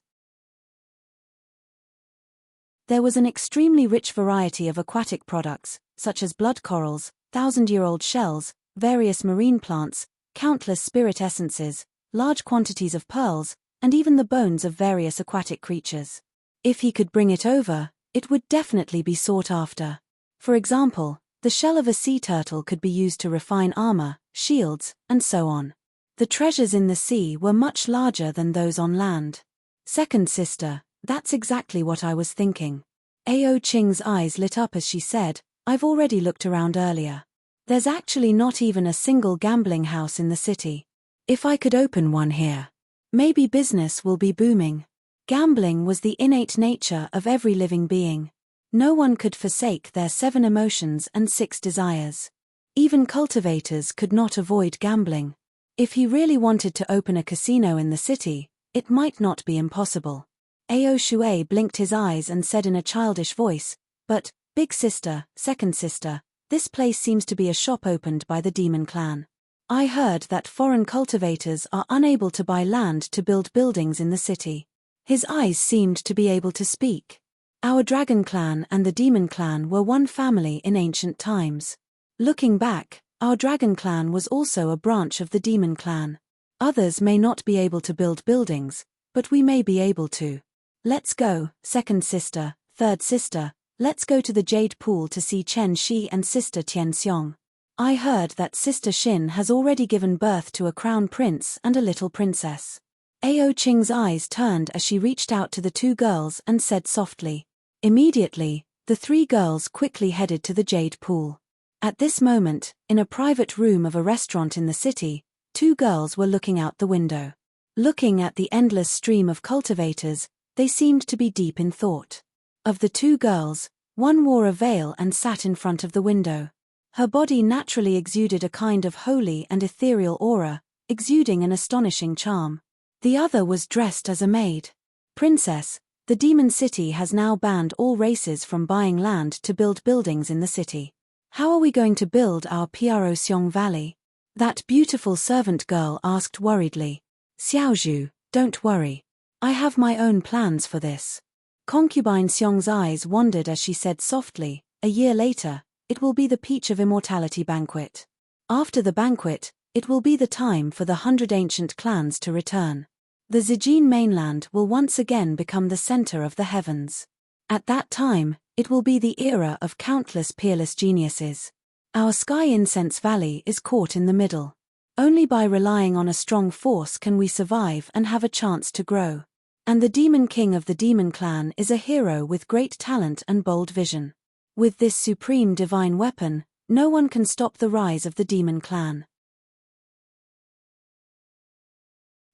There was an extremely rich variety of aquatic products, such as blood corals, thousand-year-old shells, various marine plants, countless spirit essences, large quantities of pearls, and even the bones of various aquatic creatures. If he could bring it over, it would definitely be sought after. For example, the shell of a sea turtle could be used to refine armor, shields, and so on. The treasures in the sea were much larger than those on land. Second sister, that's exactly what I was thinking. Ao Qing's eyes lit up as she said, I've already looked around earlier. There's actually not even a single gambling house in the city. If I could open one here, maybe business will be booming. Gambling was the innate nature of every living being. No one could forsake their 7 emotions and 6 desires. Even cultivators could not avoid gambling. If he really wanted to open a casino in the city, it might not be impossible. Ao Shui blinked his eyes and said in a childish voice, but, big sister, second sister, this place seems to be a shop opened by the Demon Clan. I heard that foreign cultivators are unable to buy land to build buildings in the city. His eyes seemed to be able to speak. Our Dragon Clan and the Demon Clan were one family in ancient times. Looking back, our Dragon Clan was also a branch of the Demon Clan. Others may not be able to build buildings, but we may be able to. Let's go, second sister, third sister, let's go to the Jade Pool to see Chen Shi and sister Tian Xiong. I heard that sister Xin has already given birth to a crown prince and a little princess. Ao Qing's eyes turned as she reached out to the 2 girls and said softly. Immediately, the 3 girls quickly headed to the Jade Pool. At this moment, in a private room of a restaurant in the city, 2 girls were looking out the window. Looking at the endless stream of cultivators, They seemed to be deep in thought. Of the two girls, one wore a veil and sat in front of the window. Her body naturally exuded a kind of holy and ethereal aura, exuding an astonishing charm. The other was dressed as a maid. Princess, the demon city has now banned all races from buying land to build buildings in the city. How are we going to build our Piarosyong Valley? That beautiful servant girl asked worriedly. Xiaozhu, don't worry. I have my own plans for this. Concubine Xiong's eyes wandered as she said softly, a year later, it will be the Peach of Immortality banquet. After the banquet, it will be the time for the 100 ancient clans to return. The Zijin mainland will once again become the center of the heavens. At that time, it will be the era of countless peerless geniuses. Our Sky Incense Valley is caught in the middle. Only by relying on a strong force can we survive and have a chance to grow. And the Demon King of the Demon Clan is a hero with great talent and bold vision. With this supreme divine weapon, no one can stop the rise of the Demon Clan.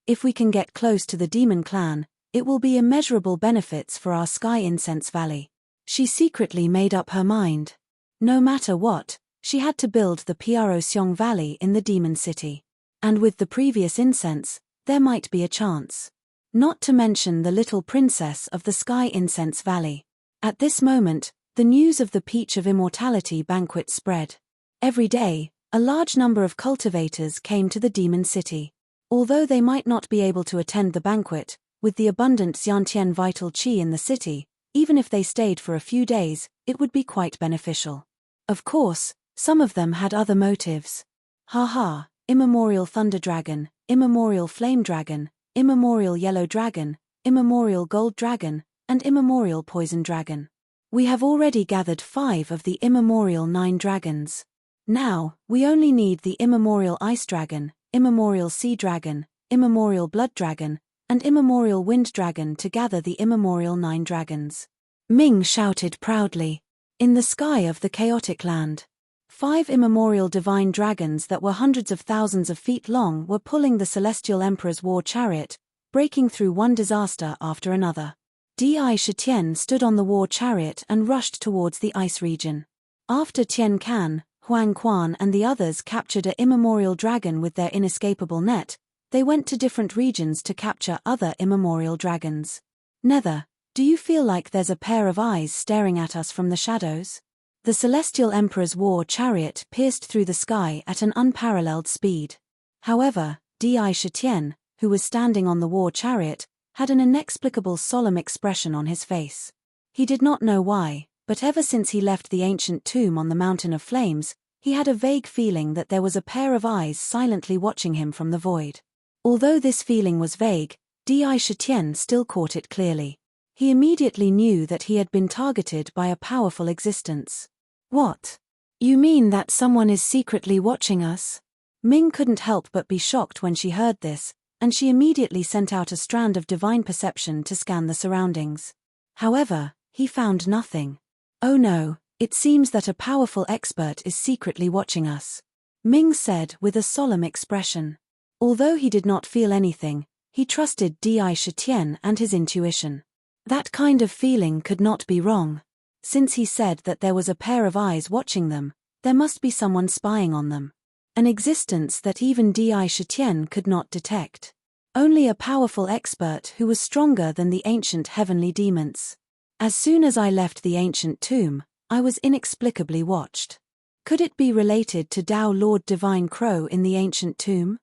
If we can get close to the Demon Clan, it will be immeasurable benefits for our Sky Incense Valley. She secretly made up her mind. No matter what, she had to build the Piarosyong Valley in the Demon City. And with the previous incense, there might be a chance. Not to mention the little princess of the Sky Incense Valley. At this moment, the news of the Peach of Immortality banquet spread. Every day, a large number of cultivators came to the Demon City. Although they might not be able to attend the banquet, with the abundant Xiantian vital qi in the city, even if they stayed for a few days, it would be quite beneficial. Of course, some of them had other motives. Haha, immemorial thunder dragon, immemorial flame dragon, immemorial yellow dragon, immemorial gold dragon, and immemorial poison dragon. We have already gathered 5 of the immemorial 9 dragons. Now, we only need the immemorial ice dragon, immemorial sea dragon, immemorial blood dragon, and immemorial wind dragon to gather the immemorial 9 dragons. Ming shouted proudly. In the sky of the chaotic land, 5 immemorial divine dragons that were hundreds of thousands of feet long were pulling the Celestial Emperor's war chariot, breaking through one disaster after another. Di Shitian stood on the war chariot and rushed towards the ice region. After Tian Kan, Huang Quan and the others captured an immemorial dragon with their inescapable net, they went to different regions to capture other immemorial dragons. Nether, do you feel like there's a pair of eyes staring at us from the shadows? The Celestial Emperor's war chariot pierced through the sky at an unparalleled speed. However, Di Shitian, who was standing on the war chariot, had an inexplicable solemn expression on his face. He did not know why, but ever since he left the ancient tomb on the Mountain of Flames, he had a vague feeling that there was a pair of eyes silently watching him from the void. Although this feeling was vague, Di Shitian still caught it clearly. He immediately knew that he had been targeted by a powerful existence. What? You mean that someone is secretly watching us? Ming couldn't help but be shocked when she heard this, and she immediately sent out a strand of divine perception to scan the surroundings. However, he found nothing. Oh no, it seems that a powerful expert is secretly watching us, Ming said with a solemn expression. Although he did not feel anything, he trusted Di Shitian and his intuition. That kind of feeling could not be wrong. Since he said that there was a pair of eyes watching them, there must be someone spying on them. An existence that even Di Shitian could not detect. Only a powerful expert who was stronger than the ancient heavenly demons. As soon as I left the ancient tomb, I was inexplicably watched. Could it be related to Tao Lord Divine Crow in the ancient tomb?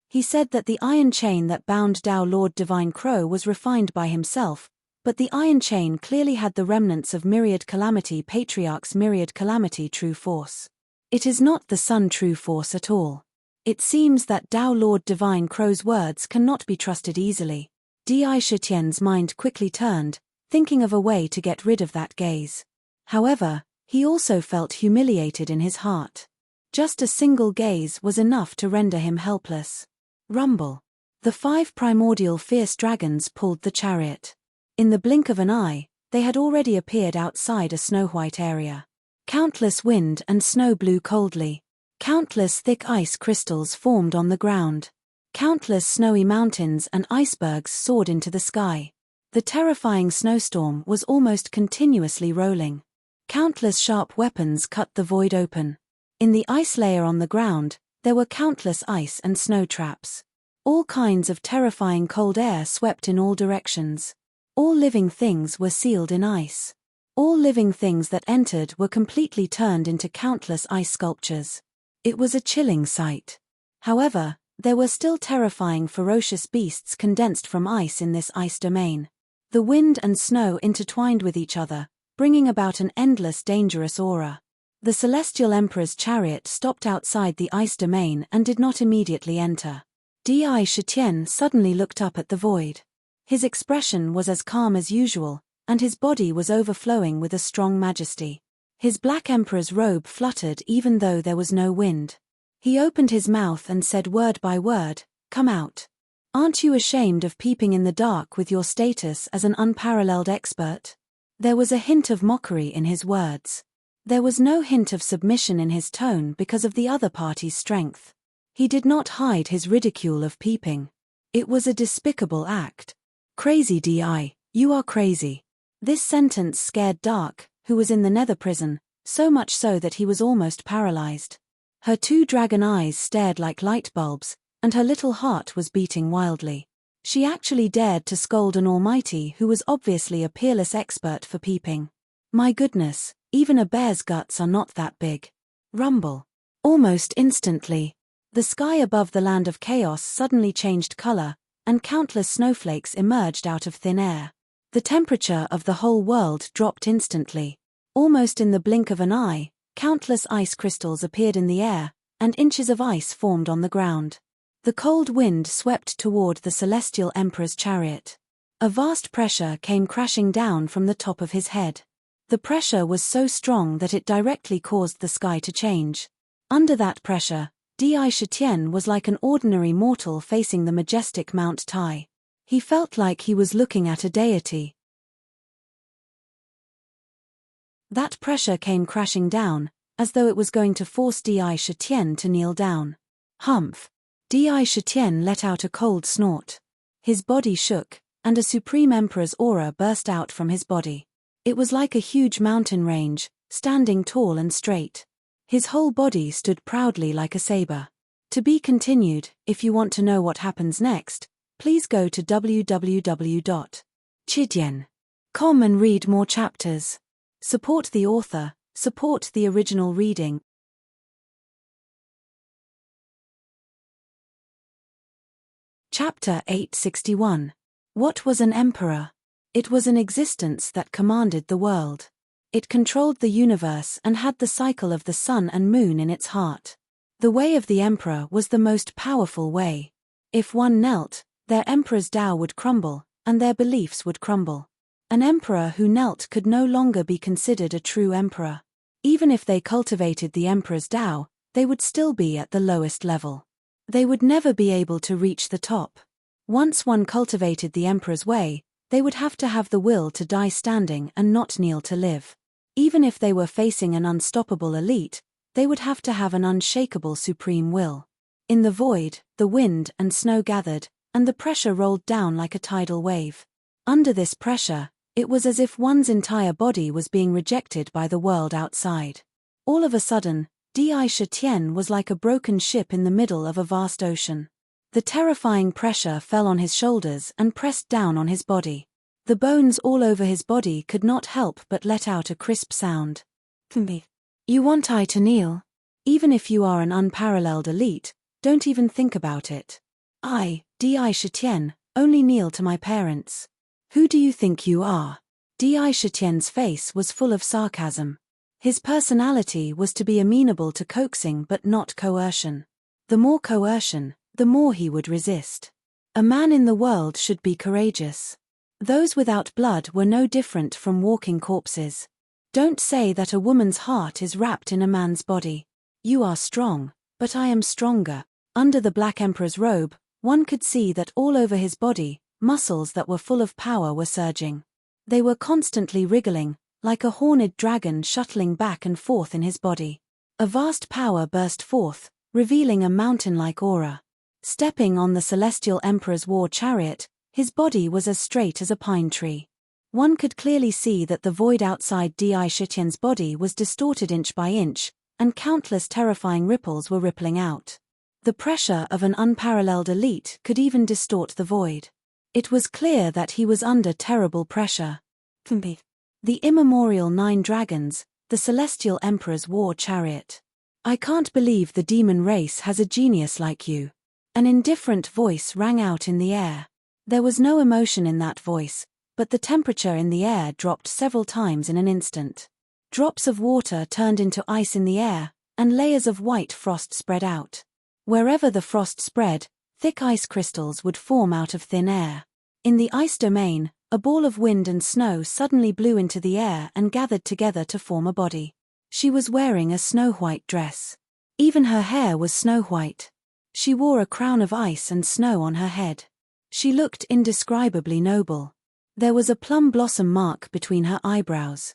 He said that the iron chain that bound Tao Lord Divine Crow was refined by himself, but the iron chain clearly had the remnants of Myriad Calamity Patriarch's Myriad Calamity true force. It is not the Sun true force at all. It seems that Tao Lord Divine Crow's words cannot be trusted easily. Di Shitian's mind quickly turned, thinking of a way to get rid of that gaze. However, he also felt humiliated in his heart. Just a single gaze was enough to render him helpless. Rumble. The 5 primordial fierce dragons pulled the chariot. In the blink of an eye, they had already appeared outside a snow-white area. Countless wind and snow blew coldly. Countless thick ice crystals formed on the ground. Countless snowy mountains and icebergs soared into the sky. The terrifying snowstorm was almost continuously rolling. Countless sharp weapons cut the void open. In the ice layer on the ground, there were countless ice and snow traps. All kinds of terrifying cold air swept in all directions. All living things were sealed in ice. All living things that entered were completely turned into countless ice sculptures. It was a chilling sight. However, there were still terrifying ferocious beasts condensed from ice in this ice domain. The wind and snow intertwined with each other, bringing about an endless dangerous aura. The Celestial Emperor's chariot stopped outside the ice domain and did not immediately enter. Di Shitian suddenly looked up at the void. His expression was as calm as usual, and his body was overflowing with a strong majesty. His black emperor's robe fluttered even though there was no wind. He opened his mouth and said word by word, "Come out. Aren't you ashamed of peeping in the dark with your status as an unparalleled expert?" There was a hint of mockery in his words. There was no hint of submission in his tone because of the other party's strength. He did not hide his ridicule of peeping. It was a despicable act. "Crazy Di, you are crazy." This sentence scared Dark, who was in the nether prison, so much so that he was almost paralyzed. Her two dragon eyes stared like light bulbs, and her little heart was beating wildly. She actually dared to scold an almighty who was obviously a peerless expert for peeping. My goodness, even a bear's guts are not that big. Rumble. Almost instantly, the sky above the land of chaos suddenly changed color, and countless snowflakes emerged out of thin air. The temperature of the whole world dropped instantly. Almost in the blink of an eye, countless ice crystals appeared in the air, and inches of ice formed on the ground. The cold wind swept toward the Celestial Emperor's chariot. A vast pressure came crashing down from the top of his head. The pressure was so strong that it directly caused the sky to change. Under that pressure, Di Shitian was like an ordinary mortal facing the majestic Mount Tai. He felt like he was looking at a deity. That pressure came crashing down, as though it was going to force Di Shitian to kneel down. Humph! Di Shitian let out a cold snort. His body shook, and a Supreme Emperor's aura burst out from his body. It was like a huge mountain range, standing tall and straight. His whole body stood proudly like a saber. To be continued. If you want to know what happens next, please go to www.chidian.com and read more chapters. Support the author, support the original reading. Chapter 861. What was an emperor? It was an existence that commanded the world. It controlled the universe and had the cycle of the sun and moon in its heart. The way of the emperor was the most powerful way. If one knelt, their emperor's Tao would crumble, and their beliefs would crumble. An emperor who knelt could no longer be considered a true emperor. Even if they cultivated the emperor's Tao, they would still be at the lowest level. They would never be able to reach the top. Once one cultivated the emperor's way, they would have to have the will to die standing and not kneel to live. Even if they were facing an unstoppable elite, they would have to have an unshakable supreme will. In the void, the wind and snow gathered, and the pressure rolled down like a tidal wave. Under this pressure, it was as if one's entire body was being rejected by the world outside. All of a sudden, Di Shitian was like a broken ship in the middle of a vast ocean. The terrifying pressure fell on his shoulders and pressed down on his body. The bones all over his body could not help but let out a crisp sound. You want I to kneel? Even if you are an unparalleled elite, don't even think about it. I, Di Shitian, only kneel to my parents. Who do you think you are? Di Shitian's face was full of sarcasm. His personality was to be amenable to coaxing but not coercion. The more coercion, the more he would resist. A man in the world should be courageous. Those without blood were no different from walking corpses. Don't say that a woman's heart is wrapped in a man's body. You are strong, but I am stronger. Under the Black Emperor's robe, one could see that all over his body, muscles that were full of power were surging. They were constantly wriggling, like a horned dragon shuttling back and forth in his body. A vast power burst forth, revealing a mountain-like aura. Stepping on the Celestial Emperor's war chariot, his body was as straight as a pine tree. One could clearly see that the void outside Di Shitian's body was distorted inch by inch, and countless terrifying ripples were rippling out. The pressure of an unparalleled elite could even distort the void. It was clear that he was under terrible pressure. The immemorial 9 dragons, the Celestial Emperor's war chariot. I can't believe the demon race has a genius like you. An indifferent voice rang out in the air. There was no emotion in that voice, but the temperature in the air dropped several times in an instant. Drops of water turned into ice in the air, and layers of white frost spread out. Wherever the frost spread, thick ice crystals would form out of thin air. In the ice domain, a ball of wind and snow suddenly blew into the air and gathered together to form a body. She was wearing a snow-white dress. Even her hair was snow-white. She wore a crown of ice and snow on her head. She looked indescribably noble. There was a plum blossom mark between her eyebrows.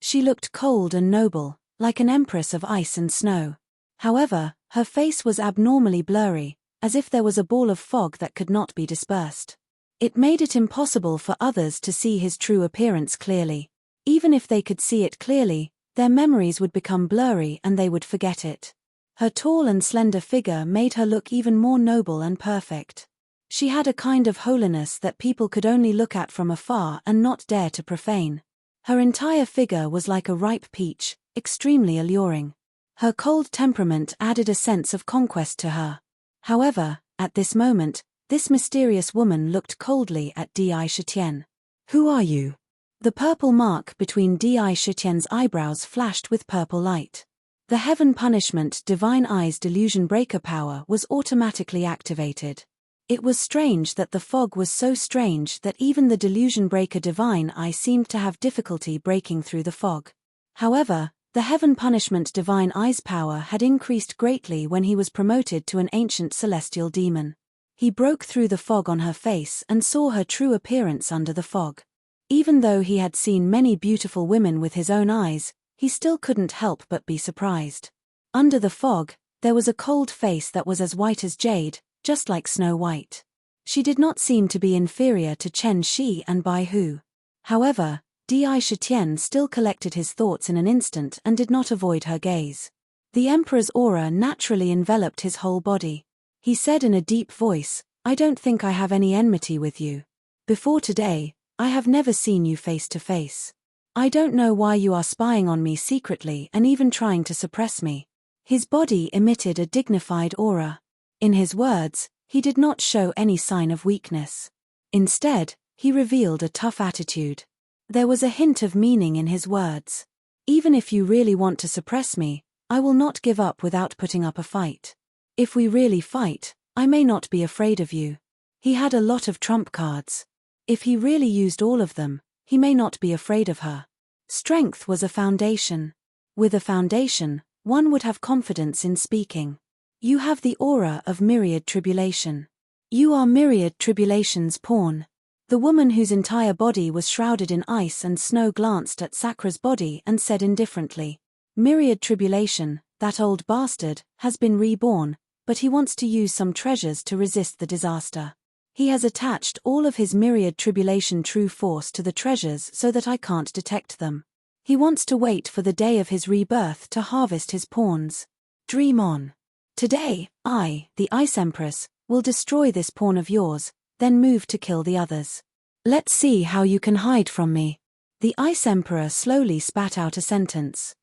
She looked cold and noble, like an empress of ice and snow. However, her face was abnormally blurry, as if there was a ball of fog that could not be dispersed. It made it impossible for others to see his true appearance clearly. Even if they could see it clearly, their memories would become blurry and they would forget it. Her tall and slender figure made her look even more noble and perfect. She had a kind of holiness that people could only look at from afar and not dare to profane. Her entire figure was like a ripe peach, extremely alluring. Her cold temperament added a sense of conquest to her. However, at this moment, this mysterious woman looked coldly at Di Shitian. Who are you? The purple mark between Di Shitian's eyebrows flashed with purple light. The Heaven Punishment Divine Eyes Delusion Breaker power was automatically activated. It was strange that the fog was so strange that even the Delusion Breaker Divine Eye seemed to have difficulty breaking through the fog. However, the Heaven Punishment Divine Eye's power had increased greatly when he was promoted to an ancient celestial demon. He broke through the fog on her face and saw her true appearance under the fog. Even though he had seen many beautiful women with his own eyes, he still couldn't help but be surprised. Under the fog, there was a cold face that was as white as jade, just like Snow White. She did not seem to be inferior to Chen Shi and Bai Hu. However, Di Shitian still collected his thoughts in an instant and did not avoid her gaze. The Emperor's aura naturally enveloped his whole body. He said in a deep voice, "I don't think I have any enmity with you. Before today, I have never seen you face to face. I don't know why you are spying on me secretly and even trying to suppress me." His body emitted a dignified aura. In his words, he did not show any sign of weakness. Instead, he revealed a tough attitude. There was a hint of meaning in his words. Even if you really want to suppress me, I will not give up without putting up a fight. If we really fight, I may not be afraid of you. He had a lot of trump cards. If he really used all of them, he may not be afraid of her. Strength was a foundation. With a foundation, one would have confidence in speaking. You have the aura of myriad tribulation. You are myriad tribulation's pawn. The woman whose entire body was shrouded in ice and snow glanced at Sakra's body and said indifferently, "Myriad tribulation, that old bastard, has been reborn, but he wants to use some treasures to resist the disaster. He has attached all of his myriad tribulation true force to the treasures so that I can't detect them. He wants to wait for the day of his rebirth to harvest his pawns. Dream on. Today, I, the Ice Empress, will destroy this pawn of yours, then move to kill the others. Let's see how you can hide from me." The Ice Emperor slowly spat out a sentence.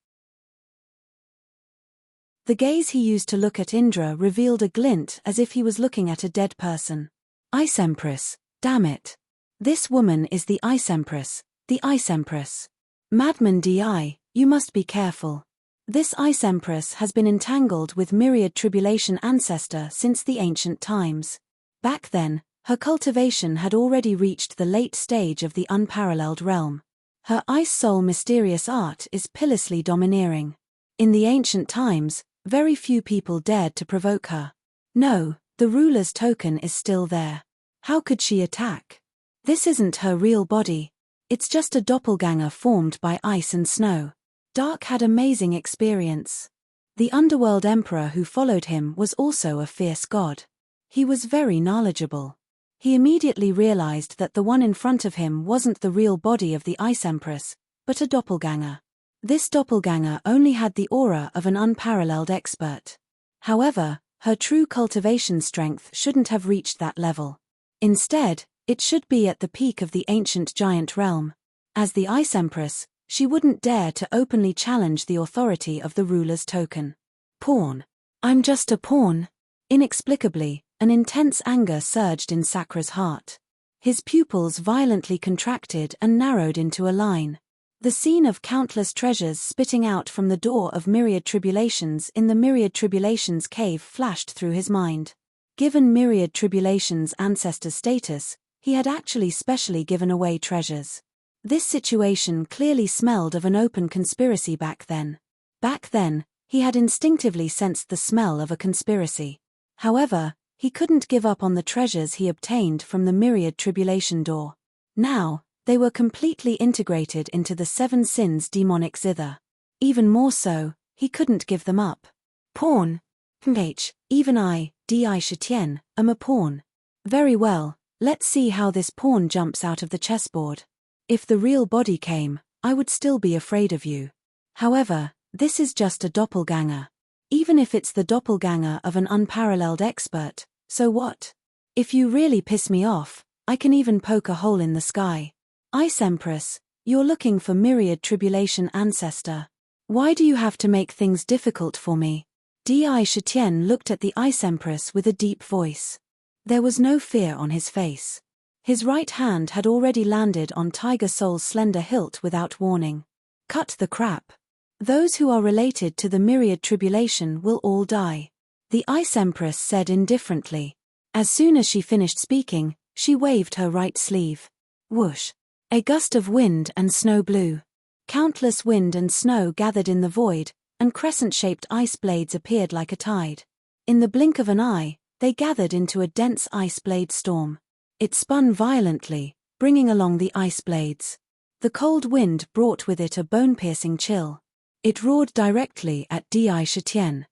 The gaze he used to look at Indra revealed a glint as if he was looking at a dead person. Ice Empress, damn it. This woman is the Ice Empress, the Ice Empress. Madman Di, you must be careful. This Ice Empress has been entangled with myriad tribulation ancestor since the ancient times. Back then, her cultivation had already reached the late stage of the unparalleled realm. Her ice soul mysterious art is pitilessly domineering. In the ancient times, very few people dared to provoke her. No, the ruler's token is still there. How could she attack? This isn't her real body. It's just a doppelganger formed by ice and snow. Dark had amazing experience. The underworld emperor who followed him was also a fierce god. He was very knowledgeable. He immediately realized that the one in front of him wasn't the real body of the Ice Empress, but a doppelganger. This doppelganger only had the aura of an unparalleled expert. However, her true cultivation strength shouldn't have reached that level. Instead, it should be at the peak of the ancient giant realm. As the Ice Empress, she wouldn't dare to openly challenge the authority of the ruler's token. Pawn. I'm just a pawn. Inexplicably, an intense anger surged in Sakra's heart. His pupils violently contracted and narrowed into a line. The scene of countless treasures spitting out from the door of Myriad Tribulations in the Myriad Tribulations cave flashed through his mind. Given Myriad Tribulations' ancestor status, he had actually specially given away treasures. This situation clearly smelled of an open conspiracy back then. Back then, he had instinctively sensed the smell of a conspiracy. However, he couldn't give up on the treasures he obtained from the Myriad Tribulation door. Now, they were completely integrated into the Seven Sins demonic zither. Even more so, he couldn't give them up. Pawn. Even I, Di Shitian, am a pawn. Very well, let's see how this pawn jumps out of the chessboard. If the real body came, I would still be afraid of you. However, this is just a doppelganger. Even if it's the doppelganger of an unparalleled expert, so what? If you really piss me off, I can even poke a hole in the sky. Ice Empress, you're looking for Myriad Tribulation ancestor. Why do you have to make things difficult for me? Di Shitian looked at the Ice Empress with a deep voice. There was no fear on his face. His right hand had already landed on Tiger Soul's slender hilt without warning. Cut the crap. Those who are related to the Myriad Tribulation will all die. The Ice Empress said indifferently. As soon as she finished speaking, she waved her right sleeve. Whoosh. A gust of wind and snow blew. Countless wind and snow gathered in the void, and crescent-shaped ice blades appeared like a tide. In the blink of an eye, they gathered into a dense ice blade storm. It spun violently, bringing along the ice blades. The cold wind brought with it a bone-piercing chill. It roared directly at Di Shitian.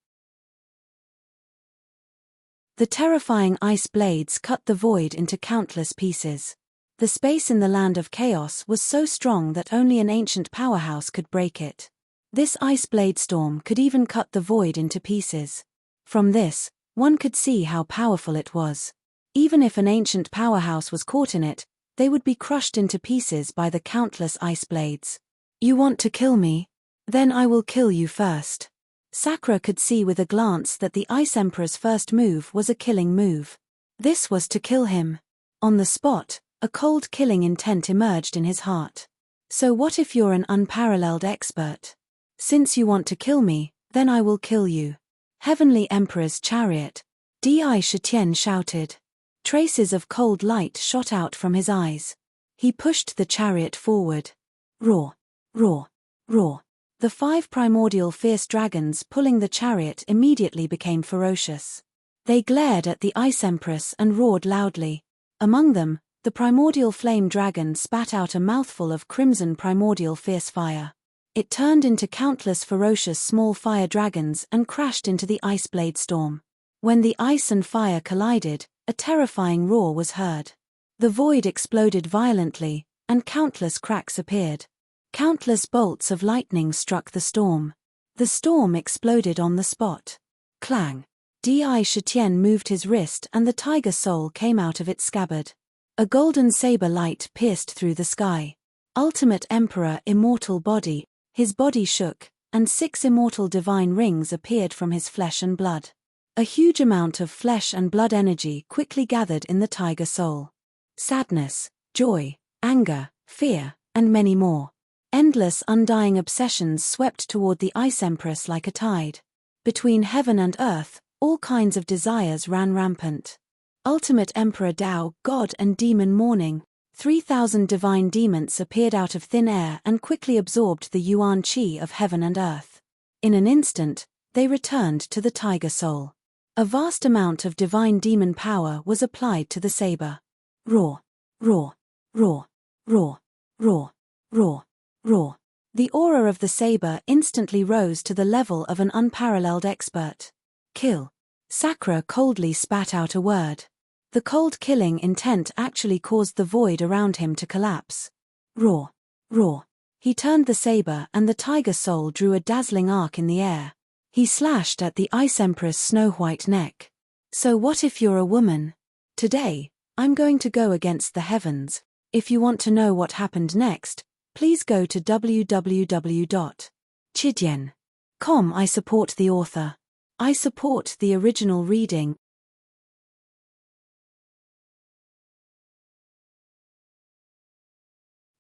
The terrifying ice blades cut the void into countless pieces. The space in the land of chaos was so strong that only an ancient powerhouse could break it. This ice blade storm could even cut the void into pieces. From this, one could see how powerful it was. Even if an ancient powerhouse was caught in it, they would be crushed into pieces by the countless ice blades. You want to kill me? Then I will kill you first. Sakra could see with a glance that the Ice Emperor's first move was a killing move. This was to kill him. On the spot, a cold killing intent emerged in his heart. So what if you're an unparalleled expert? Since you want to kill me, then I will kill you. Heavenly Emperor's chariot. Di Shitian shouted. Traces of cold light shot out from his eyes. He pushed the chariot forward. Roar, roar, roar. The 5 primordial fierce dragons pulling the chariot immediately became ferocious. They glared at the Ice Empress and roared loudly. Among them, the primordial flame dragon spat out a mouthful of crimson primordial fierce fire. It turned into countless ferocious small fire dragons and crashed into the ice blade storm. When the ice and fire collided, a terrifying roar was heard. The void exploded violently, and countless cracks appeared. Countless bolts of lightning struck the storm. The storm exploded on the spot. Clang. Di Shitian moved his wrist and the tiger soul came out of its scabbard. A golden saber light pierced through the sky. Ultimate Emperor immortal body, his body shook, and 6 immortal divine rings appeared from his flesh and blood. A huge amount of flesh and blood energy quickly gathered in the tiger soul. Sadness, joy, anger, fear, and many more. Endless undying obsessions swept toward the Ice Empress like a tide. Between heaven and earth, all kinds of desires ran rampant. Ultimate Emperor Tao, God and Demon Mourning, 3,000 divine demons appeared out of thin air and quickly absorbed the yuan qi of heaven and earth. In an instant, they returned to the tiger soul. A vast amount of divine demon power was applied to the saber. Roar, roar, roar, roar, roar, roar, roar. The aura of the saber instantly rose to the level of an unparalleled expert. Kill. Sakura coldly spat out a word. The cold killing intent actually caused the void around him to collapse. Roar. Roar. He turned the saber and the tiger soul drew a dazzling arc in the air. He slashed at the Ice Empress' snow-white neck. So what if you're a woman? Today, I'm going to go against the heavens. If you want to know what happened next, please go to www.chidien.com. I support the author. I support the original reading.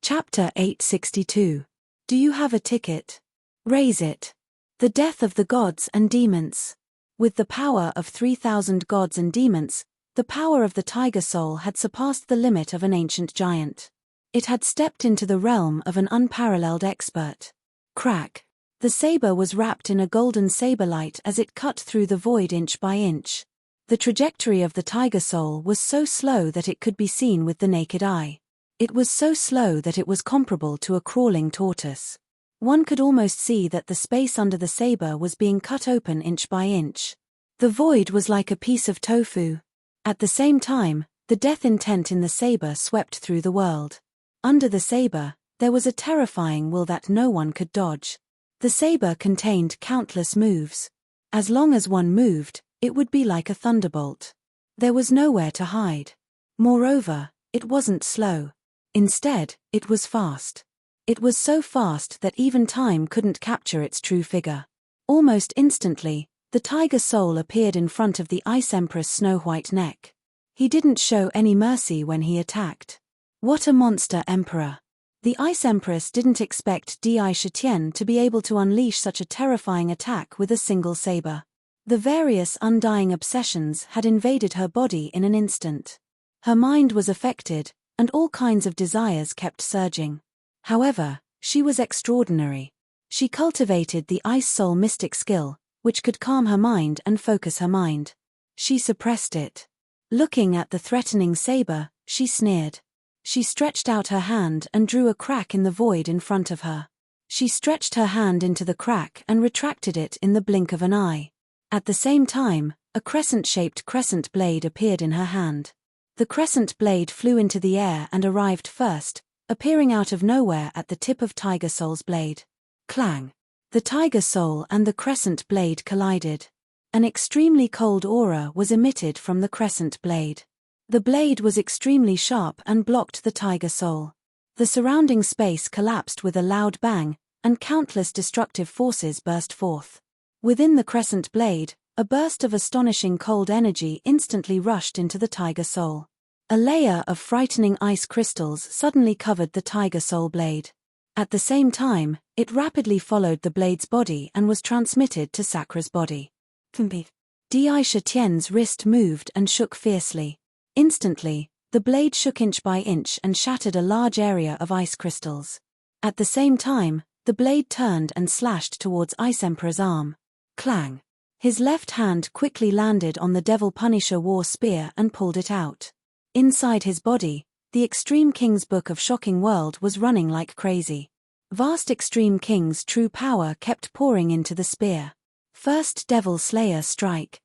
Chapter 862. Do you have a ticket? Raise it. The death of the gods and demons. With the power of 3,000 gods and demons, the power of the tiger soul had surpassed the limit of an ancient giant. It had stepped into the realm of an unparalleled expert. Crack. The saber was wrapped in a golden saber light as it cut through the void inch by inch. The trajectory of the tiger soul was so slow that it could be seen with the naked eye. It was so slow that it was comparable to a crawling tortoise. One could almost see that the space under the saber was being cut open inch by inch. The void was like a piece of tofu. At the same time, the death intent in the saber swept through the world. Under the saber, there was a terrifying will that no one could dodge. The saber contained countless moves. As long as one moved, it would be like a thunderbolt. There was nowhere to hide. Moreover, it wasn't slow. Instead, it was fast. It was so fast that even time couldn't capture its true figure. Almost instantly, the tiger soul appeared in front of the Ice Empress' snow-white neck. He didn't show any mercy when he attacked. What a monster emperor! The Ice Empress didn't expect Di Shitian to be able to unleash such a terrifying attack with a single saber. The various undying obsessions had invaded her body in an instant. Her mind was affected, and all kinds of desires kept surging. However, she was extraordinary. She cultivated the Ice Soul mystic skill, which could calm her mind and focus her mind. She suppressed it. Looking at the threatening saber, she sneered. She stretched out her hand and drew a crack in the void in front of her. She stretched her hand into the crack and retracted it in the blink of an eye. At the same time, a crescent-shaped crescent blade appeared in her hand. The crescent blade flew into the air and arrived first, appearing out of nowhere at the tip of Tiger Soul's blade. Clang! The Tiger Soul and the crescent blade collided. An extremely cold aura was emitted from the crescent blade. The blade was extremely sharp and blocked the Tiger Soul. The surrounding space collapsed with a loud bang, and countless destructive forces burst forth. Within the crescent blade, a burst of astonishing cold energy instantly rushed into the Tiger Soul. A layer of frightening ice crystals suddenly covered the Tiger Soul blade. At the same time, it rapidly followed the blade's body and was transmitted to Sakura's body. Di Shitian's wrist moved and shook fiercely. Instantly, the blade shook inch by inch and shattered a large area of ice crystals. At the same time, the blade turned and slashed towards Ice Emperor's arm. Clang! His left hand quickly landed on the Devil Punisher war spear and pulled it out. Inside his body, the Extreme King's Book of Shocking World was running like crazy. Vast Extreme King's true power kept pouring into the spear. First Devil Slayer strike.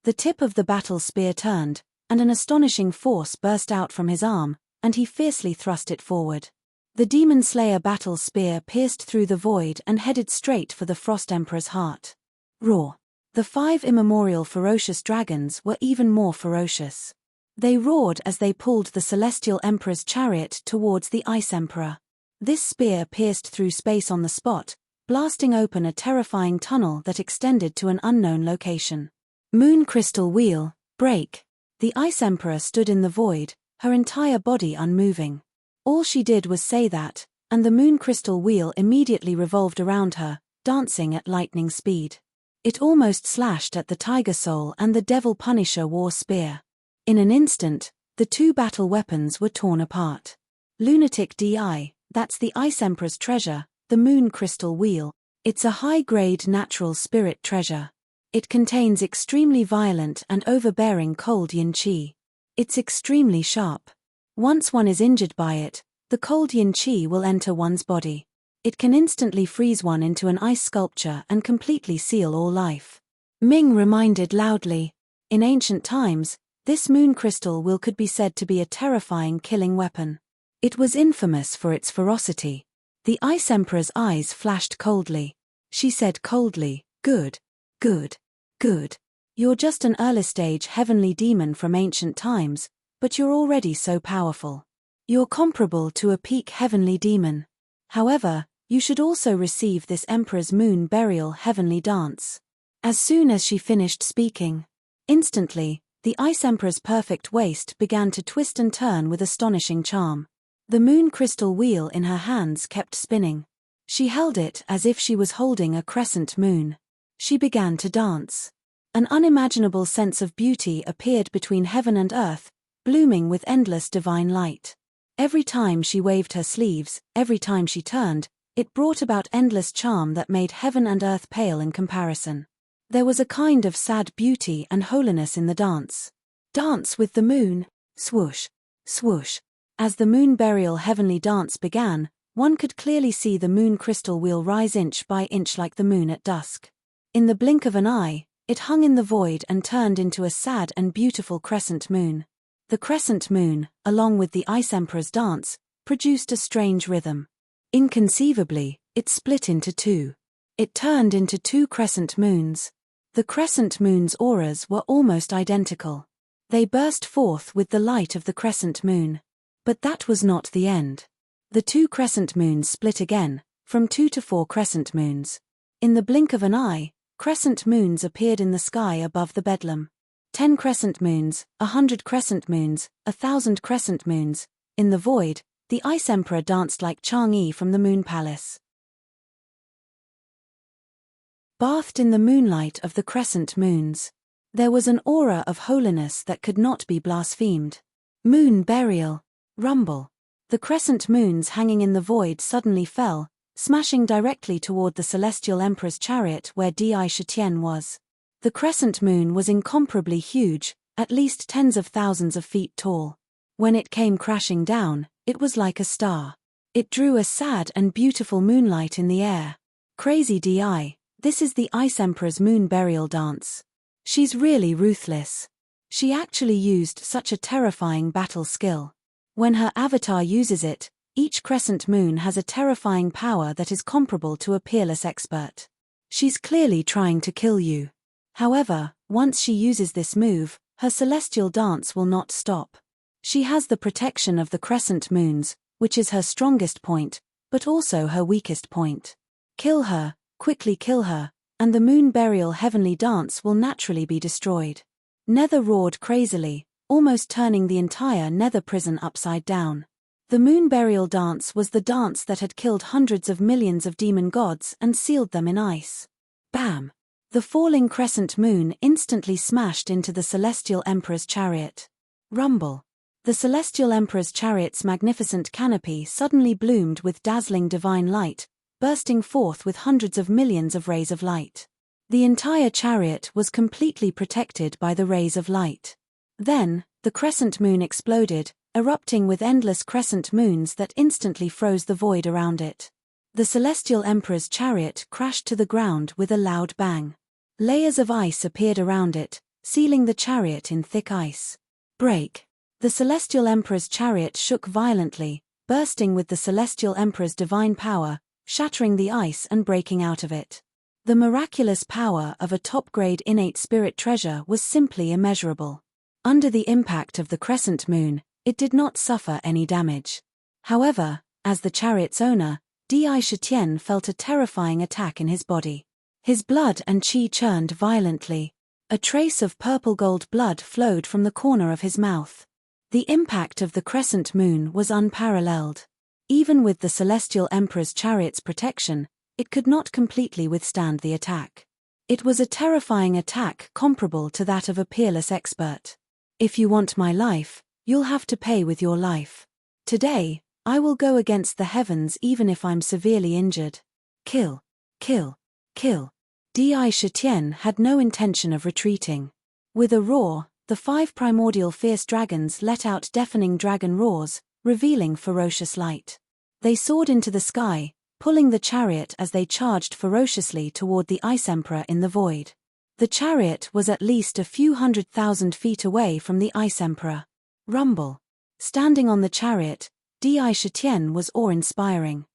The tip of the battle spear turned, and an astonishing force burst out from his arm, and he fiercely thrust it forward. The Demon Slayer battle spear pierced through the void and headed straight for the Frost Emperor's heart. Roar! The 5 immemorial ferocious dragons were even more ferocious. They roared as they pulled the Celestial Emperor's chariot towards the Ice Emperor. This spear pierced through space on the spot, blasting open a terrifying tunnel that extended to an unknown location. Moon Crystal Wheel, break! The Ice Emperor stood in the void, her entire body unmoving. All she did was say that, and the Moon Crystal Wheel immediately revolved around her, dancing at lightning speed. It almost slashed at the Tiger Soul and the Devil Punisher war spear. In an instant, the 2 battle weapons were torn apart. Lunatic DI, that's the Ice Emperor's treasure, the Moon Crystal Wheel. It's a high-grade natural spirit treasure. It contains extremely violent and overbearing cold yin qi. It's extremely sharp. Once one is injured by it, The cold yin qi will enter one's body. It can instantly freeze one into an ice sculpture and completely seal all life. Ming reminded loudly. In ancient times, this moon crystal will could be said to be a terrifying killing weapon. It was infamous for its ferocity. The Ice Emperor's eyes flashed coldly. She said coldly, "Good, good, good. You're just an early-stage heavenly demon from ancient times, but you're already so powerful. You're comparable to a peak heavenly demon. However, you should also receive this Emperor's moon burial heavenly dance." As soon as she finished speaking, instantly, the Ice Emperor's perfect waist began to twist and turn with astonishing charm. The moon crystal wheel in her hands kept spinning. She held it as if she was holding a crescent moon. She began to dance. An unimaginable sense of beauty appeared between heaven and earth, blooming with endless divine light. Every time she waved her sleeves, every time she turned, it brought about endless charm that made heaven and earth pale in comparison. There was a kind of sad beauty and holiness in the dance. Dance with the moon, swoosh, swoosh. As the moon burial heavenly dance began, one could clearly see the moon crystal wheel rise inch by inch like the moon at dusk. In the blink of an eye, it hung in the void and turned into a sad and beautiful crescent moon. The crescent moon, along with the Ice Emperor's dance, produced a strange rhythm. Inconceivably, it split into two. It turned into two crescent moons. The crescent moon's auras were almost identical. They burst forth with the light of the crescent moon. But that was not the end. The two crescent moons split again, from 2 to 4 crescent moons. In the blink of an eye, crescent moons appeared in the sky above the bedlam. 10 crescent moons, 100 crescent moons, 1,000 crescent moons. In the void, the Ice Emperor danced like Chang'e from the Moon Palace. Bathed in the moonlight of the crescent moons, there was an aura of holiness that could not be blasphemed. Moon burial. Rumble. The crescent moons hanging in the void suddenly fell, smashing directly toward the Celestial Emperor's chariot where Di Shitian was. The crescent moon was incomparably huge, at least tens of thousands of feet tall. When it came crashing down, it was like a star. It drew a sad and beautiful moonlight in the air. Crazy Di, this is the Ice Emperor's moon burial dance. She's really ruthless. She actually used such a terrifying battle skill. When her avatar uses it, each crescent moon has a terrifying power that is comparable to a peerless expert. She's clearly trying to kill you. However, once she uses this move, her celestial dance will not stop. She has the protection of the crescent moons, which is her strongest point, but also her weakest point. Kill her, quickly kill her, and the moon burial heavenly dance will naturally be destroyed. Nether roared crazily, almost turning the entire Nether prison upside down. The moon burial dance was the dance that had killed hundreds of millions of demon gods and sealed them in ice. Bam! The falling crescent moon instantly smashed into the Celestial Emperor's chariot. Rumble. The Celestial Emperor's chariot's magnificent canopy suddenly bloomed with dazzling divine light, bursting forth with hundreds of millions of rays of light. The entire chariot was completely protected by the rays of light. Then, the crescent moon exploded, erupting with endless crescent moons that instantly froze the void around it. The Celestial Emperor's chariot crashed to the ground with a loud bang. Layers of ice appeared around it, sealing the chariot in thick ice. Break. The Celestial Emperor's chariot shook violently, bursting with the Celestial Emperor's divine power, shattering the ice and breaking out of it. The miraculous power of a top-grade innate spirit treasure was simply immeasurable. Under the impact of the crescent moon, it did not suffer any damage. However, as the chariot's owner, Di Shitian felt a terrifying attack in his body. His blood and qi churned violently. A trace of purple-gold blood flowed from the corner of his mouth. The impact of the crescent moon was unparalleled. Even with the Celestial Emperor's chariot's protection, it could not completely withstand the attack. It was a terrifying attack comparable to that of a peerless expert. If you want my life, you'll have to pay with your life. Today, I will go against the heavens even if I'm severely injured. Kill, kill, kill. Di Shitian had no intention of retreating. With a roar, the 5 primordial fierce dragons let out deafening dragon roars, revealing ferocious light. They soared into the sky, pulling the chariot as they charged ferociously toward the Ice Emperor in the void. The chariot was at least a few 100,000 feet away from the Ice Emperor. Rumble. Standing on the chariot, Di Shitian was awe-inspiring.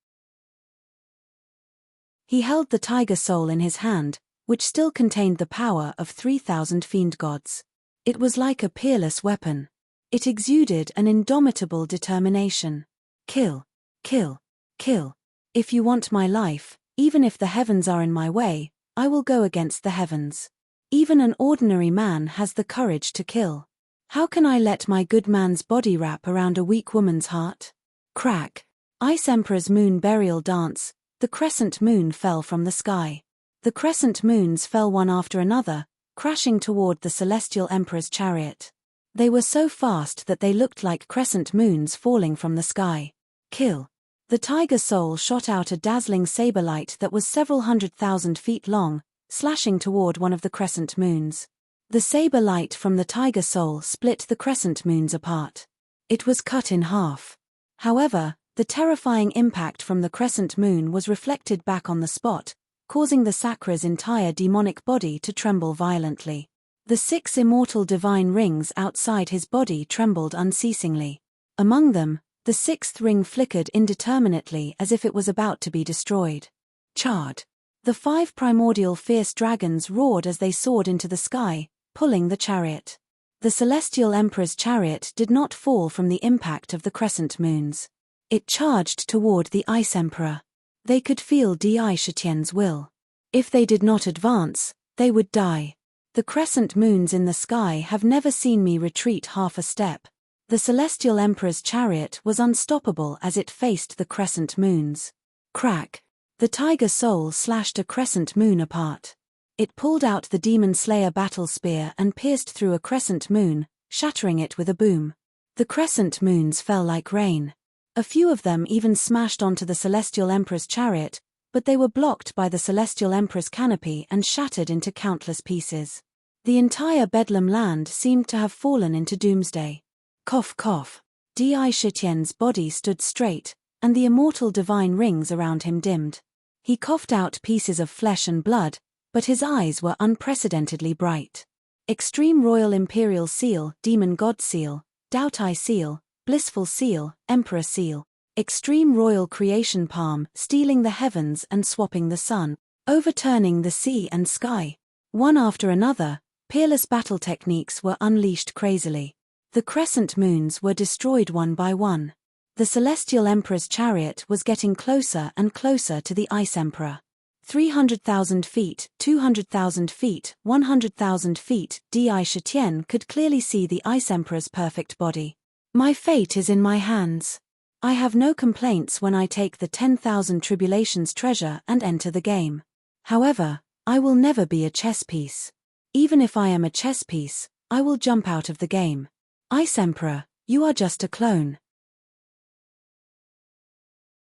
He held the tiger soul in his hand, which still contained the power of 3,000 fiend gods. It was like a peerless weapon. It exuded an indomitable determination. Kill, kill, kill. If you want my life, even if the heavens are in my way, I will go against the heavens. Even an ordinary man has the courage to kill. How can I let my good man's body wrap around a weak woman's heart? Crack. Ice Emperor's moon burial dance. The crescent moon fell from the sky. The crescent moons fell one after another, crashing toward the celestial emperor's chariot. They were so fast that they looked like crescent moons falling from the sky. Kill. The tiger soul shot out a dazzling saber light that was several 100,000 feet long, slashing toward one of the crescent moons. The saber light from the tiger soul split the crescent moons apart. It was cut in half. However, the terrifying impact from the crescent moon was reflected back on the spot, causing the Sakra's entire demonic body to tremble violently. The 6 immortal divine rings outside his body trembled unceasingly. Among them, the 6th ring flickered indeterminately as if it was about to be destroyed. Charred. The 5 primordial fierce dragons roared as they soared into the sky, pulling the chariot. The celestial emperor's chariot did not fall from the impact of the crescent moons. It charged toward the Ice Emperor. They could feel Di Shitian's will. If they did not advance, they would die. The crescent moons in the sky have never seen me retreat half a step. The celestial emperor's chariot was unstoppable as it faced the crescent moons. Crack. The tiger soul slashed a crescent moon apart. It pulled out the demon slayer battle spear and pierced through a crescent moon, shattering it with a boom. The crescent moons fell like rain. A few of them even smashed onto the celestial emperor's chariot, but they were blocked by the celestial emperor's canopy and shattered into countless pieces. The entire Bedlam land seemed to have fallen into doomsday. Cough cough. Di Shitian's body stood straight, and the immortal divine rings around him dimmed. He coughed out pieces of flesh and blood, but his eyes were unprecedentedly bright. Extreme Royal Imperial Seal, Demon God Seal, Doutai Seal, Blissful Seal, Emperor Seal. Extreme Royal Creation Palm, stealing the heavens and swapping the sun, overturning the sea and sky. One after another, peerless battle techniques were unleashed crazily. The crescent moons were destroyed one by one. The celestial emperor's chariot was getting closer and closer to the Ice Emperor. 300,000 feet, 200,000 feet, 100,000 feet, Di Shitian could clearly see the Ice Emperor's perfect body. My fate is in my hands. I have no complaints when I take the 10,000 tribulations treasure and enter the game. However, I will never be a chess piece. Even if I am a chess piece, I will jump out of the game. Ice Emperor, you are just a clone.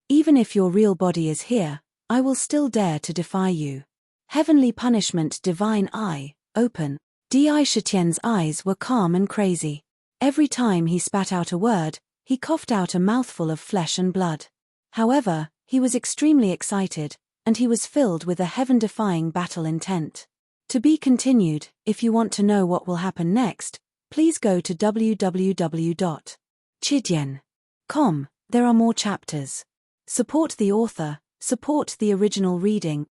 Even if your real body is here, I will still dare to defy you. Heavenly punishment, divine eye, open. Di Shitian's eyes were calm and crazy. Every time he spat out a word, he coughed out a mouthful of flesh and blood. However, he was extremely excited, and he was filled with a heaven-defying battle intent. To be continued. If you want to know what will happen next, please go to www.chidian.com. There are more chapters. Support the author, support the original reading.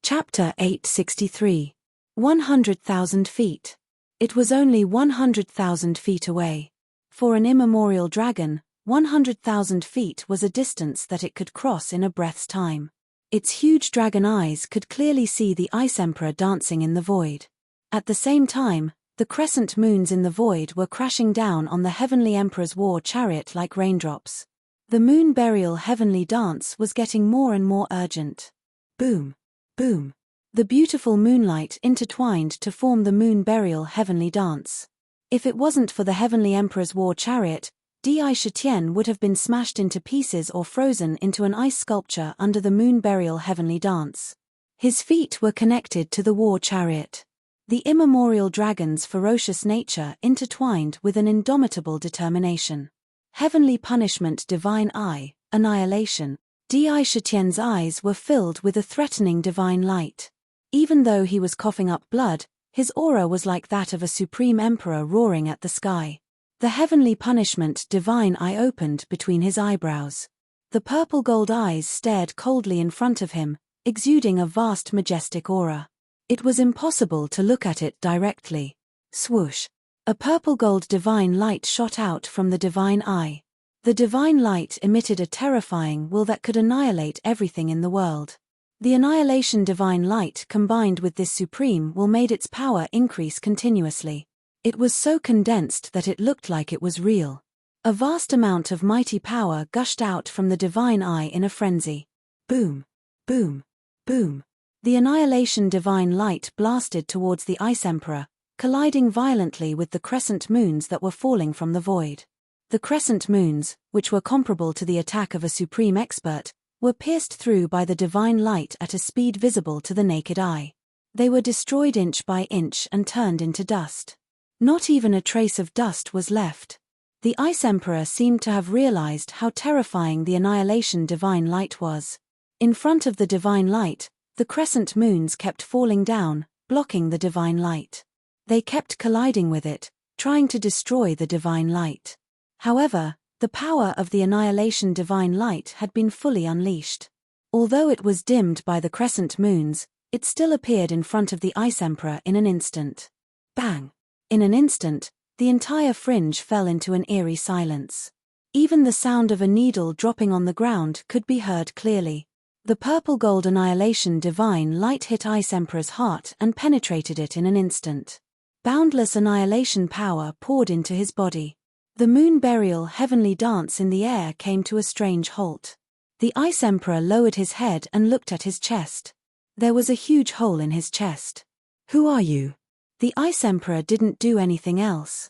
Chapter 863. 100,000 feet. It was only 100,000 feet away. For an immemorial dragon, 100,000 feet was a distance that it could cross in a breath's time. Its huge dragon eyes could clearly see the Ice Emperor dancing in the void. At the same time, the crescent moons in the void were crashing down on the Heavenly Emperor's war chariot like raindrops. The moon burial heavenly dance was getting more and more urgent. Boom, boom. The beautiful moonlight intertwined to form the moon burial heavenly dance. If it wasn't for the Heavenly Emperor's war chariot, Di Shitian would have been smashed into pieces or frozen into an ice sculpture under the moon burial heavenly dance. His feet were connected to the war chariot. The immemorial dragon's ferocious nature intertwined with an indomitable determination. Heavenly punishment, divine eye, annihilation. Di Shitian's eyes were filled with a threatening divine light. Even though he was coughing up blood, his aura was like that of a supreme emperor roaring at the sky. The heavenly punishment, divine eye, opened between his eyebrows. The purple gold eyes stared coldly in front of him, exuding a vast majestic aura. It was impossible to look at it directly. Swoosh! A purple gold divine light shot out from the divine eye. The divine light emitted a terrifying will that could annihilate everything in the world. The annihilation divine light combined with this supreme will made its power increase continuously. It was so condensed that it looked like it was real. A vast amount of mighty power gushed out from the divine eye in a frenzy. Boom! Boom! Boom! The annihilation divine light blasted towards the Ice Emperor, colliding violently with the crescent moons that were falling from the void. The crescent moons, which were comparable to the attack of a supreme expert, were pierced through by the divine light at a speed visible to the naked eye. They were destroyed inch by inch and turned into dust. Not even a trace of dust was left. The Ice Emperor seemed to have realized how terrifying the annihilation divine light was. In front of the divine light, the crescent moons kept falling down, blocking the divine light. They kept colliding with it, trying to destroy the divine light. However, the power of the annihilation divine light had been fully unleashed. Although it was dimmed by the crescent moons, it still appeared in front of the Ice Emperor in an instant. Bang! In an instant, the entire fringe fell into an eerie silence. Even the sound of a needle dropping on the ground could be heard clearly. The purple gold annihilation divine light hit Ice Emperor's heart and penetrated it in an instant. Boundless annihilation power poured into his body. The moon burial heavenly dance in the air came to a strange halt. The Ice Emperor lowered his head and looked at his chest. There was a huge hole in his chest. Who are you? The Ice Emperor didn't do anything else.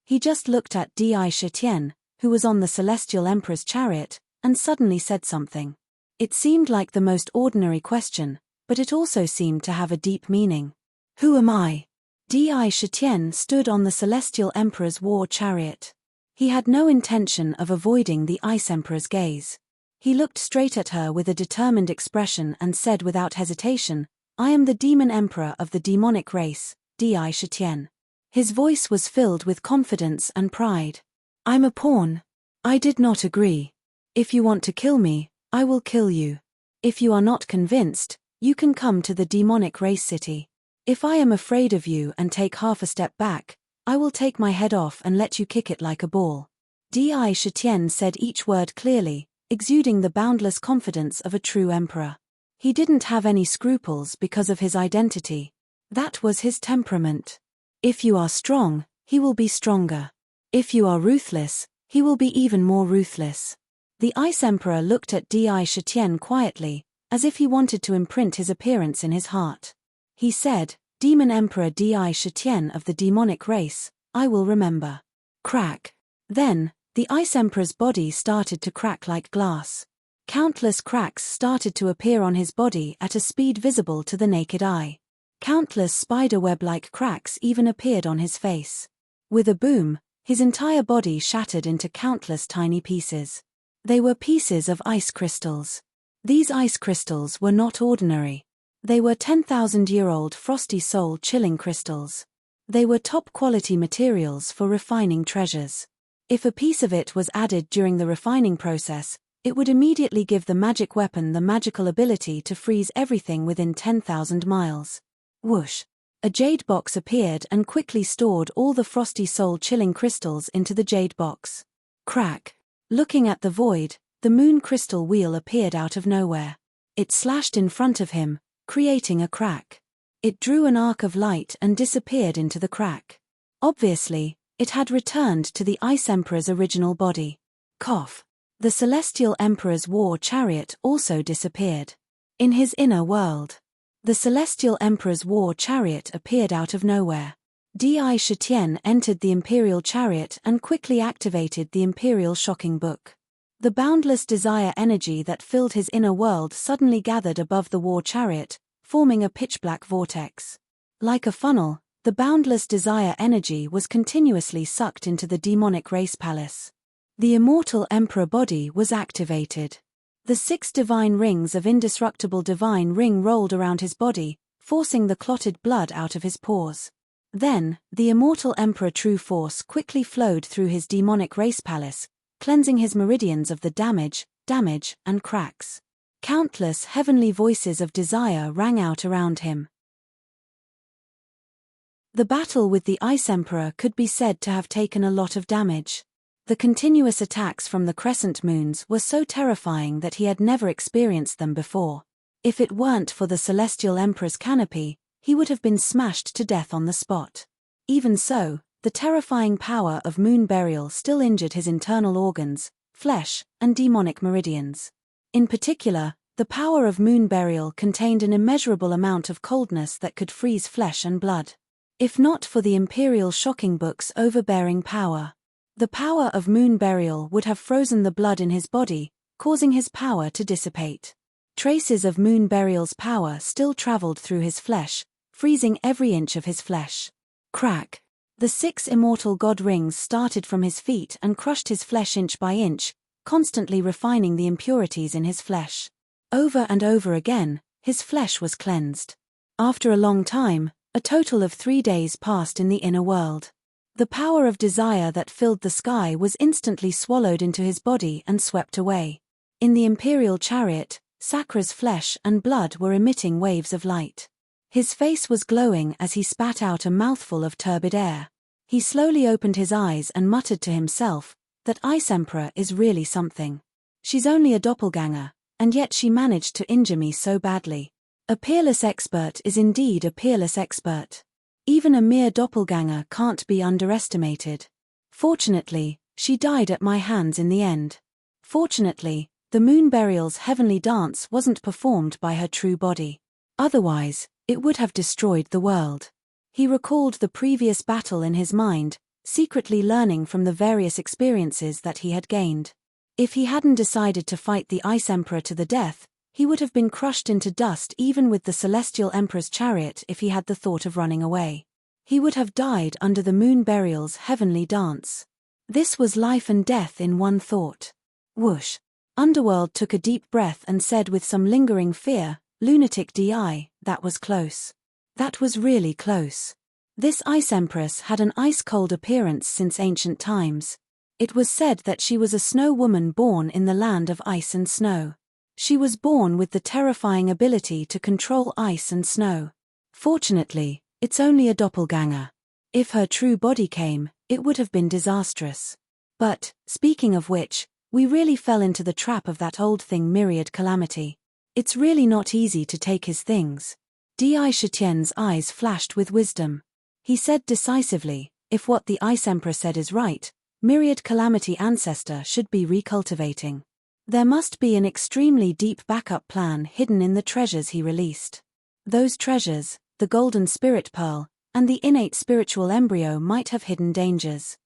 He just looked at Di Shitian, who was on the Celestial Emperor's chariot, and suddenly said something. It seemed like the most ordinary question, but it also seemed to have a deep meaning. Who am I? Di Shitian stood on the Celestial Emperor's war chariot. He had no intention of avoiding the Ice Emperor's gaze. He looked straight at her with a determined expression and said without hesitation, I am the demon emperor of the demonic race, Di Shitian. His voice was filled with confidence and pride. I'm a pawn. I did not agree. If you want to kill me, I will kill you. If you are not convinced, you can come to the demonic race city. If I am afraid of you and take half a step back, I will take my head off and let you kick it like a ball. Di Shitian said each word clearly, exuding the boundless confidence of a true emperor. He didn't have any scruples because of his identity. That was his temperament. If you are strong, he will be stronger. If you are ruthless, he will be even more ruthless. The Ice Emperor looked at Di Shitian quietly, as if he wanted to imprint his appearance in his heart. He said, Demon Emperor Di Shitian of the demonic race, I will remember. Crack. Then, the Ice Emperor's body started to crack like glass. Countless cracks started to appear on his body at a speed visible to the naked eye. Countless spiderweb-like cracks even appeared on his face. With a boom, his entire body shattered into countless tiny pieces. They were pieces of ice crystals. These ice crystals were not ordinary. They were 10,000-year-old frosty soul chilling crystals. They were top-quality materials for refining treasures. If a piece of it was added during the refining process, it would immediately give the magic weapon the magical ability to freeze everything within 10,000 miles. Whoosh! A jade box appeared and quickly stored all the frosty soul chilling crystals into the jade box. Crack! Looking at the void, the moon crystal wheel appeared out of nowhere. It slashed in front of him, creating a crack. It drew an arc of light and disappeared into the crack. Obviously, it had returned to the Ice Emperor's original body. Cough. The Celestial Emperor's war chariot also disappeared. In his inner world, the Celestial Emperor's war chariot appeared out of nowhere. Di Shitian entered the Imperial chariot and quickly activated the Imperial shocking book. The boundless desire energy that filled his inner world suddenly gathered above the war chariot, forming a pitch-black vortex. Like a funnel, the boundless desire energy was continuously sucked into the demonic race palace. The immortal emperor body was activated. The 6 divine rings of indestructible divine ring rolled around his body, forcing the clotted blood out of his pores. Then, the immortal emperor true force quickly flowed through his demonic race palace, cleansing his meridians of the damage, and cracks. Countless heavenly voices of desire rang out around him. The battle with the Ice Emperor could be said to have taken a lot of damage. The continuous attacks from the crescent moons were so terrifying that he had never experienced them before. If it weren't for the Celestial Emperor's canopy, he would have been smashed to death on the spot. Even so, the terrifying power of moon burial still injured his internal organs, flesh, and demonic meridians. In particular, the power of moon burial contained an immeasurable amount of coldness that could freeze flesh and blood. If not for the Imperial Shocking Book's overbearing power, the power of moon burial would have frozen the blood in his body, causing his power to dissipate. Traces of moon burial's power still traveled through his flesh, freezing every inch of his flesh. Crack! The 6 immortal god rings started from his feet and crushed his flesh inch by inch, constantly refining the impurities in his flesh. Over and over again, his flesh was cleansed. After a long time, a total of 3 days passed in the inner world. The power of desire that filled the sky was instantly swallowed into his body and swept away. In the imperial chariot, Sakra's flesh and blood were emitting waves of light. His face was glowing as he spat out a mouthful of turbid air. He slowly opened his eyes and muttered to himself, "That Ice Emperor is really something. She's only a doppelganger, and yet she managed to injure me so badly. A peerless expert is indeed a peerless expert. Even a mere doppelganger can't be underestimated. Fortunately, she died at my hands in the end. Fortunately, the moon burial's heavenly dance wasn't performed by her true body. Otherwise, it would have destroyed the world." He recalled the previous battle in his mind, secretly learning from the various experiences that he had gained. If he hadn't decided to fight the Ice Emperor to the death, he would have been crushed into dust even with the Celestial Emperor's chariot if he had the thought of running away. He would have died under the moon burial's heavenly dance. This was life and death in one thought. Whoosh! Underworld took a deep breath and said with some lingering fear, "Lunatic DI, that was close. That was really close." This Ice Empress had an ice-cold appearance since ancient times. It was said that she was a snow woman born in the land of ice and snow. She was born with the terrifying ability to control ice and snow. Fortunately, it's only a doppelganger. If her true body came, it would have been disastrous. But, speaking of which, we really fell into the trap of that old thing Myriad Calamity. It's really not easy to take his things. Di Shitien's eyes flashed with wisdom. He said decisively, if what the Ice Emperor said is right, Myriad Calamity ancestor should be recultivating. There must be an extremely deep backup plan hidden in the treasures he released. Those treasures, the Golden Spirit Pearl, and the innate spiritual embryo might have hidden dangers.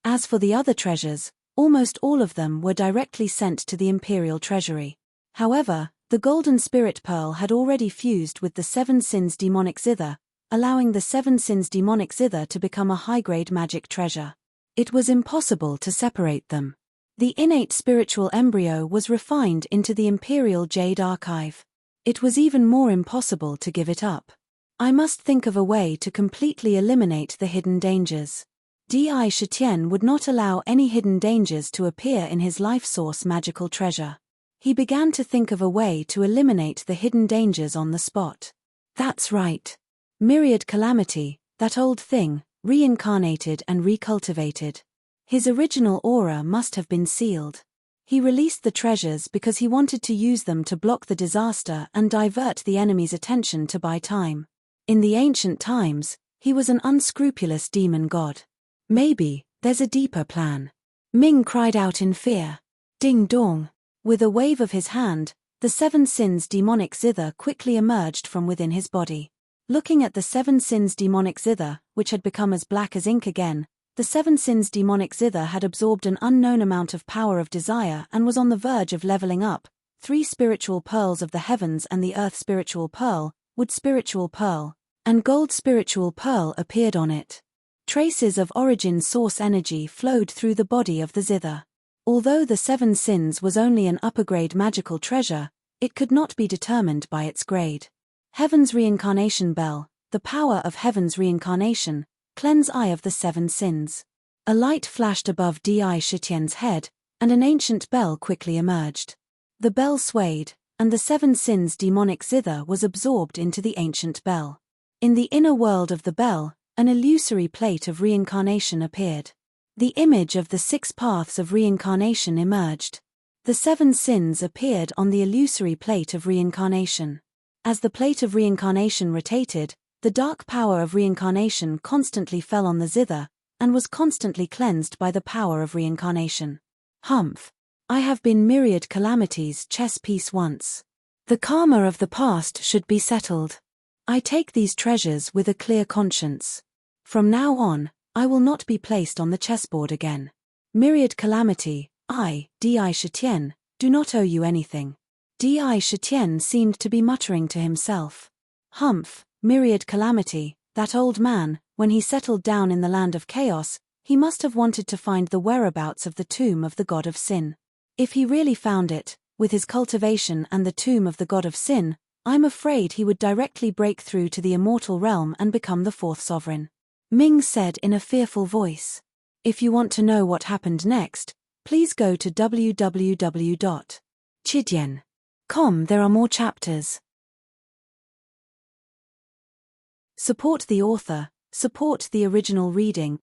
As for the other treasures, almost all of them were directly sent to the Imperial Treasury. However, the Golden Spirit Pearl had already fused with the Seven Sins Demonic Zither, allowing the Seven Sins Demonic Zither to become a high-grade magic treasure. It was impossible to separate them. The innate spiritual embryo was refined into the Imperial Jade Archive. It was even more impossible to give it up. I must think of a way to completely eliminate the hidden dangers. Di Shitian would not allow any hidden dangers to appear in his life source magical treasure. He began to think of a way to eliminate the hidden dangers on the spot. That's right. Myriad Calamity, that old thing, reincarnated and recultivated. His original aura must have been sealed. He released the treasures because he wanted to use them to block the disaster and divert the enemy's attention to buy time. In the ancient times, he was an unscrupulous demon god. Maybe, there's a deeper plan. Ming cried out in fear. Ding dong. With a wave of his hand, the Seven Sins Demonic Zither quickly emerged from within his body. Looking at the Seven Sins Demonic Zither, which had become as black as ink again, the Seven Sins Demonic Zither had absorbed an unknown amount of power of desire and was on the verge of leveling up, 3 spiritual pearls of the heavens and the earth spiritual pearl, wood spiritual pearl, and gold spiritual pearl appeared on it. Traces of origin source energy flowed through the body of the zither. Although the 7 sins was only an upper-grade magical treasure, it could not be determined by its grade. Heaven's reincarnation bell, the power of heaven's reincarnation, cleanse eye of the 7 sins. A light flashed above Di Shitien's head, and an ancient bell quickly emerged. The bell swayed, and the 7 sins demonic zither was absorbed into the ancient bell. In the inner world of the bell, an illusory plate of reincarnation appeared. The image of the 6 paths of reincarnation emerged. The 7 sins appeared on the illusory plate of reincarnation. As the plate of reincarnation rotated, the dark power of reincarnation constantly fell on the zither, and was constantly cleansed by the power of reincarnation. Humph. I have been myriad calamities chess piece once. The karma of the past should be settled. I take these treasures with a clear conscience. From now on, I will not be placed on the chessboard again. Myriad calamity, I, Di Shitian, do not owe you anything. Di Shitian seemed to be muttering to himself. Humph, myriad calamity, that old man, when he settled down in the land of chaos, he must have wanted to find the whereabouts of the tomb of the god of sin. If he really found it, with his cultivation and the tomb of the god of sin, I'm afraid he would directly break through to the immortal realm and become the 4th sovereign. Ming said in a fearful voice. If you want to know what happened next, please go to www.chidian.com. There are more chapters. Support the author, support the original reading.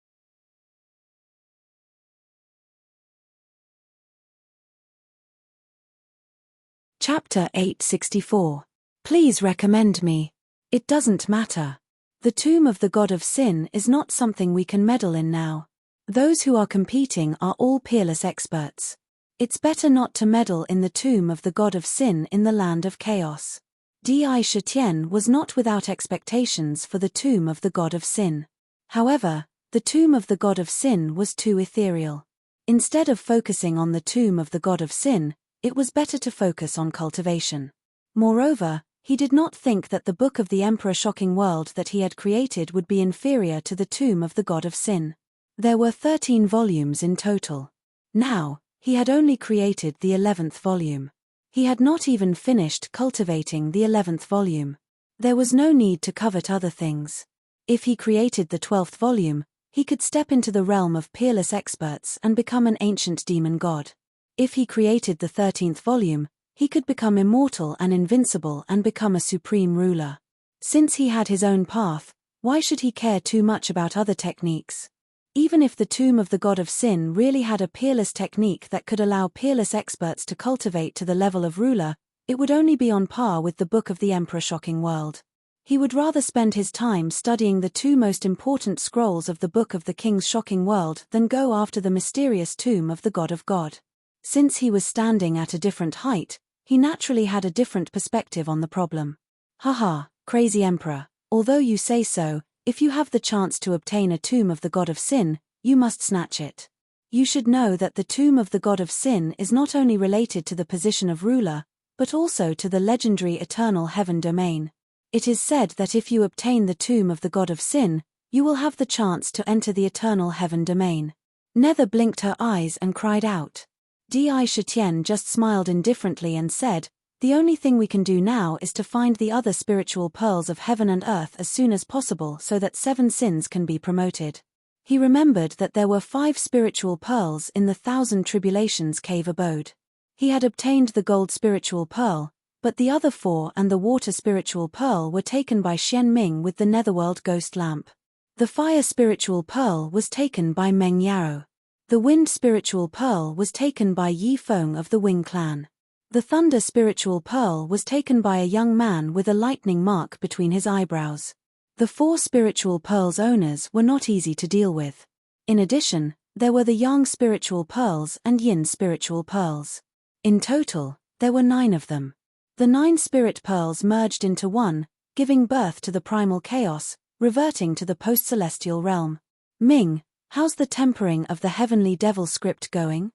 Chapter 864. Please recommend me. It doesn't matter. The tomb of the god of sin is not something we can meddle in now. Those who are competing are all peerless experts. It's better not to meddle in the tomb of the god of sin in the land of chaos. Di Shitian was not without expectations for the tomb of the god of sin. However, the tomb of the god of sin was too ethereal. Instead of focusing on the tomb of the god of sin, it was better to focus on cultivation. Moreover, he did not think that the book of the Emperor Shocking World that he had created would be inferior to the tomb of the god of sin. There were 13 volumes in total. Now, he had only created the 11th volume. He had not even finished cultivating the 11th volume. There was no need to covet other things. If he created the 12th volume, he could step into the realm of peerless experts and become an ancient demon god. If he created the 13th volume, he could become immortal and invincible and become a supreme ruler. Since he had his own path, why should he care too much about other techniques? Even if the tomb of the god of sin really had a peerless technique that could allow peerless experts to cultivate to the level of ruler, it would only be on par with the book of the Emperor Shocking World. He would rather spend his time studying the 2 most important scrolls of the book of the King's Shocking World than go after the mysterious tomb of the God of God. Since he was standing at a different height, he naturally had a different perspective on the problem. Haha, crazy emperor, although you say so, if you have the chance to obtain a tomb of the god of sin, you must snatch it. You should know that the tomb of the god of sin is not only related to the position of ruler, but also to the legendary eternal heaven domain. It is said that if you obtain the tomb of the god of sin, you will have the chance to enter the eternal heaven domain. Nether blinked her eyes and cried out. Di Shitian just smiled indifferently and said, the only thing we can do now is to find the other spiritual pearls of heaven and earth as soon as possible so that 7 sins can be promoted. He remembered that there were 5 spiritual pearls in the 1,000 Tribulations cave abode. He had obtained the gold spiritual pearl, but the other 4 and the water spiritual pearl were taken by Xian Ming with the netherworld ghost lamp. The fire spiritual pearl was taken by Meng Yao. The wind spiritual pearl was taken by Yi Feng of the Wing clan. The thunder spiritual pearl was taken by a young man with a lightning mark between his eyebrows. The 4 spiritual pearls owners were not easy to deal with. In addition, there were the yang spiritual pearls and yin spiritual pearls. In total, there were 9 of them. The 9 spirit pearls merged into one, giving birth to the primal chaos, reverting to the post-celestial realm. Ming, how's the tempering of the heavenly devil script going?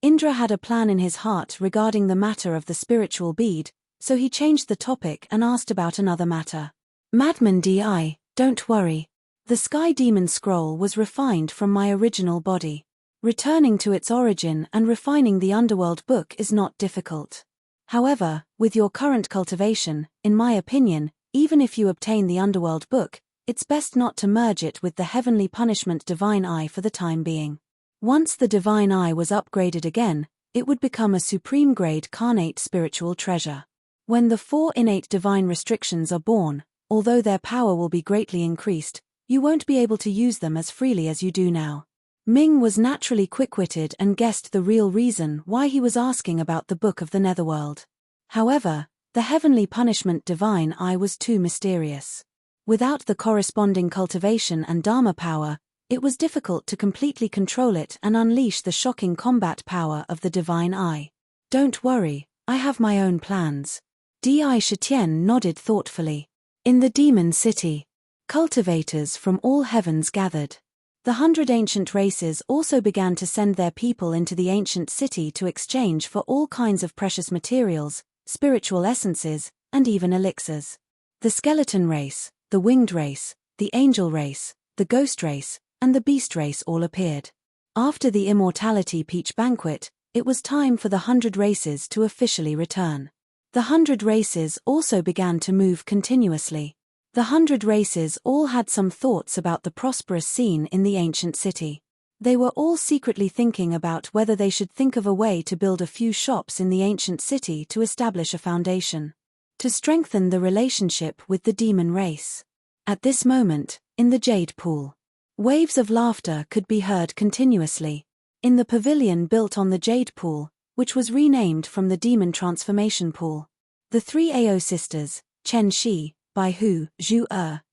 Indra had a plan in his heart regarding the matter of the spiritual bead, so he changed the topic and asked about another matter. Madman Di, don't worry. The Sky Demon Scroll was refined from my original body. Returning to its origin and refining the Underworld book is not difficult. However, with your current cultivation, in my opinion, even if you obtain the Underworld book, it's best not to merge it with the Heavenly Punishment Divine Eye for the time being. Once the Divine Eye was upgraded again, it would become a supreme grade carnate spiritual treasure. When the 4 innate divine restrictions are born, although their power will be greatly increased, you won't be able to use them as freely as you do now. Ming was naturally quick-witted and guessed the real reason why he was asking about the Book of the Netherworld. However, the Heavenly Punishment Divine Eye was too mysterious. Without the corresponding cultivation and Dharma power, it was difficult to completely control it and unleash the shocking combat power of the Divine Eye. Don't worry, I have my own plans. Di Shitian nodded thoughtfully. In the Demon City, cultivators from all heavens gathered. The 100 ancient races also began to send their people into the ancient city to exchange for all kinds of precious materials, spiritual essences, and even elixirs. The skeleton race, the winged race, the angel race, the ghost race, and the beast race all appeared. After the Immortality Peach Banquet, it was time for the 100 races to officially return. The 100 races also began to move continuously. The 100 races all had some thoughts about the prosperous scene in the ancient city. They were all secretly thinking about whether they should think of a way to build a few shops in the ancient city to establish a foundation, to strengthen the relationship with the demon race. At this moment, in the Jade Pool, waves of laughter could be heard continuously. In the pavilion built on the Jade Pool, which was renamed from the Demon Transformation Pool, the 3 Ao sisters, Chen Shi, Bai Hu, Zhu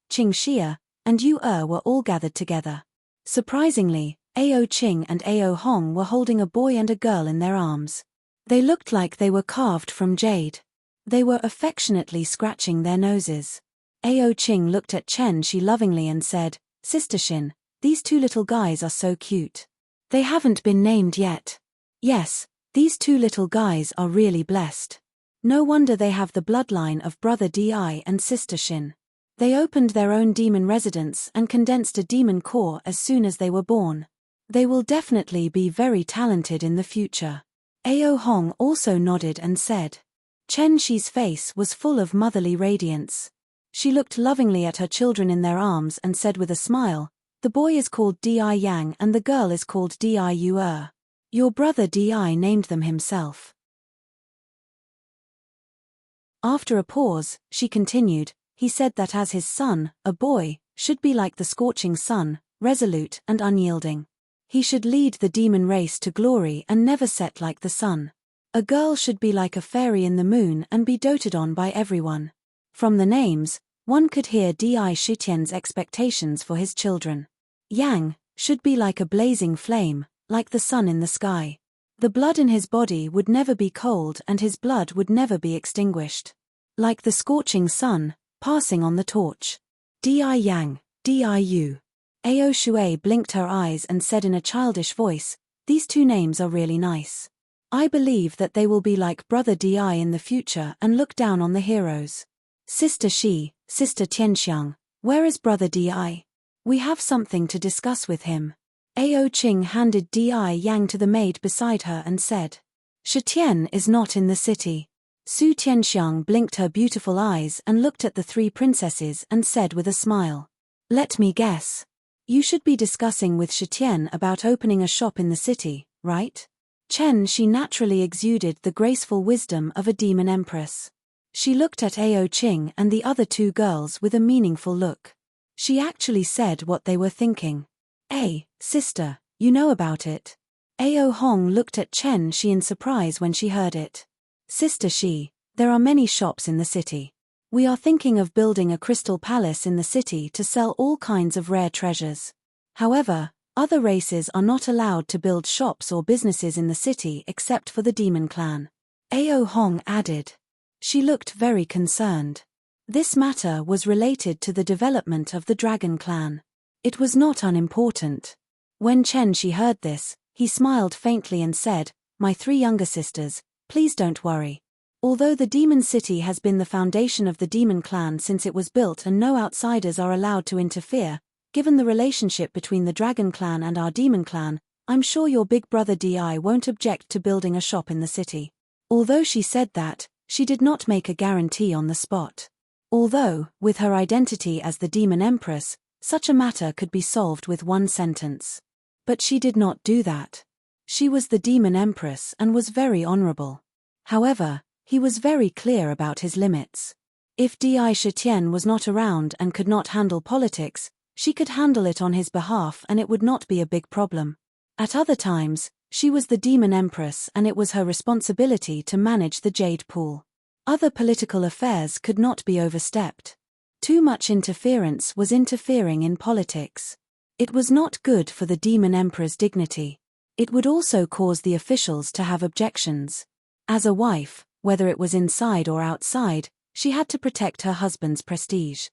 Qing Xia, and Yu were all gathered together. Surprisingly, Ao Qing and Ao Hong were holding a boy and a girl in their arms. They looked like they were carved from jade. They were affectionately scratching their noses. Ao Qing looked at Chen Shi lovingly and said, "Sister Xin, these 2 little guys are so cute. They haven't been named yet." Yes, these 2 little guys are really blessed. No wonder they have the bloodline of brother Di and sister Xin. They opened their own demon residence and condensed a demon core as soon as they were born. They will definitely be very talented in the future. Ao Hong also nodded and said. Chen Shi's face was full of motherly radiance. She looked lovingly at her children in their arms and said with a smile, "The boy is called Di Yang and the girl is called Di Yu. Your brother Di named them himself." After a pause, she continued, "He said that as his son, a boy, should be like the scorching sun, resolute and unyielding. He should lead the demon race to glory and never set like the sun. A girl should be like a fairy in the moon and be doted on by everyone." From the names, one could hear Di Shitian's expectations for his children. Yang should be like a blazing flame, like the sun in the sky. The blood in his body would never be cold and his blood would never be extinguished. Like the scorching sun, passing on the torch. Di Yang, Di Yu. Ao Shui blinked her eyes and said in a childish voice, "These 2 names are really nice. I believe that they will be like brother Di in the future and look down on the heroes." Sister Shi, Sister Tianxiang, where is brother Di? We have something to discuss with him. Ao Qing handed Di Yang to the maid beside her and said, "Shitian is not in the city." Su Tianxiang blinked her beautiful eyes and looked at the 3 princesses and said with a smile, "Let me guess. You should be discussing with Shitian about opening a shop in the city, right?" Chen Shi naturally exuded the graceful wisdom of a demon empress. She looked at Ao Qing and the other 2 girls with a meaningful look. She actually said what they were thinking. Sister, you know about it." Ao Hong looked at Chen Shi in surprise when she heard it. "Sister Shi, there are many shops in the city. We are thinking of building a crystal palace in the city to sell all kinds of rare treasures. However, other races are not allowed to build shops or businesses in the city except for the demon clan." Ao Hong added. She looked very concerned. This matter was related to the development of the dragon clan. It was not unimportant. When Chen Shi heard this, he smiled faintly and said, my 3 younger sisters, please don't worry. Although the demon city has been the foundation of the demon clan since it was built and no outsiders are allowed to interfere, given the relationship between the dragon clan and our demon clan, I'm sure your big brother Di won't object to building a shop in the city. Although she said that, she did not make a guarantee on the spot. Although, with her identity as the demon empress, such a matter could be solved with one sentence. But she did not do that. She was the demon empress and was very honorable. However, he was very clear about his limits. If Di Shitian was not around and could not handle politics, she could handle it on his behalf and it would not be a big problem. At other times, she was the demon empress and it was her responsibility to manage the jade pool. Other political affairs could not be overstepped. Too much interference was interfering in politics. It was not good for the demon emperor's dignity. It would also cause the officials to have objections. As a wife, whether it was inside or outside, she had to protect her husband's prestige.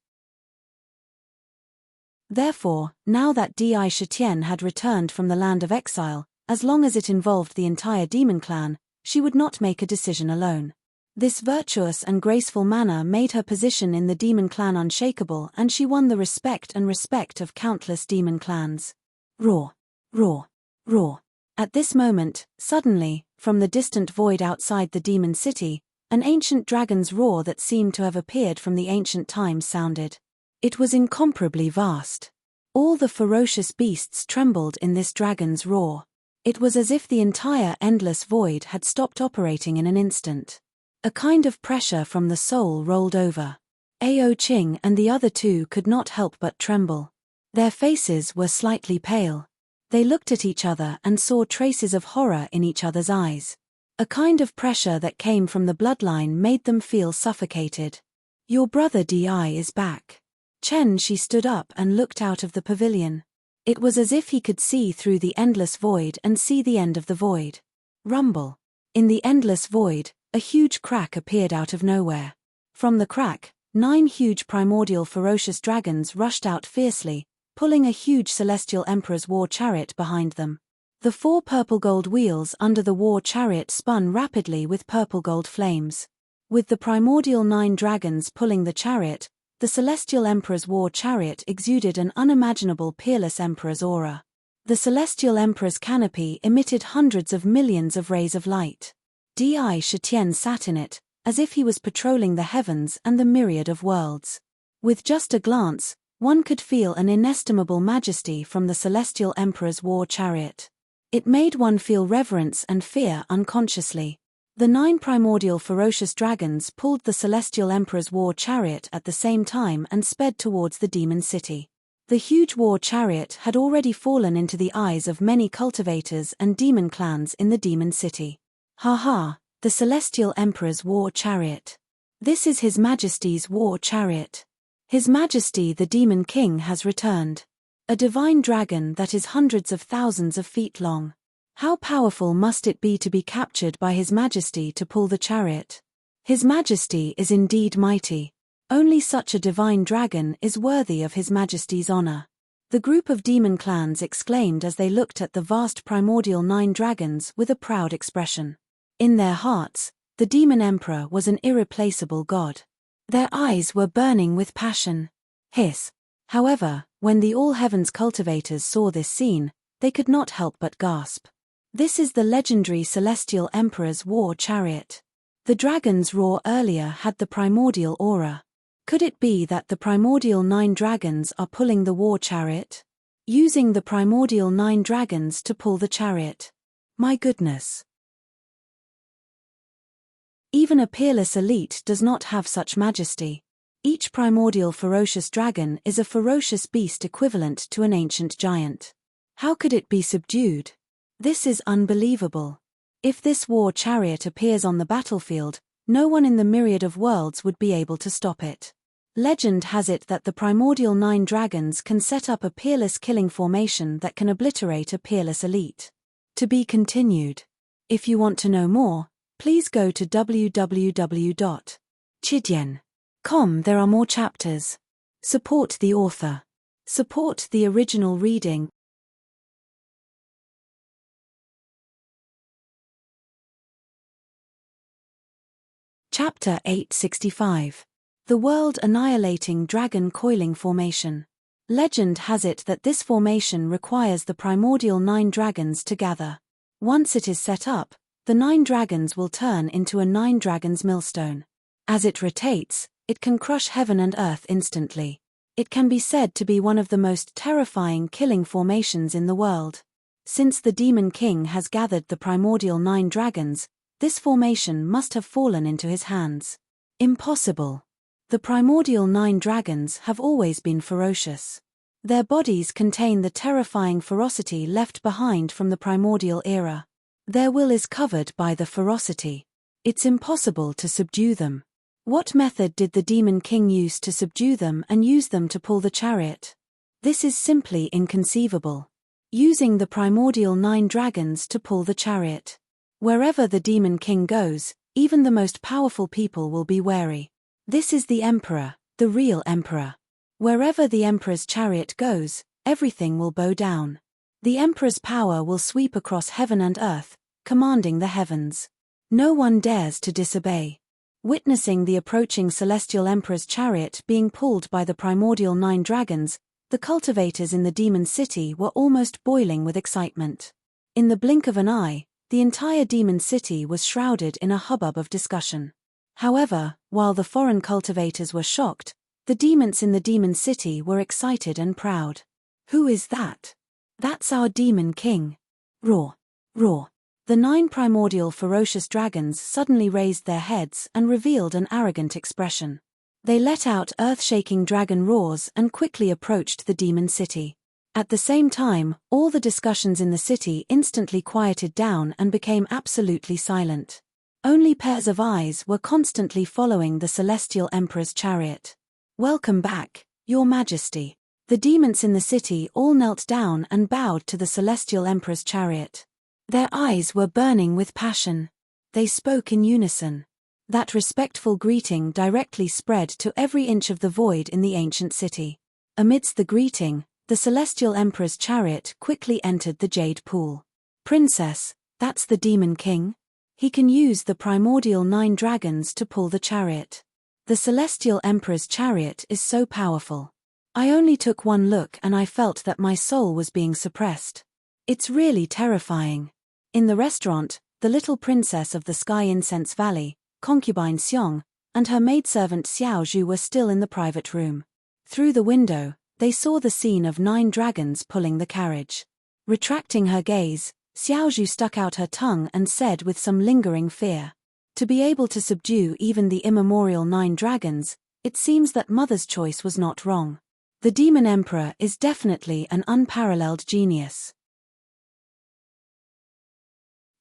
Therefore, now that Di Shitian had returned from the land of exile, as long as it involved the entire demon clan, she would not make a decision alone. This virtuous and graceful manner made her position in the demon clan unshakable and she won the respect of countless demon clans. Roar! Roar! Roar! At this moment, suddenly, from the distant void outside the demon city, an ancient dragon's roar that seemed to have appeared from the ancient times sounded. It was incomparably vast. All the ferocious beasts trembled in this dragon's roar. It was as if the entire endless void had stopped operating in an instant. A kind of pressure from the soul rolled over. Ao Qing and the other 2 could not help but tremble. Their faces were slightly pale. They looked at each other and saw traces of horror in each other's eyes. A kind of pressure that came from the bloodline made them feel suffocated. Your brother Di is back. Chen Shi stood up and looked out of the pavilion. It was as if he could see through the endless void and see the end of the void. Rumble. In the endless void, a huge crack appeared out of nowhere. From the crack, 9 huge primordial ferocious dragons rushed out fiercely, pulling a huge celestial emperor's war chariot behind them. The 4 purple-gold wheels under the war chariot spun rapidly with purple-gold flames. With the primordial 9 dragons pulling the chariot, the celestial emperor's war chariot exuded an unimaginable peerless emperor's aura. The celestial emperor's canopy emitted hundreds of millions of rays of light. Di Shitian sat in it, as if he was patrolling the heavens and the myriad of worlds. With just a glance, one could feel an inestimable majesty from the celestial emperor's war chariot. It made one feel reverence and fear unconsciously. The 9 primordial ferocious dragons pulled the celestial emperor's war chariot at the same time and sped towards the demon city. The huge war chariot had already fallen into the eyes of many cultivators and demon clans in the demon city. Ha ha, the celestial emperor's war chariot. This is His Majesty's war chariot. His Majesty the Demon King has returned. A divine dragon that is hundreds of thousands of feet long. How powerful must it be to be captured by His Majesty to pull the chariot? His Majesty is indeed mighty. Only such a divine dragon is worthy of His Majesty's honor. The group of demon clans exclaimed as they looked at the vast primordial 9 dragons with a proud expression. In their hearts, the demon emperor was an irreplaceable god. Their eyes were burning with passion. Hiss. However, when the all heavens cultivators saw this scene, they could not help but gasp. This is the legendary celestial emperor's war chariot. The dragon's roar earlier had the primordial aura. Could it be that the primordial 9 dragons are pulling the war chariot? Using the primordial 9 dragons to pull the chariot. My goodness. Even a peerless elite does not have such majesty. Each primordial ferocious dragon is a ferocious beast equivalent to an ancient giant. How could it be subdued? This is unbelievable. If this war chariot appears on the battlefield, no one in the myriad of worlds would be able to stop it. Legend has it that the primordial 9 dragons can set up a peerless killing formation that can obliterate a peerless elite. To be continued. If you want to know more, please go to www.chidian.com. There are more chapters. Support the author. Support the original reading. Chapter 865. The world-annihilating dragon coiling formation. Legend has it that this formation requires the primordial 9 dragons to gather. Once it is set up, the 9 dragons will turn into a 9 dragons millstone. As it rotates, it can crush heaven and earth instantly. It can be said to be one of the most terrifying killing formations in the world. Since the Demon King has gathered the primordial 9 dragons, this formation must have fallen into his hands. Impossible. The primordial 9 dragons have always been ferocious. Their bodies contain the terrifying ferocity left behind from the primordial era. Their will is covered by the ferocity. It's impossible to subdue them. What method did the Demon King use to subdue them and use them to pull the chariot? This is simply inconceivable. Using the primordial 9 dragons to pull the chariot. Wherever the Demon King goes, even the most powerful people will be wary. This is the Emperor, the real Emperor. Wherever the Emperor's chariot goes, everything will bow down. The Emperor's power will sweep across heaven and earth, commanding the heavens. No one dares to disobey. Witnessing the approaching celestial Emperor's chariot being pulled by the primordial 9 dragons, the cultivators in the demon city were almost boiling with excitement. In the blink of an eye, the entire demon city was shrouded in a hubbub of discussion. However, while the foreign cultivators were shocked, the demons in the demon city were excited and proud. Who is that? That's our Demon King. Roar! Roar! The 9 primordial ferocious dragons suddenly raised their heads and revealed an arrogant expression. They let out earth-shaking dragon roars and quickly approached the demon city. At the same time, all the discussions in the city instantly quieted down and became absolutely silent. Only pairs of eyes were constantly following the celestial Emperor's chariot. "Welcome back, Your Majesty." The demons in the city all knelt down and bowed to the celestial Emperor's chariot. Their eyes were burning with passion. They spoke in unison. That respectful greeting directly spread to every inch of the void in the ancient city. Amidst the greeting, the celestial Emperor's chariot quickly entered the jade pool. "Princess, that's the Demon King? He can use the primordial 9 dragons to pull the chariot. The celestial Emperor's chariot is so powerful. I only took one look and I felt that my soul was being suppressed. It's really terrifying." In the restaurant, the little princess of the Sky Incense Valley, concubine Xiong, and her maidservant Xiao Zhu were still in the private room. Through the window, they saw the scene of 9 dragons pulling the carriage. Retracting her gaze, Xiao Zhu stuck out her tongue and said with some lingering fear, "To be able to subdue even the immemorial 9 dragons, it seems that Mother's choice was not wrong. The Demon Emperor is definitely an unparalleled genius.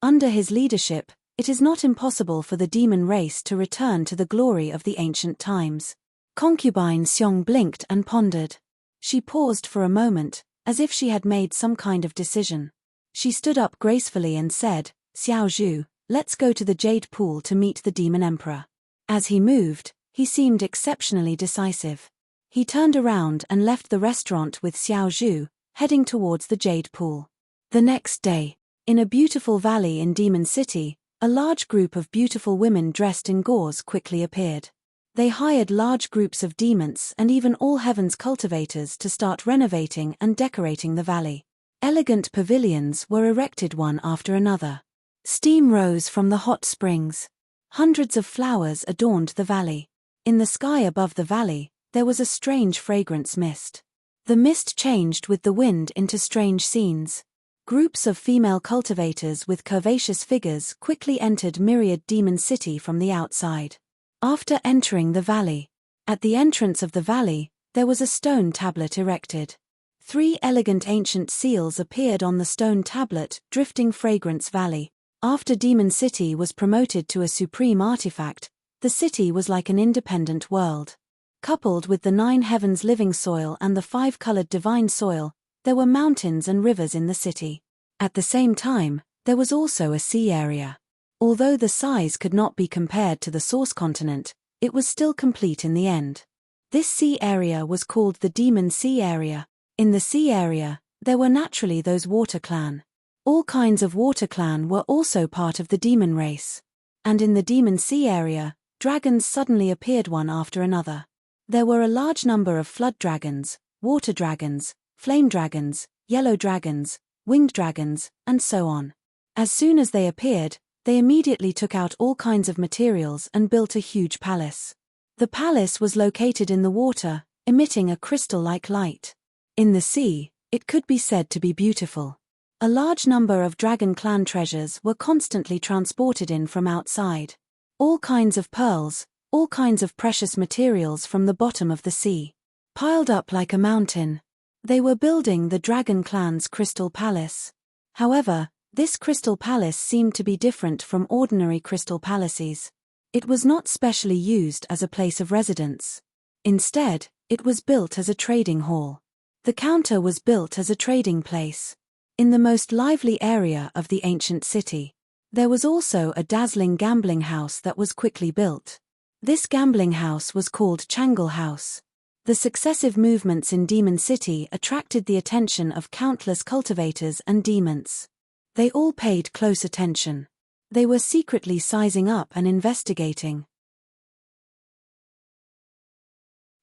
Under his leadership, it is not impossible for the demon race to return to the glory of the ancient times." Concubine Xiong blinked and pondered. She paused for a moment, as if she had made some kind of decision. She stood up gracefully and said, "Xiao Zhu, let's go to the Jade Pool to meet the Demon Emperor." As he moved, he seemed exceptionally decisive. He turned around and left the restaurant with Xiao Zhu, heading towards the Jade Pool. The next day, in a beautiful valley in Demon City, a large group of beautiful women dressed in gauze quickly appeared. They hired large groups of demons and even all heaven's cultivators to start renovating and decorating the valley. Elegant pavilions were erected one after another. Steam rose from the hot springs. Hundreds of flowers adorned the valley. In the sky above the valley, there was a strange fragrance mist. The mist changed with the wind into strange scenes. Groups of female cultivators with curvaceous figures quickly entered myriad demon city from the outside. After entering the valley, at the entrance of the valley, there was a stone tablet erected. 3 elegant ancient seals appeared on the stone tablet, drifting Fragrance Valley. After Demon City was promoted to a supreme artifact, the city was like an independent world. Coupled with the 9 heavens living soil and the 5-colored divine soil, there were mountains and rivers in the city. At the same time, there was also a sea area. Although the size could not be compared to the source continent, it was still complete in the end. This sea area was called the Demon Sea Area. In the sea area, there were naturally those water clan. All kinds of water clan were also part of the demon race. And in the Demon Sea Area, dragons suddenly appeared one after another. There were a large number of flood dragons, water dragons, flame dragons, yellow dragons, winged dragons, and so on. As soon as they appeared, they immediately took out all kinds of materials and built a huge palace. The palace was located in the water, emitting a crystal-like light. In the sea, it could be said to be beautiful. A large number of Dragon Clan treasures were constantly transported in from outside. All kinds of pearls, all kinds of precious materials from the bottom of the sea. Piled up like a mountain. They were building the Dragon Clan's Crystal Palace. However, this Crystal Palace seemed to be different from ordinary Crystal Palaces. It was not specially used as a place of residence. Instead, it was built as a trading hall. The counter was built as a trading place. In the most lively area of the ancient city, there was also a dazzling gambling house that was quickly built. This gambling house was called Tranquil House. The successive movements in Demon City attracted the attention of countless cultivators and demons. They all paid close attention. They were secretly sizing up and investigating.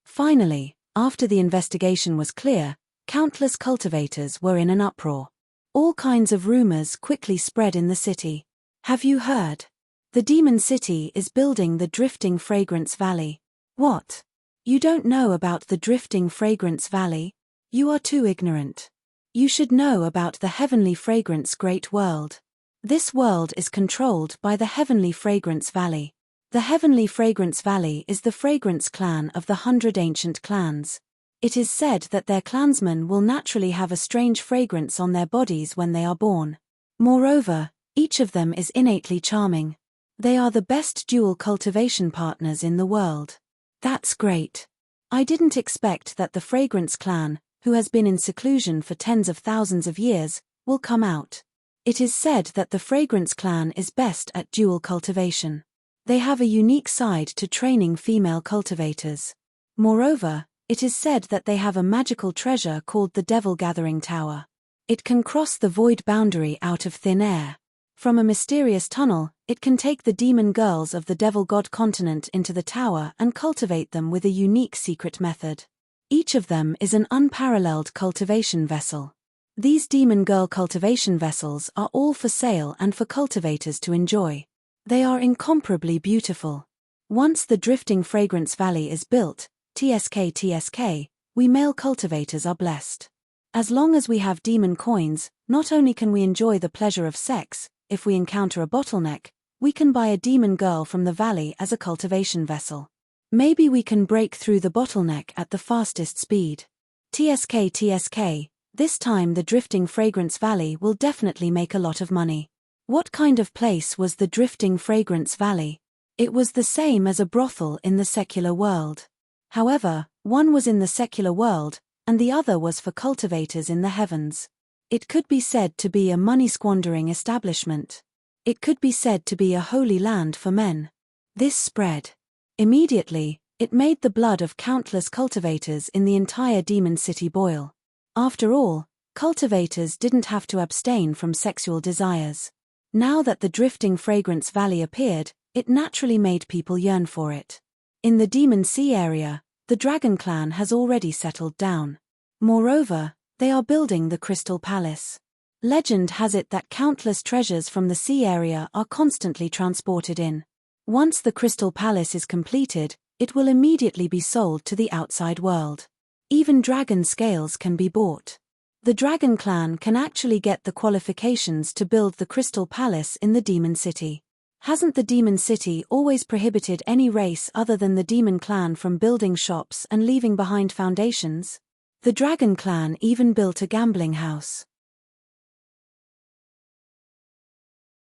Finally, after the investigation was clear, countless cultivators were in an uproar. All kinds of rumors quickly spread in the city. Have you heard? The Demon City is building the Drifting Fragrance Valley. What? You don't know about the Drifting Fragrance Valley? You are too ignorant. You should know about the Heavenly Fragrance Great World. This world is controlled by the Heavenly Fragrance Valley. The Heavenly Fragrance Valley is the fragrance clan of the 100 ancient clans. It is said that their clansmen will naturally have a strange fragrance on their bodies when they are born. Moreover, each of them is innately charming. They are the best dual cultivation partners in the world. That's great. I didn't expect that the Fragrance Clan, who has been in seclusion for tens of thousands of years, will come out. It is said that the Fragrance Clan is best at dual cultivation. They have a unique side to training female cultivators. Moreover, it is said that they have a magical treasure called the Devil Gathering Tower. It can cross the void boundary out of thin air. From a mysterious tunnel, it can take the demon girls of the Devil God continent into the tower and cultivate them with a unique secret method. Each of them is an unparalleled cultivation vessel. These demon girl cultivation vessels are all for sale and for cultivators to enjoy. They are incomparably beautiful. Once the Drifting Fragrance Valley is built, TSK, we male cultivators are blessed. As long as we have demon coins, not only can we enjoy the pleasure of sex, if we encounter a bottleneck, we can buy a demon girl from the valley as a cultivation vessel. Maybe we can break through the bottleneck at the fastest speed. TSK, this time the Drifting Fragrance Valley will definitely make a lot of money. What kind of place was the Drifting Fragrance Valley? It was the same as a brothel in the secular world. However, one was in the secular world, and the other was for cultivators in the heavens. It could be said to be a money-squandering establishment. It could be said to be a holy land for men. This spread. Immediately, it made the blood of countless cultivators in the entire Demon City boil. After all, cultivators didn't have to abstain from sexual desires. Now that the Drifting Fragrance Valley appeared, it naturally made people yearn for it. In the Demon Sea area, the Dragon Clan has already settled down. Moreover, they are building the Crystal Palace. Legend has it that countless treasures from the sea area are constantly transported in. Once the Crystal Palace is completed, it will immediately be sold to the outside world. Even dragon scales can be bought. The Dragon Clan can actually get the qualifications to build the Crystal Palace in the Demon City. Hasn't the Demon City always prohibited any race other than the Demon Clan from building shops and leaving behind foundations? The Dragon Clan even built a gambling house.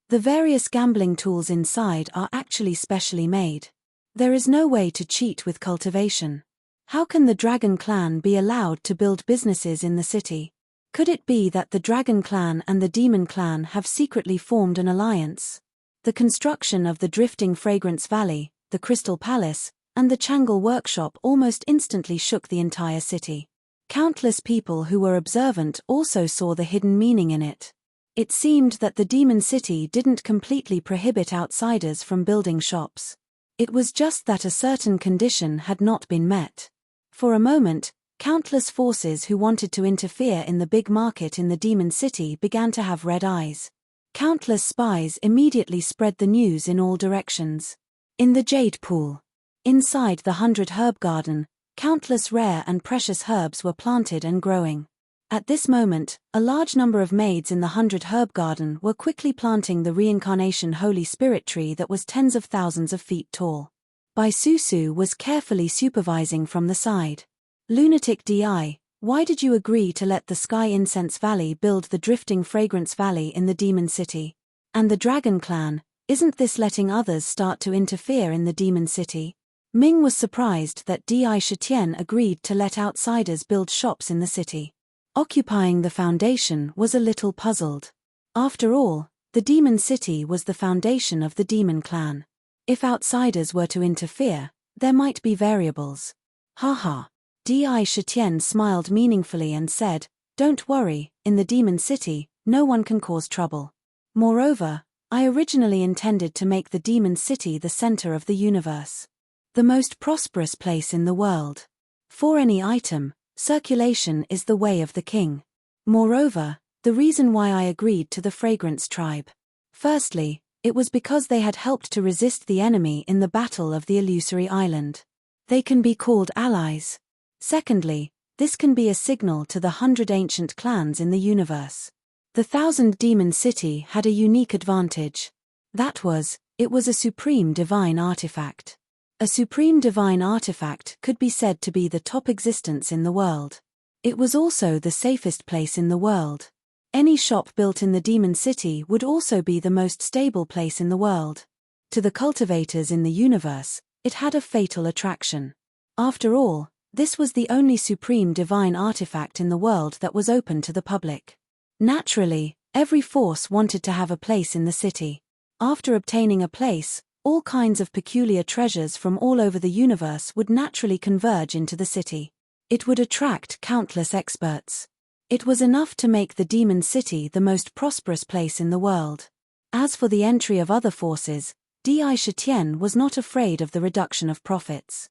The various gambling tools inside are actually specially made. There is no way to cheat with cultivation. How can the Dragon Clan be allowed to build businesses in the city? Could it be that the Dragon Clan and the Demon Clan have secretly formed an alliance? The construction of the Drifting Fragrance Valley, the Crystal Palace, and the Changle Workshop almost instantly shook the entire city. Countless people who were observant also saw the hidden meaning in it. It seemed that the Demon City didn't completely prohibit outsiders from building shops. It was just that a certain condition had not been met. For a moment, countless forces who wanted to interfere in the big market in the Demon City began to have red eyes. Countless spies immediately spread the news in all directions. In the Jade Pool. Inside the 100 Herb Garden, countless rare and precious herbs were planted and growing. At this moment, a large number of maids in the 100 Herb Garden were quickly planting the reincarnation Holy Spirit tree that was tens of thousands of feet tall. Bai Susu was carefully supervising from the side. Lunatic DI, why did you agree to let the Sky Incense Valley build the Drifting Fragrance Valley in the Demon City? And the Dragon Clan, isn't this letting others start to interfere in the Demon City? Ming was surprised that Di Shitian agreed to let outsiders build shops in the city. Occupying the foundation was a little puzzled. After all, the Demon City was the foundation of the Demon Clan. If outsiders were to interfere, there might be variables. Haha. Di Shitian smiled meaningfully and said, "Don't worry, in the Demon City, no one can cause trouble. Moreover, I originally intended to make the Demon City the center of the universe. The most prosperous place in the world. For any item, circulation is the way of the king. Moreover, the reason why I agreed to the Fragrance Tribe. Firstly, it was because they had helped to resist the enemy in the Battle of the Illusory Island. They can be called allies. Secondly, this can be a signal to the 100 ancient clans in the universe. The 1000 Demon City had a unique advantage. That was, it was a supreme divine artifact. A supreme divine artifact could be said to be the top existence in the world. It was also the safest place in the world. Any shop built in the Demon City would also be the most stable place in the world. To the cultivators in the universe, it had a fatal attraction. After all, this was the only supreme divine artifact in the world that was open to the public. Naturally, every force wanted to have a place in the city. After obtaining a place, all kinds of peculiar treasures from all over the universe would naturally converge into the city. It would attract countless experts. It was enough to make the Demon City the most prosperous place in the world. As for the entry of other forces, Di Shitian was not afraid of the reduction of profits.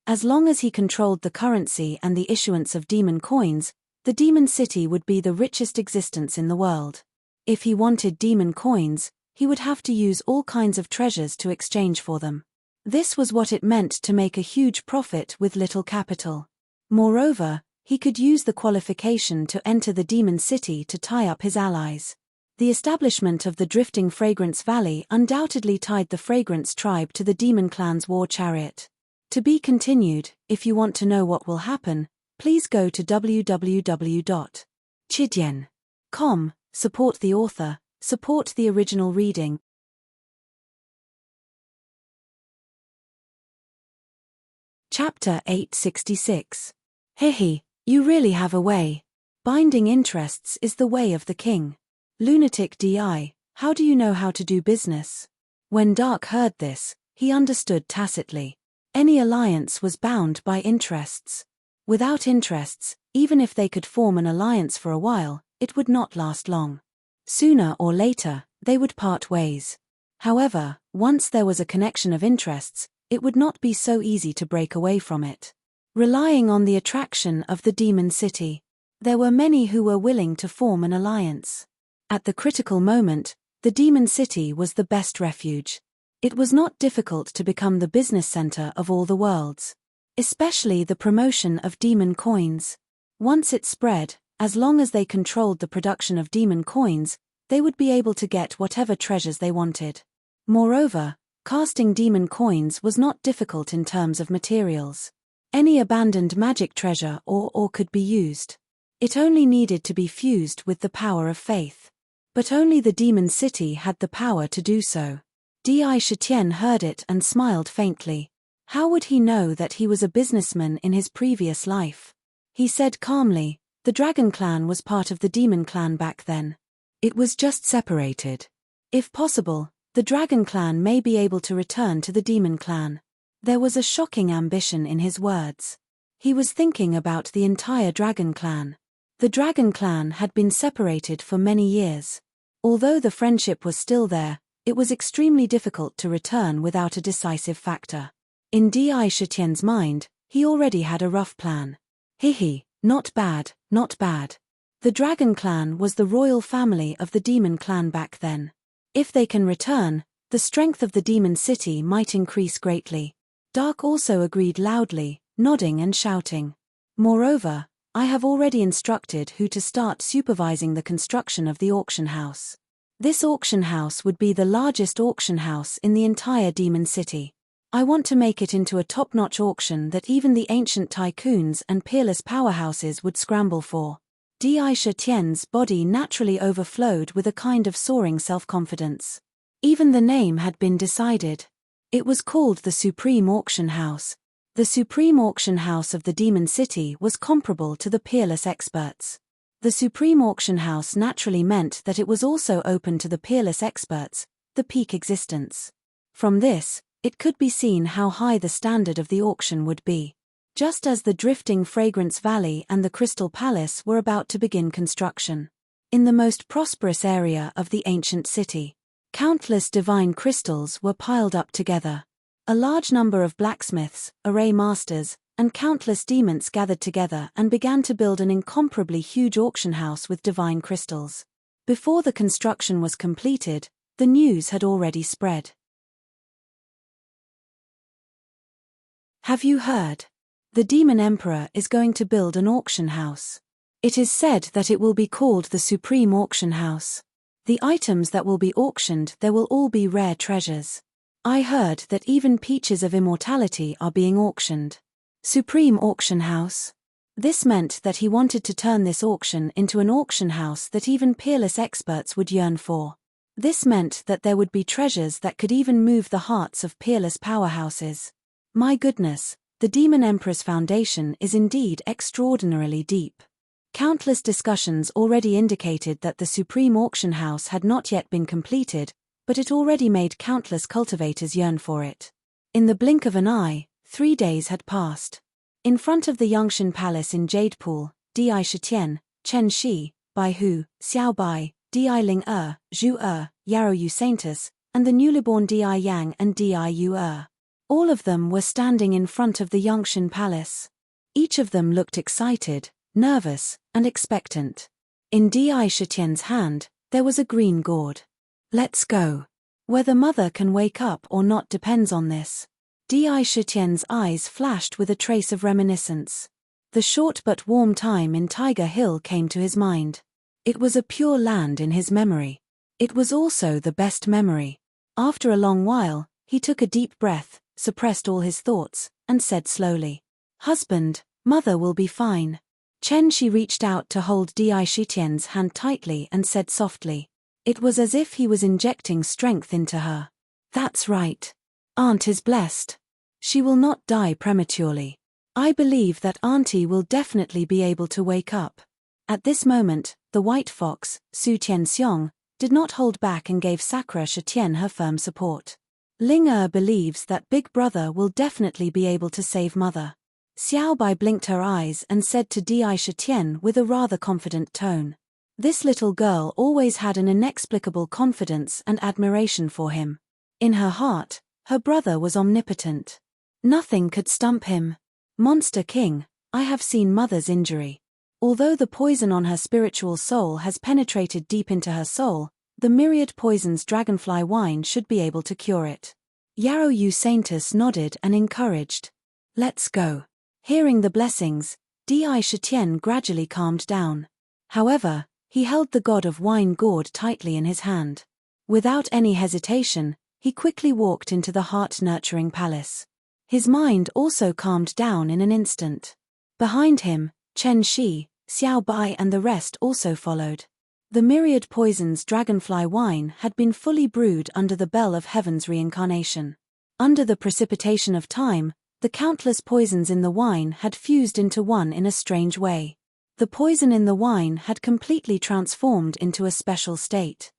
As long as he controlled the currency and the issuance of demon coins, the Demon City would be the richest existence in the world. If he wanted demon coins, he would have to use all kinds of treasures to exchange for them. This was what it meant to make a huge profit with little capital. Moreover, he could use the qualification to enter the Demon City to tie up his allies. The establishment of the Drifting Fragrance Valley undoubtedly tied the Fragrance Tribe to the Demon Clan's war chariot. To be continued. If you want to know what will happen, please go to www.chidian.com, support the author, support the original reading. Chapter 866. Hihi, you really have a way. Binding interests is the way of the king. Lunatic DI, how do you know how to do business? When Dark heard this, he understood tacitly. Any alliance was bound by interests. Without interests, even if they could form an alliance for a while, it would not last long. Sooner or later, they would part ways. However, once there was a connection of interests, it would not be so easy to break away from it. Relying on the attraction of the Demon City, there were many who were willing to form an alliance. At the critical moment, the Demon City was the best refuge. It was not difficult to become the business center of all the worlds. Especially the promotion of demon coins. Once it spread, as long as they controlled the production of demon coins, they would be able to get whatever treasures they wanted. Moreover, casting demon coins was not difficult in terms of materials. Any abandoned magic treasure or could be used. It only needed to be fused with the power of faith. But only the Demon City had the power to do so. Di Shitian heard it and smiled faintly. How would he know that he was a businessman in his previous life? He said calmly, the Dragon Clan was part of the Demon Clan back then. It was just separated. If possible, the Dragon Clan may be able to return to the Demon Clan. There was a shocking ambition in his words. He was thinking about the entire Dragon Clan. The Dragon Clan had been separated for many years. Although the friendship was still there, It was extremely difficult to return without a decisive factor. In Di Shitian's mind, he already had a rough plan. Hihi, not bad, not bad. The Dragon Clan was the royal family of the Demon Clan back then. If they can return, the strength of the Demon City might increase greatly. Dark also agreed loudly, nodding and shouting. Moreover, I have already instructed who to start supervising the construction of the auction house. This auction house would be the largest auction house in the entire Demon City. I want to make it into a top-notch auction that even the ancient tycoons and peerless powerhouses would scramble for. Di Shitian's body naturally overflowed with a kind of soaring self-confidence. Even the name had been decided. It was called the Supreme Auction House. The Supreme Auction House of the Demon City was comparable to the peerless experts. The Supreme Auction House naturally meant that it was also open to the peerless experts, the peak existence. From this, it could be seen how high the standard of the auction would be. Just as the drifting Fragrance Valley and the Crystal Palace were about to begin construction. In the most prosperous area of the ancient city, countless divine crystals were piled up together. A large number of blacksmiths, array masters, and countless demons gathered together and began to build an incomparably huge auction house with divine crystals. Before the construction was completed, the news had already spread. Have you heard? The Demon Emperor is going to build an auction house. It is said that it will be called the Supreme Auction House. The items that will be auctioned there will all be rare treasures. I heard that even peaches of immortality are being auctioned. Supreme Auction House. This meant that he wanted to turn this auction into an auction house that even peerless experts would yearn for. This meant that there would be treasures that could even move the hearts of peerless powerhouses. My goodness, the Demon Emperor's foundation is indeed extraordinarily deep. Countless discussions already indicated that the Supreme Auction House had not yet been completed, but it already made countless cultivators yearn for it. In the blink of an eye, 3 days had passed. In front of the Yongshan Palace in Jadepool, Di Shitian, Chen Shi, Bai Hu, Xiao Bai, Di Ling Zhu Yarou Yu Saintus, and the newly born Di Yang and Di Yu all of them were standing in front of the Yongshan Palace. Each of them looked excited, nervous, and expectant. In Di Shitian's hand, there was a green gourd. Let's go. Whether mother can wake up or not depends on this. Di Shitian's eyes flashed with a trace of reminiscence. The short but warm time in Tiger Hill came to his mind. It was a pure land in his memory. It was also the best memory. After a long while, he took a deep breath, suppressed all his thoughts, and said slowly, "Husband, mother will be fine." Chen Shi reached out to hold Di Shitian's hand tightly and said softly. It was as if he was injecting strength into her. "That's right. Aunt is blessed. She will not die prematurely. I believe that Auntie will definitely be able to wake up." At this moment, the white fox, Su Tianxiong, did not hold back and gave Sakura Shitian her firm support. Ling believes that Big Brother will definitely be able to save Mother. Xiao Bai blinked her eyes and said to Di Shitian with a rather confident tone. This little girl always had an inexplicable confidence and admiration for him. In her heart, her brother was omnipotent. Nothing could stump him. Monster King, I have seen Mother's injury. Although the poison on her spiritual soul has penetrated deep into her soul, the myriad poisons dragonfly wine should be able to cure it. Yarou Yu Saintus nodded and encouraged. Let's go. Hearing the blessings, Di Shitian gradually calmed down. However, he held the god of wine gourd tightly in his hand. Without any hesitation, he quickly walked into the heart-nurturing palace. His mind also calmed down in an instant. Behind him, Chen Shi, Xiao Bai and the rest also followed. The myriad poisons dragonfly wine had been fully brewed under the bell of heaven's reincarnation. Under the precipitation of time, the countless poisons in the wine had fused into one in a strange way. The poison in the wine had completely transformed into a special state.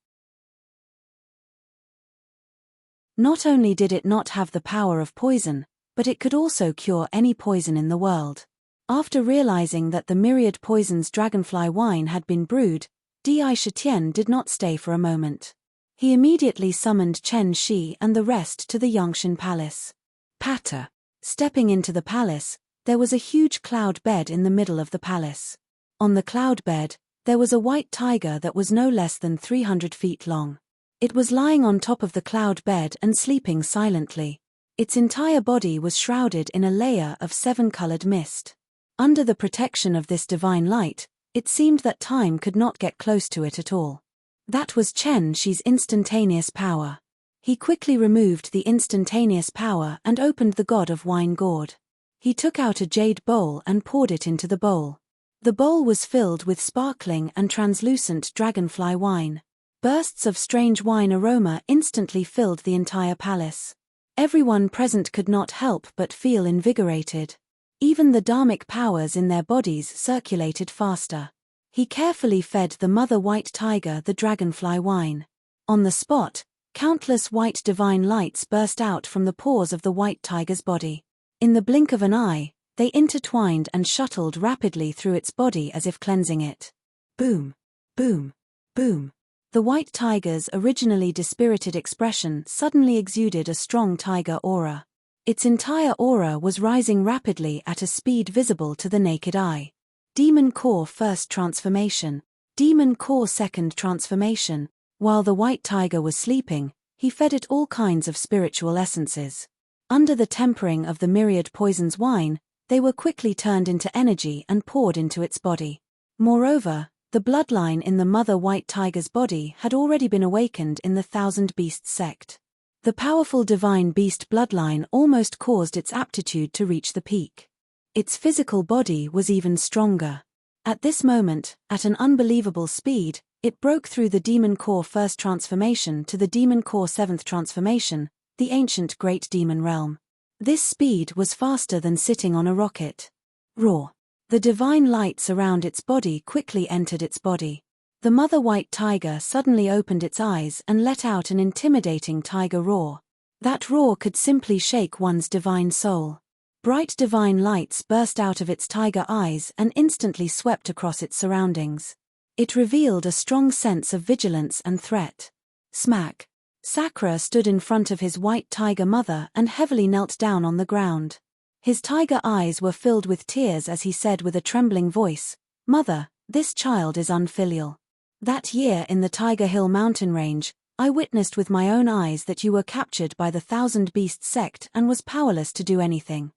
Not only did it not have the power of poison, but it could also cure any poison in the world. After realizing that the myriad poisons dragonfly wine had been brewed, Di Shitian did not stay for a moment. He immediately summoned Chen Shi and the rest to the Yongshan Palace. Patter. Stepping into the palace, there was a huge cloud bed in the middle of the palace. On the cloud bed, there was a white tiger that was no less than 300 feet long. It was lying on top of the cloud bed and sleeping silently. Its entire body was shrouded in a layer of 7-colored mist. Under the protection of this divine light, it seemed that time could not get close to it at all. That was Chen Shi's instantaneous power. He quickly removed the instantaneous power and opened the god of wine gourd. He took out a jade bowl and poured it into the bowl. The bowl was filled with sparkling and translucent dragonfly wine. Bursts of strange wine aroma instantly filled the entire palace. Everyone present could not help but feel invigorated. Even the dharmic powers in their bodies circulated faster. He carefully fed the mother white tiger the dragonfly wine. On the spot, countless white divine lights burst out from the pores of the white tiger's body. In the blink of an eye, they intertwined and shuttled rapidly through its body as if cleansing it. Boom! Boom! Boom! The white tiger's originally dispirited expression suddenly exuded a strong tiger aura. Its entire aura was rising rapidly at a speed visible to the naked eye. Demon Core First Transformation, Demon Core Second Transformation. While the white tiger was sleeping, he fed it all kinds of spiritual essences. Under the tempering of the myriad poisons wine, they were quickly turned into energy and poured into its body. Moreover, the bloodline in the mother white tiger's body had already been awakened in the Thousand Beasts sect. The powerful divine beast bloodline almost caused its aptitude to reach the peak. Its physical body was even stronger. At this moment, at an unbelievable speed, it broke through the Demon Core First Transformation to the Demon Core Seventh Transformation, the ancient Great Demon Realm. This speed was faster than sitting on a rocket. Roar! The divine lights around its body quickly entered its body. The mother white tiger suddenly opened its eyes and let out an intimidating tiger roar. That roar could simply shake one's divine soul. Bright divine lights burst out of its tiger eyes and instantly swept across its surroundings. It revealed a strong sense of vigilance and threat. Smack! Sakura stood in front of his white tiger mother and heavily knelt down on the ground. His tiger eyes were filled with tears as he said with a trembling voice, "Mother, this child is unfilial. That year in the Tiger Hill mountain range, I witnessed with my own eyes that you were captured by the Thousand Beasts sect and was powerless to do anything.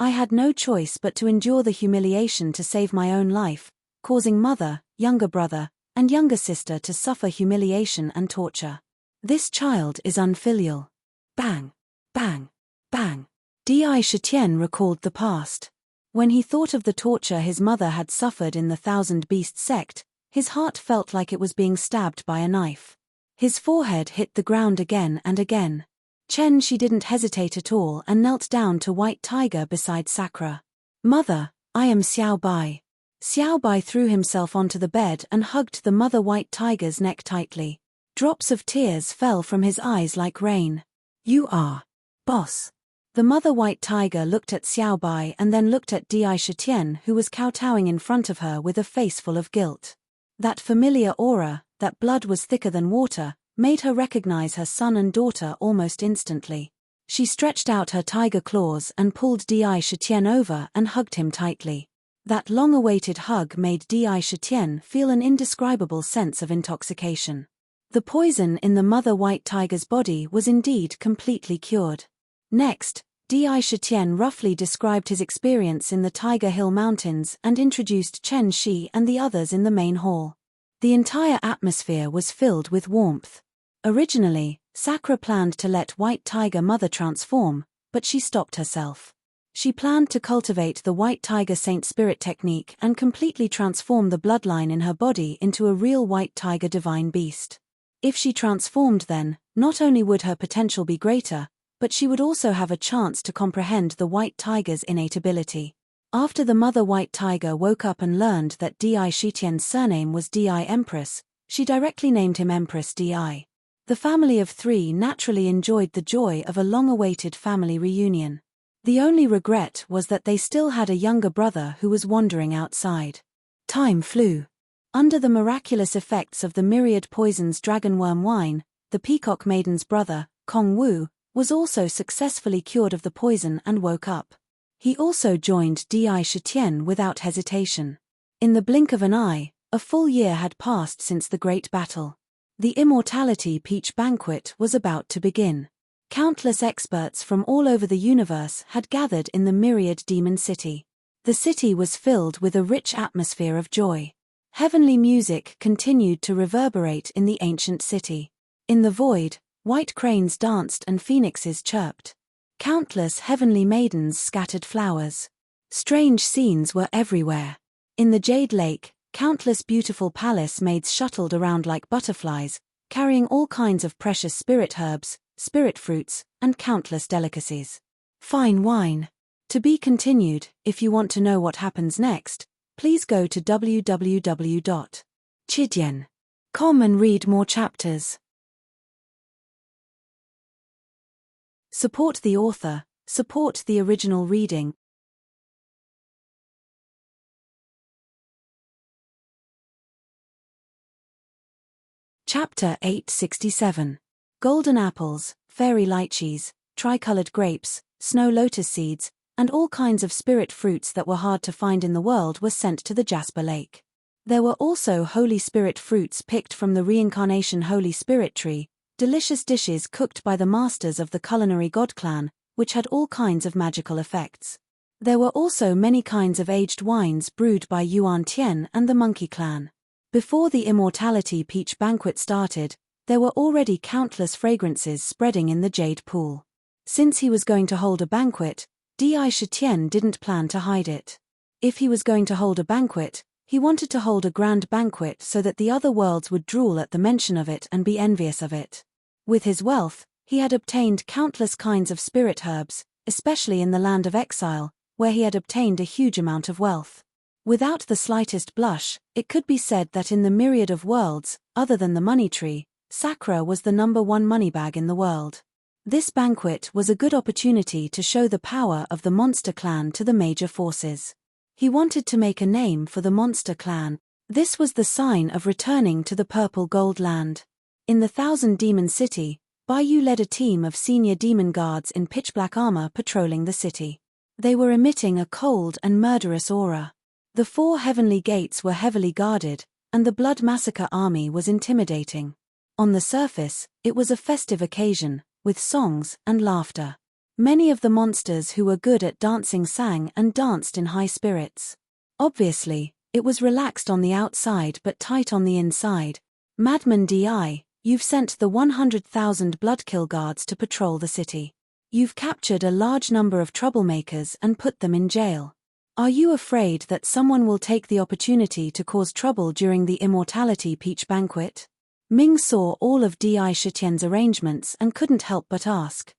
I had no choice but to endure the humiliation to save my own life, causing mother, younger brother, and younger sister to suffer humiliation and torture. This child is unfilial." Bang! Bang! Bang! Di Shitian recalled the past. When he thought of the torture his mother had suffered in the Thousand Beasts sect, his heart felt like it was being stabbed by a knife. His forehead hit the ground again and again. Chen Shi didn't hesitate at all and knelt down to White Tiger beside Sakura. "Mother, I am Xiao Bai." Xiao Bai threw himself onto the bed and hugged the mother White Tiger's neck tightly. Drops of tears fell from his eyes like rain. "You are boss." The mother white tiger looked at Xiao Bai and then looked at Di Shitian, who was kowtowing in front of her with a face full of guilt. That familiar aura, that blood was thicker than water, made her recognize her son and daughter almost instantly. She stretched out her tiger claws and pulled Di Shitian over and hugged him tightly. That long-awaited hug made Di Shitian feel an indescribable sense of intoxication. The poison in the mother white tiger's body was indeed completely cured. Next, Di Shitian roughly described his experience in the Tiger Hill Mountains and introduced Chen Shi and the others in the main hall. The entire atmosphere was filled with warmth. Originally, Sakura planned to let White Tiger Mother transform, but she stopped herself. She planned to cultivate the White Tiger Saint Spirit technique and completely transform the bloodline in her body into a real White Tiger divine beast. If she transformed then, not only would her potential be greater, but she would also have a chance to comprehend the white tiger's innate ability. After the mother white tiger woke up and learned that Di Shitian's surname was Di Empress, she directly named him Empress Di. The family of three naturally enjoyed the joy of a long-awaited family reunion. The only regret was that they still had a younger brother who was wandering outside. Time flew. Under the miraculous effects of the myriad poisons dragonworm wine, the Peacock Maiden's brother, Kong Wu, was also successfully cured of the poison and woke up. He also joined Di Shitian without hesitation. In the blink of an eye, a full year had passed since the great battle. The Immortality Peach Banquet was about to begin. Countless experts from all over the universe had gathered in the myriad demon city. The city was filled with a rich atmosphere of joy. Heavenly music continued to reverberate in the ancient city. In the void, white cranes danced and phoenixes chirped. Countless heavenly maidens scattered flowers. Strange scenes were everywhere. In the Jade Lake, countless beautiful palace maids shuttled around like butterflies, carrying all kinds of precious spirit herbs, spirit fruits, and countless delicacies. Fine wine. To be continued. If you want to know what happens next, please go to www.chidian.com and read more chapters. Support the author, support the original reading. Chapter 867. Golden apples, fairy lychees, tricolored grapes, snow lotus seeds, and all kinds of spirit fruits that were hard to find in the world were sent to the Jasper Lake. There were also Holy Spirit fruits picked from the reincarnation Holy Spirit tree, delicious dishes cooked by the masters of the culinary god clan, which had all kinds of magical effects. There were also many kinds of aged wines brewed by Yuan Tian and the Monkey Clan. Before the Immortality Peach Banquet started, there were already countless fragrances spreading in the Jade Pool. Since he was going to hold a banquet, Di Shitian didn't plan to hide it. If he was going to hold a banquet, he wanted to hold a grand banquet so that the other worlds would drool at the mention of it and be envious of it. With his wealth, he had obtained countless kinds of spirit herbs, especially in the land of exile, where he had obtained a huge amount of wealth. Without the slightest blush, it could be said that in the myriad of worlds, other than the money tree, Sakura was the #1 moneybag in the world. This banquet was a good opportunity to show the power of the Monster Clan to the major forces. He wanted to make a name for the Monster Clan. This was the sign of returning to the Purple Gold Land. In the Thousand Demon City, Baiyu led a team of senior demon guards in pitch-black armor patrolling the city. They were emitting a cold and murderous aura. The 4 heavenly gates were heavily guarded, and the Blood Massacre army was intimidating. On the surface, it was a festive occasion, with songs and laughter. Many of the monsters who were good at dancing sang and danced in high spirits. Obviously, it was relaxed on the outside but tight on the inside. Madman Di, you've sent the 100,000 Bloodkill guards to patrol the city. You've captured a large number of troublemakers and put them in jail. Are you afraid that someone will take the opportunity to cause trouble during the Immortality Peach Banquet? Ming saw all of Di Shitian's arrangements and couldn't help but ask.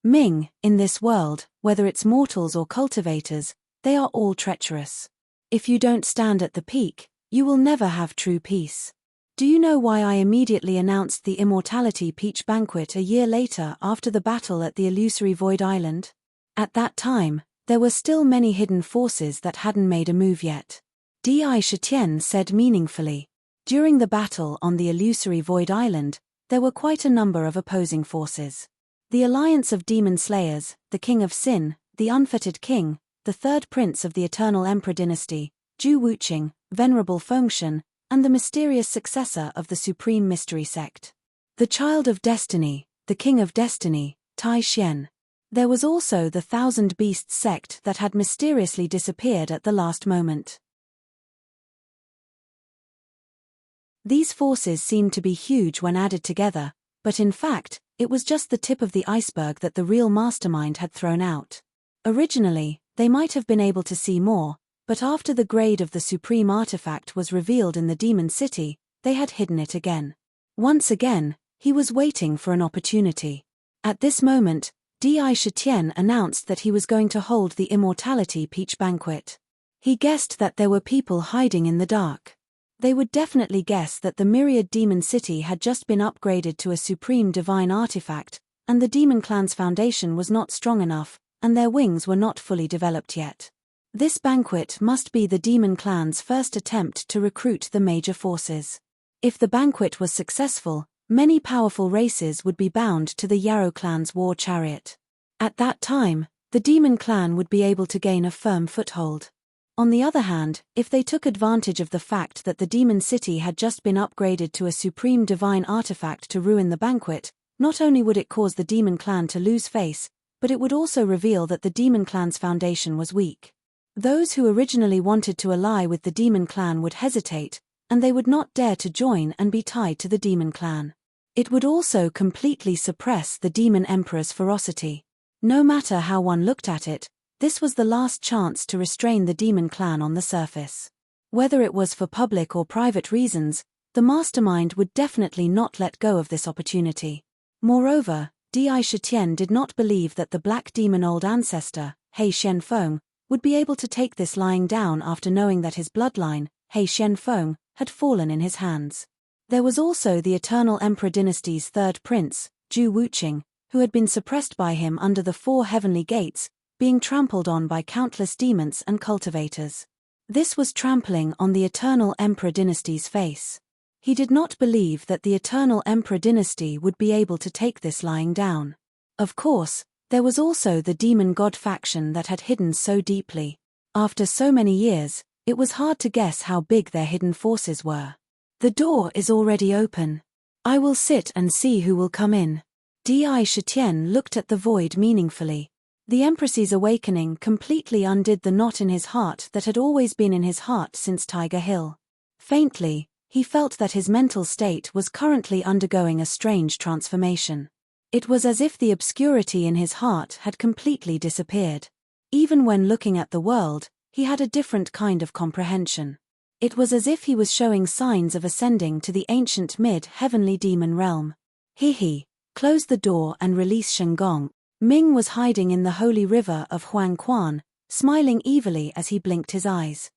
Ming, in this world, whether it's mortals or cultivators, they are all treacherous. If you don't stand at the peak, you will never have true peace. Do you know why I immediately announced the Immortality Peach Banquet a year later after the battle at the illusory Void Island? At that time, there were still many hidden forces that hadn't made a move yet. Di Shitian said meaningfully. During the battle on the illusory Void Island, there were quite a number of opposing forces. The alliance of demon slayers, the King of Sin, the Unfettered King, the third prince of the Eternal Emperor dynasty, Zhu Wuqing, Venerable Fengshen, and the mysterious successor of the Supreme Mystery Sect. The Child of Destiny, the King of Destiny, Tai Xian. There was also the Thousand Beasts sect that had mysteriously disappeared at the last moment. These forces seemed to be huge when added together, but in fact, it was just the tip of the iceberg that the real mastermind had thrown out. Originally, they might have been able to see more, but after the grade of the supreme artifact was revealed in the Demon City, they had hidden it again. Once again, he was waiting for an opportunity. At this moment, Di Shitian announced that he was going to hold the Immortality Peach Banquet. He guessed that there were people hiding in the dark. They would definitely guess that the Myriad Demon City had just been upgraded to a supreme divine artifact, and the Demon Clan's foundation was not strong enough, and their wings were not fully developed yet. This banquet must be the demon clan's first attempt to recruit the major forces. If the banquet was successful, many powerful races would be bound to the Yarrow clan's war chariot. At that time, the demon clan would be able to gain a firm foothold. On the other hand, if they took advantage of the fact that the demon city had just been upgraded to a supreme divine artifact to ruin the banquet, not only would it cause the demon clan to lose face, but it would also reveal that the demon clan's foundation was weak. Those who originally wanted to ally with the demon clan would hesitate, and they would not dare to join and be tied to the demon clan. It would also completely suppress the demon emperor's ferocity. No matter how one looked at it, this was the last chance to restrain the demon clan on the surface. Whether it was for public or private reasons, the mastermind would definitely not let go of this opportunity. Moreover, Di Shitian did not believe that the black demon old ancestor, He Xianfeng, would be able to take this lying down after knowing that his bloodline, He Xianfeng, had fallen in his hands. There was also the Eternal Emperor dynasty's third prince, Zhu Wuqing, who had been suppressed by him under the 4 heavenly gates, being trampled on by countless demons and cultivators. This was trampling on the Eternal Emperor dynasty's face. He did not believe that the Eternal Emperor dynasty would be able to take this lying down. Of course, there was also the demon god faction that had hidden so deeply. After so many years, it was hard to guess how big their hidden forces were. The door is already open. I will sit and see who will come in. Di Shitian looked at the void meaningfully. The Empress's awakening completely undid the knot in his heart that had always been in his heart since Tiger Hill. Faintly, he felt that his mental state was currently undergoing a strange transformation. It was as if the obscurity in his heart had completely disappeared. Even when looking at the world, he had a different kind of comprehension. It was as if he was showing signs of ascending to the ancient mid-heavenly demon realm. He close the door and release Shengong. Ming was hiding in the holy river of Huangquan, smiling evilly as he blinked his eyes.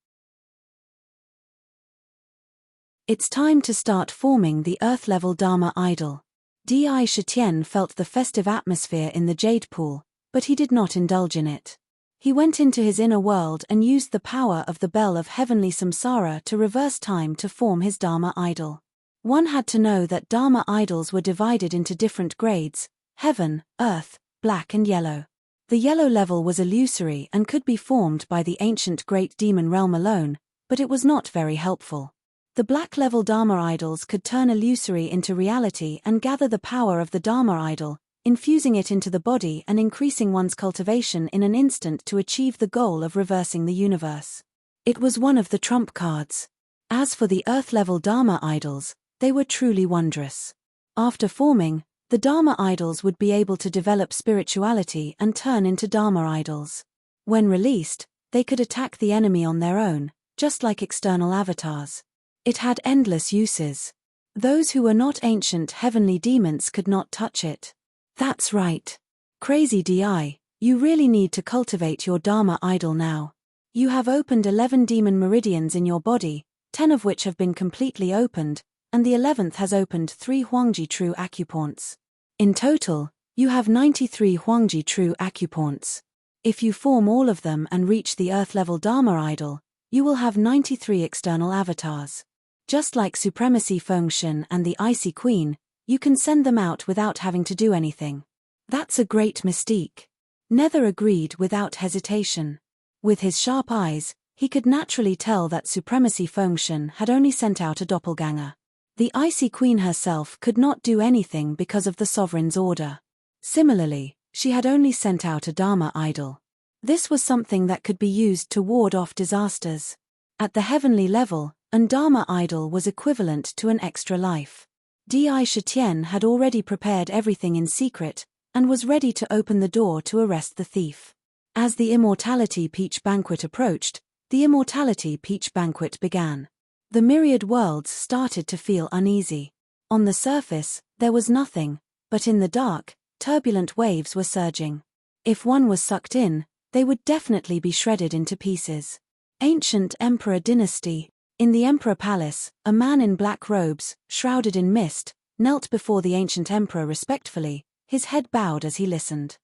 It's time to start forming the Earth-level Dharma idol. Di Shitian felt the festive atmosphere in the jade pool, but he did not indulge in it. He went into his inner world and used the power of the bell of heavenly samsara to reverse time to form his Dharma idol. One had to know that Dharma idols were divided into different grades: heaven, earth, black and yellow. The yellow level was illusory and could be formed by the ancient great demon realm alone, but it was not very helpful. The black-level Dharma idols could turn illusory into reality and gather the power of the Dharma idol, infusing it into the body and increasing one's cultivation in an instant to achieve the goal of reversing the universe. It was one of the trump cards. As for the earth-level Dharma idols, they were truly wondrous. After forming, the Dharma idols would be able to develop spirituality and turn into Dharma idols. When released, they could attack the enemy on their own, just like external avatars. It had endless uses. Those who were not ancient heavenly demons could not touch it. That's right. Crazy Di, you really need to cultivate your Dharma idol now. You have opened 11 demon meridians in your body, 10 of which have been completely opened, and the 11th has opened 3 Huangji true acupoints. In total, you have 93 Huangji true acupoints. If you form all of them and reach the earth-level Dharma idol, you will have 93 external avatars. Just like Supremacy Fengshen and the Icy Queen, you can send them out without having to do anything. That's a great mystique. Nether agreed without hesitation. With his sharp eyes, he could naturally tell that Supremacy Fengshen had only sent out a doppelganger. The Icy Queen herself could not do anything because of the sovereign's order. Similarly, she had only sent out a Dharma idol. This was something that could be used to ward off disasters. At the heavenly level, an Dharma idol was equivalent to an extra life. Di Shitian had already prepared everything in secret, and was ready to open the door to arrest the thief. As the Immortality Peach Banquet approached, the Immortality Peach Banquet began. The myriad worlds started to feel uneasy. On the surface, there was nothing, but in the dark, turbulent waves were surging. If one was sucked in, they would definitely be shredded into pieces. Ancient Emperor Dynasty. In the Emperor Palace, a man in black robes, shrouded in mist, knelt before the ancient emperor respectfully, his head bowed as he listened.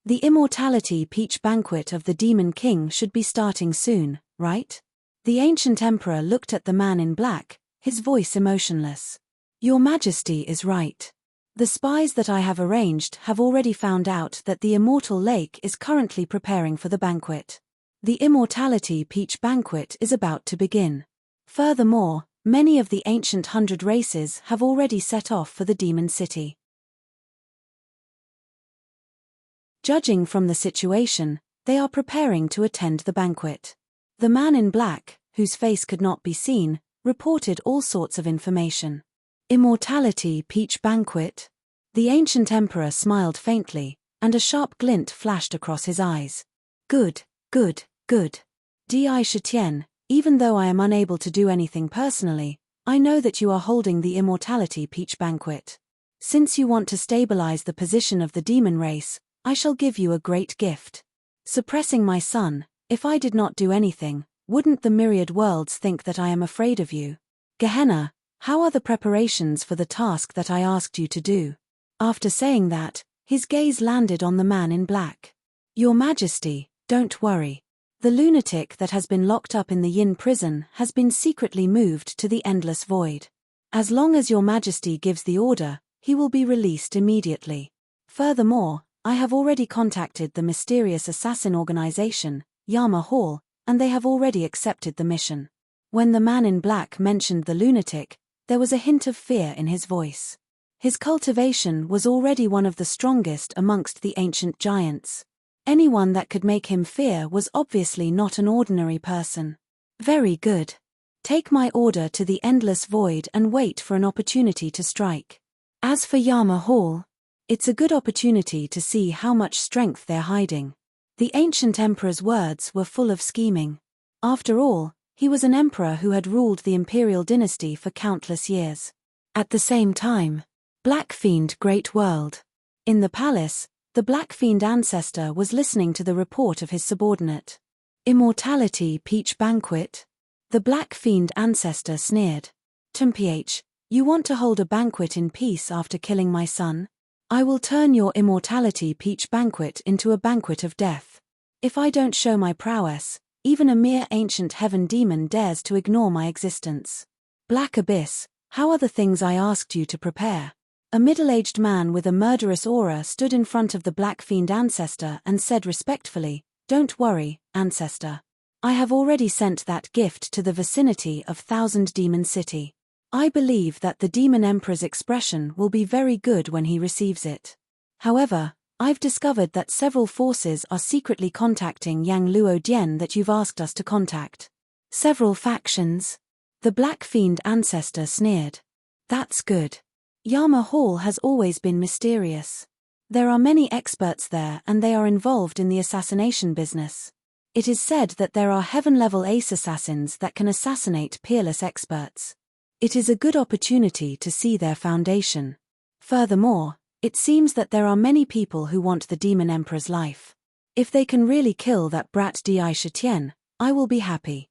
The immortality peach banquet of the Demon King should be starting soon, right? The ancient emperor looked at the man in black, his voice emotionless. Your Majesty is right. The spies that I have arranged have already found out that the immortal lake is currently preparing for the banquet. The immortality peach banquet is about to begin. Furthermore, many of the ancient 100 races have already set off for the demon city. Judging from the situation, they are preparing to attend the banquet. The man in black, whose face could not be seen, reported all sorts of information. Immortality peach banquet? The ancient emperor smiled faintly, and a sharp glint flashed across his eyes. Good, good, good. Di Shitian, even though I am unable to do anything personally, I know that you are holding the immortality peach banquet. Since you want to stabilize the position of the demon race, I shall give you a great gift. Suppressing my son, if I did not do anything, wouldn't the myriad worlds think that I am afraid of you? Gehenna, how are the preparations for the task that I asked you to do? After saying that, his gaze landed on the man in black. Your Majesty, don't worry. The lunatic that has been locked up in the Yin prison has been secretly moved to the endless void. As long as Your Majesty gives the order, he will be released immediately. Furthermore, I have already contacted the mysterious assassin organization, Yama Hall, and they have already accepted the mission. When the man in black mentioned the lunatic, there was a hint of fear in his voice. His cultivation was already one of the strongest amongst the ancient giants. Anyone that could make him fear was obviously not an ordinary person. Very good. Take my order to the endless void and wait for an opportunity to strike. As for Yama Hall, it's a good opportunity to see how much strength they're hiding. The ancient emperor's words were full of scheming. After all, he was an emperor who had ruled the imperial dynasty for countless years. At the same time, Black Fiend Great World. In the palace, the Black Fiend ancestor was listening to the report of his subordinate. Immortality peach banquet? The Black Fiend ancestor sneered. Tumphh, you want to hold a banquet in peace after killing my son? I will turn your immortality peach banquet into a banquet of death. If I don't show my prowess, even a mere ancient heaven demon dares to ignore my existence. Black Abyss, how are the things I asked you to prepare? A middle-aged man with a murderous aura stood in front of the Black Fiend ancestor and said respectfully, Don't worry, ancestor. I have already sent that gift to the vicinity of Thousand Demon City. I believe that the Demon Emperor's expression will be very good when he receives it. However, I've discovered that several forces are secretly contacting Yang Luo Dian that you've asked us to contact. Several factions? The Black Fiend ancestor sneered. That's good. Yama Hall has always been mysterious. There are many experts there and they are involved in the assassination business. It is said that there are heaven-level ace assassins that can assassinate peerless experts. It is a good opportunity to see their foundation. Furthermore, it seems that there are many people who want the Demon Emperor's life. If they can really kill that brat Di Shitian, I will be happy.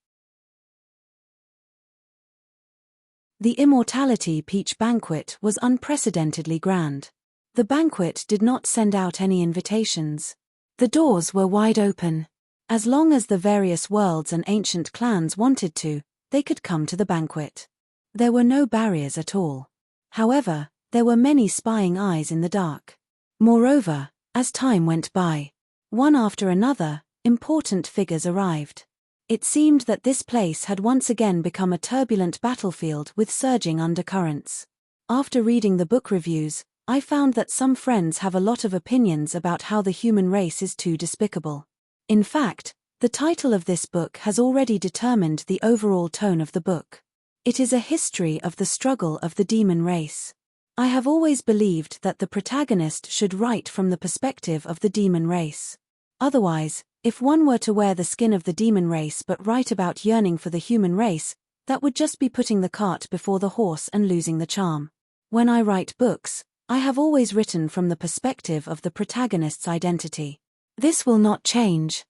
The Immortality Peach Banquet was unprecedentedly grand. The banquet did not send out any invitations. The doors were wide open. As long as the various worlds and ancient clans wanted to, they could come to the banquet. There were no barriers at all. However, there were many spying eyes in the dark. Moreover, as time went by, one after another, important figures arrived. It seemed that this place had once again become a turbulent battlefield with surging undercurrents. After reading the book reviews, I found that some friends have a lot of opinions about how the human race is too despicable. In fact, the title of this book has already determined the overall tone of the book. It is a history of the struggle of the demon race. I have always believed that the protagonist should write from the perspective of the demon race. Otherwise, if one were to wear the skin of the demon race but write about yearning for the human race, that would just be putting the cart before the horse and losing the charm. When I write books, I have always written from the perspective of the protagonist's identity. This will not change.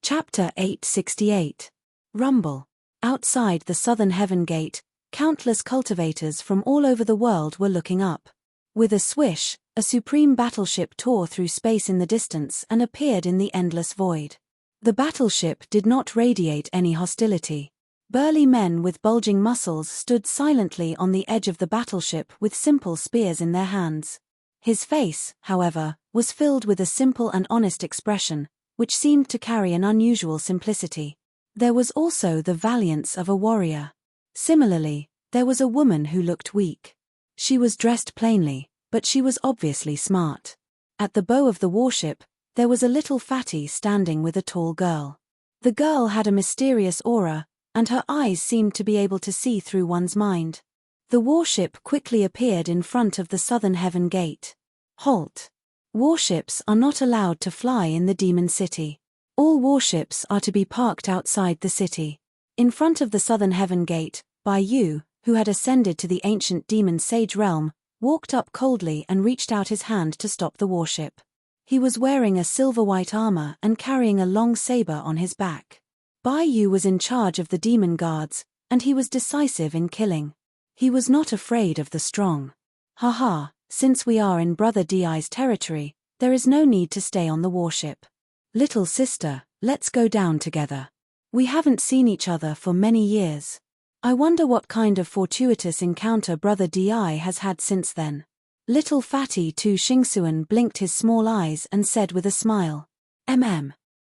Chapter 868. Rumble. Outside the southern heaven gate, countless cultivators from all over the world were looking up. With a swish, a supreme battleship tore through space in the distance and appeared in the endless void. The battleship did not radiate any hostility. Burly men with bulging muscles stood silently on the edge of the battleship with simple spears in their hands. His face, however, was filled with a simple and honest expression, which seemed to carry an unusual simplicity. There was also the valiance of a warrior. Similarly, there was a woman who looked weak. She was dressed plainly, but she was obviously smart. At the bow of the warship, there was a little fatty standing with a tall girl. The girl had a mysterious aura, and her eyes seemed to be able to see through one's mind. The warship quickly appeared in front of the southern heaven gate. Halt! Warships are not allowed to fly in the demon city. All warships are to be parked outside the city. In front of the southern heaven gate, Bai Yu, who had ascended to the ancient demon sage realm, walked up coldly and reached out his hand to stop the warship. He was wearing a silver-white armor and carrying a long saber on his back. Bai Yu was in charge of the demon guards, and he was decisive in killing. He was not afraid of the strong. Haha, since we are in Brother Di's territory, there is no need to stay on the warship. Little sister, let's go down together. We haven't seen each other for many years. I wonder what kind of fortuitous encounter Brother Di has had since then. Little fatty Tu Xingxuan blinked his small eyes and said with a smile.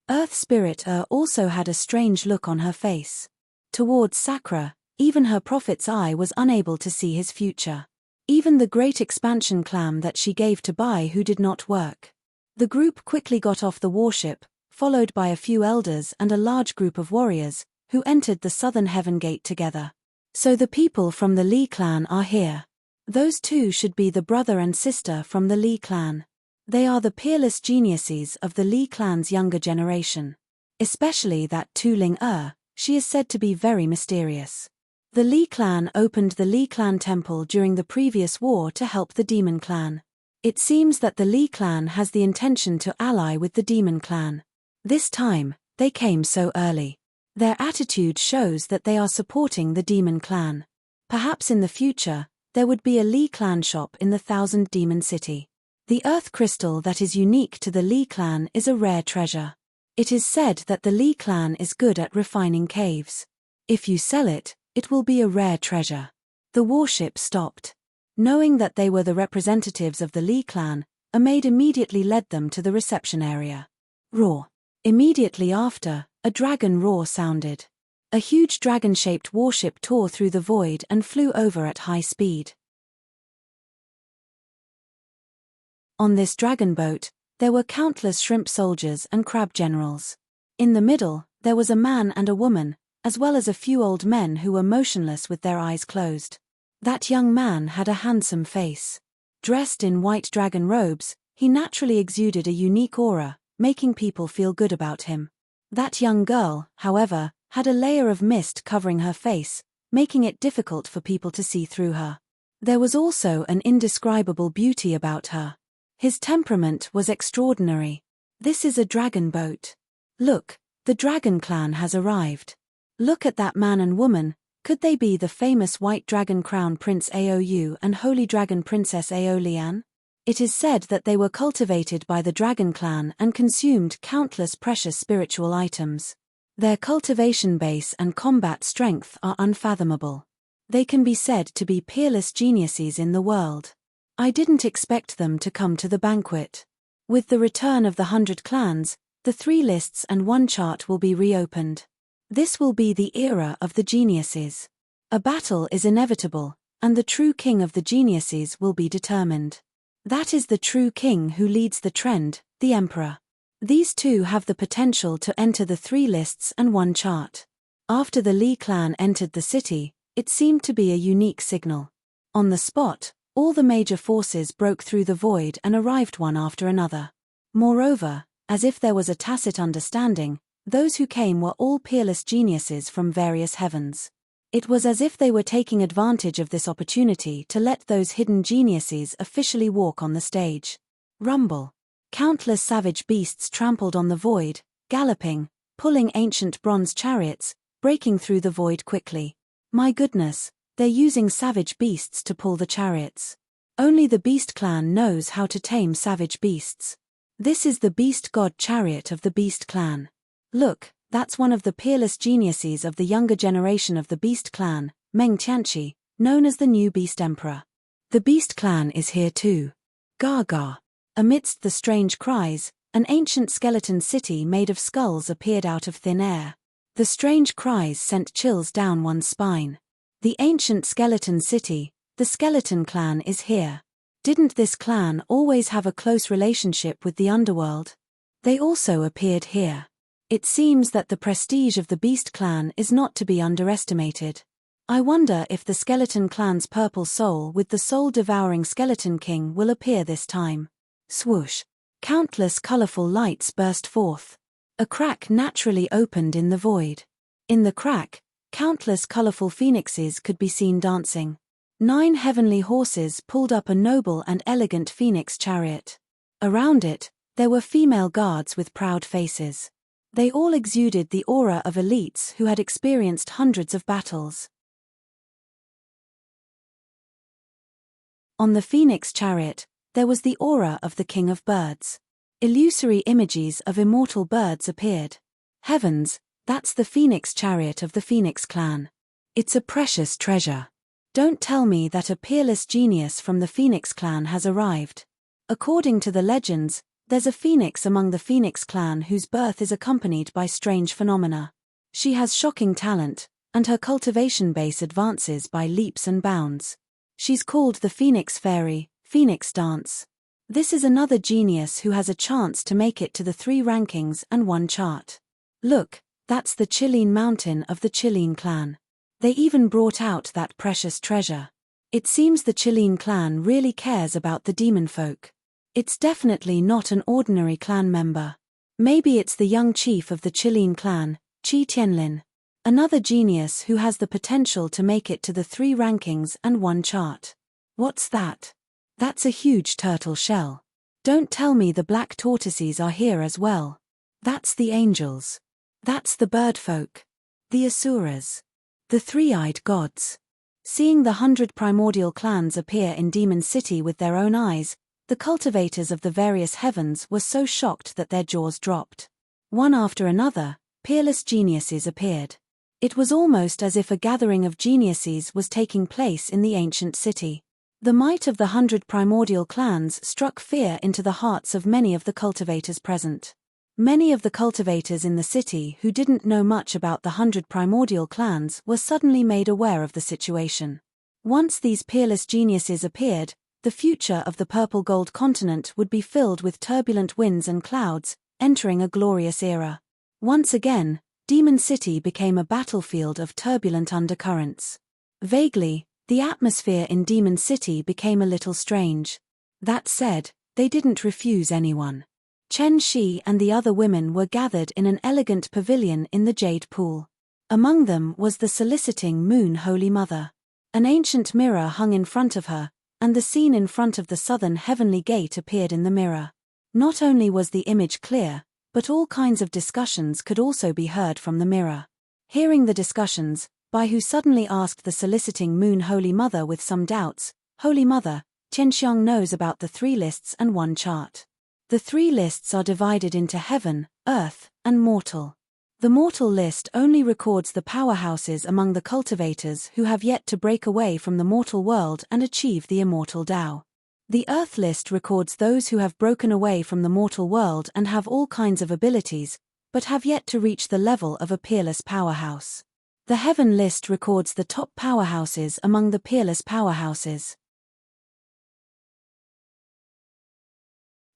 Earth Spirit also had a strange look on her face. Towards Sakura, even her prophet's eye was unable to see his future. Even the great expansion clam that she gave to Bai Hu did not work. The group quickly got off the warship, followed by a few elders and a large group of warriors, who entered the southern heaven gate together. So the people from the Li clan are here. Those two should be the brother and sister from the Li clan. They are the peerless geniuses of the Li clan's younger generation. Especially that Tu Ling she is said to be very mysterious. The Li clan opened the Li clan temple during the previous war to help the demon clan. It seems that the Li clan has the intention to ally with the demon clan. This time, they came so early. Their attitude shows that they are supporting the demon clan. Perhaps in the future, there would be a Li clan shop in the Thousand Demon City. The earth crystal that is unique to the Li clan is a rare treasure. It is said that the Li clan is good at refining caves. If you sell it, it will be a rare treasure. The warship stopped. Knowing that they were the representatives of the Li clan, a maid immediately led them to the reception area. Roar. Immediately after, a dragon roar sounded. A huge dragon-shaped warship tore through the void and flew over at high speed. On this dragon boat, there were countless shrimp soldiers and crab generals. In the middle, there was a man and a woman, as well as a few old men who were motionless with their eyes closed. That young man had a handsome face. Dressed in white dragon robes, he naturally exuded a unique aura, making people feel good about him. That young girl, however, had a layer of mist covering her face, making it difficult for people to see through her. There was also an indescribable beauty about her. His temperament was extraordinary. This is a dragon boat. Look, the dragon clan has arrived. Look at that man and woman. Could they be the famous White Dragon Crown Prince Aou and Holy Dragon Princess Aolian? It is said that they were cultivated by the Dragon Clan and consumed countless precious spiritual items. Their cultivation base and combat strength are unfathomable. They can be said to be peerless geniuses in the world. I didn't expect them to come to the banquet. With the return of the 100 clans, the 3 lists and 1 chart will be reopened. This will be the era of the geniuses. A battle is inevitable, and the true king of the geniuses will be determined. That is the true king who leads the trend, the emperor. These two have the potential to enter the 3 lists and 1 chart. After the Li clan entered the city, it seemed to be a unique signal. On the spot, all the major forces broke through the void and arrived one after another. Moreover, as if there was a tacit understanding, those who came were all peerless geniuses from various heavens. It was as if they were taking advantage of this opportunity to let those hidden geniuses officially walk on the stage. Rumble. Countless savage beasts trampled on the void, galloping, pulling ancient bronze chariots, breaking through the void quickly. My goodness, They're using savage beasts to pull the chariots. Only the beast clan knows how to tame savage beasts. This is the beast god chariot of the beast clan. Look, that's one of the peerless geniuses of the younger generation of the beast clan, Meng Tianqi, known as the new beast emperor. The beast clan is here too. Gaga. Amidst the strange cries, an ancient skeleton city made of skulls appeared out of thin air. The strange cries sent chills down one's spine. The ancient skeleton city, the skeleton clan, is here. Didn't this clan always have a close relationship with the underworld? They also appeared here. It seems that the prestige of the beast clan is not to be underestimated. I wonder if the skeleton clan's purple soul with the soul-devouring skeleton king will appear this time. Swoosh. Countless colorful lights burst forth. A crack naturally opened in the void. In the crack, countless colorful phoenixes could be seen dancing. 9 heavenly horses pulled up a noble and elegant phoenix chariot. Around it, there were female guards with proud faces. They all exuded the aura of elites who had experienced hundreds of battles. On the phoenix chariot, there was the aura of the king of birds. Illusory images of immortal birds appeared. Heavens, that's the phoenix chariot of the phoenix clan. It's a precious treasure. Don't tell me that a peerless genius from the phoenix clan has arrived. According to the legends, there's a phoenix among the phoenix clan whose birth is accompanied by strange phenomena. She has shocking talent, and her cultivation base advances by leaps and bounds. She's called the Phoenix Fairy, Phoenix Dance. This is another genius who has a chance to make it to the 3 rankings and 1 chart. Look, that's the Chilean mountain of the Chilean clan. They even brought out that precious treasure. It seems the Chilean clan really cares about the demon folk. It's definitely not an ordinary clan member. Maybe it's the young chief of the Chilean clan, Chi Tianlin. Another genius who has the potential to make it to the 3 rankings and 1 chart. What's that? That's a huge turtle shell. Don't tell me the black tortoises are here as well. That's the angels. That's the bird folk. The asuras. The 3-eyed gods. Seeing the 100 primordial clans appear in Demon City with their own eyes, the cultivators of the various heavens were so shocked that their jaws dropped. One after another, peerless geniuses appeared. It was almost as if a gathering of geniuses was taking place in the ancient city. The might of the 100 primordial clans struck fear into the hearts of many of the cultivators present. Many of the cultivators in the city who didn't know much about the 100 primordial clans were suddenly made aware of the situation. Once these peerless geniuses appeared, the future of the purple gold continent would be filled with turbulent winds and clouds, entering a glorious era. Once again, Demon City became a battlefield of turbulent undercurrents. Vaguely, the atmosphere in Demon City became a little strange. That said, they didn't refuse anyone. Chen Shi and the other women were gathered in an elegant pavilion in the Jade Pool. Among them was the soliciting Moon Holy Mother. An ancient mirror hung in front of her, and the scene in front of the southern heavenly gate appeared in the mirror. Not only was the image clear, but all kinds of discussions could also be heard from the mirror. Hearing the discussions, Baihu suddenly asked the soliciting Moon Holy Mother with some doubts, "Holy Mother, Tianxiang knows about the 3 lists and 1 chart. The 3 lists are divided into heaven, earth, and mortal. The mortal list only records the powerhouses among the cultivators who have yet to break away from the mortal world and achieve the immortal Tao. The earth list records those who have broken away from the mortal world and have all kinds of abilities, but have yet to reach the level of a peerless powerhouse. The heaven list records the top powerhouses among the peerless powerhouses.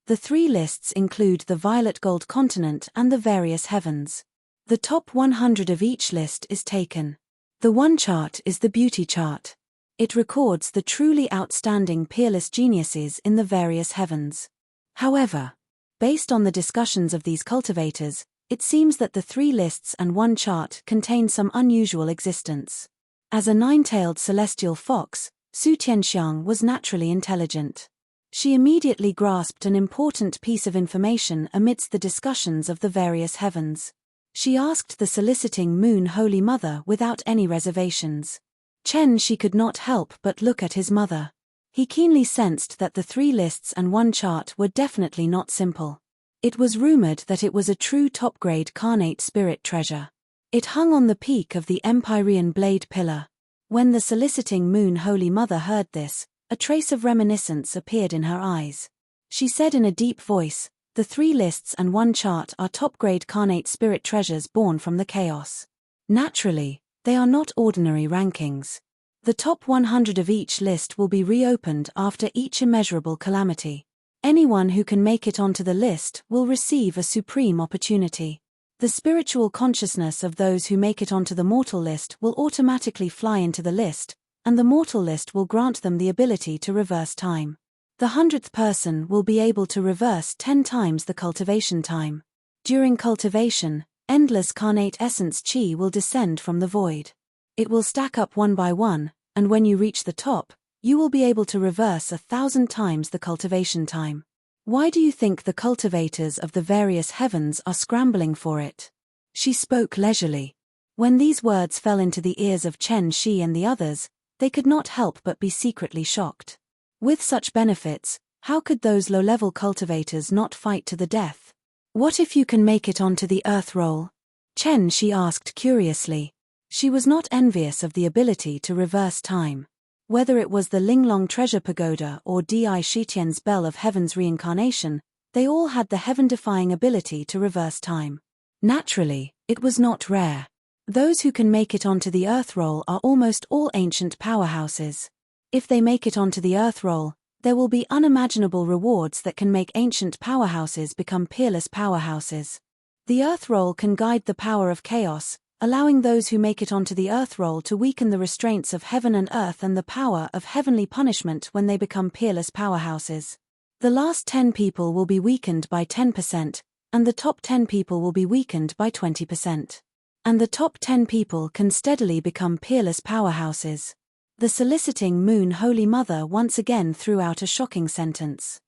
The 3 lists include the violet gold continent and the various heavens. The top 100 of each list is taken. The 1 chart is the beauty chart. It records the truly outstanding peerless geniuses in the various heavens. However, based on the discussions of these cultivators, it seems that the 3 lists and 1 chart contain some unusual existence. As a 9-tailed celestial fox, Su Tianxiang was naturally intelligent. She immediately grasped an important piece of information amidst the discussions of the various heavens. She asked the soliciting Moon Holy Mother without any reservations. Chen Shi could not help but look at his mother. He keenly sensed that the 3 lists and 1 chart were definitely not simple. It was rumored that it was a true top-grade carnate spirit treasure. It hung on the peak of the Empyrean blade pillar. When the soliciting Moon Holy Mother heard this, a trace of reminiscence appeared in her eyes. She said in a deep voice, "The 3 lists and 1 chart are top-grade carnate spirit treasures born from the chaos. Naturally, they are not ordinary rankings. The top 100 of each list will be reopened after each immeasurable calamity. Anyone who can make it onto the list will receive a supreme opportunity. The spiritual consciousness of those who make it onto the mortal list will automatically fly into the list, and the mortal list will grant them the ability to reverse time. The 100th person will be able to reverse 10 times the cultivation time. During cultivation, endless carnate essence chi will descend from the void. It will stack up one by one, and when you reach the top, you will be able to reverse 1,000 times the cultivation time. Why do you think the cultivators of the various heavens are scrambling for it?" She spoke leisurely. When these words fell into the ears of Chen Shi and the others, they could not help but be secretly shocked. With such benefits, how could those low-level cultivators not fight to the death? "What if you can make it onto the earth roll?" Chen Shi asked curiously. She was not envious of the ability to reverse time. Whether it was the Linglong Treasure Pagoda or Di Shitian's Bell of Heaven's reincarnation, they all had the heaven-defying ability to reverse time. Naturally, it was not rare. Those who can make it onto the earth roll are almost all ancient powerhouses. If they make it onto the earth roll, there will be unimaginable rewards that can make ancient powerhouses become peerless powerhouses. The earth roll can guide the power of chaos, allowing those who make it onto the earth roll to weaken the restraints of heaven and earth and the power of heavenly punishment when they become peerless powerhouses. The last 10 people will be weakened by 10%, and the top 10 people will be weakened by 20%. And the top 10 people can steadily become peerless powerhouses. The soliciting Moon Holy Mother once again threw out a shocking sentence.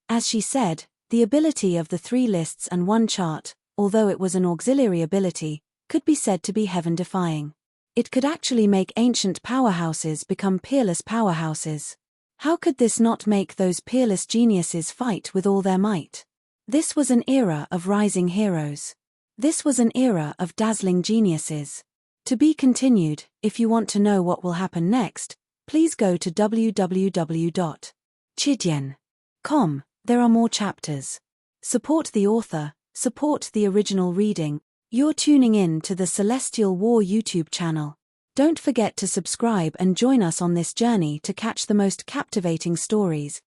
As she said, the ability of the 3 lists and 1 chart, although it was an auxiliary ability, could be said to be heaven-defying. It could actually make ancient powerhouses become peerless powerhouses. How could this not make those peerless geniuses fight with all their might? This was an era of rising heroes. This was an era of dazzling geniuses. To be continued. If you want to know what will happen next, please go to www.chidian.com. There are more chapters. Support the author. Support the original reading. You're tuning in to the Celestial War YouTube channel. Don't forget to subscribe and join us on this journey to catch the most captivating stories,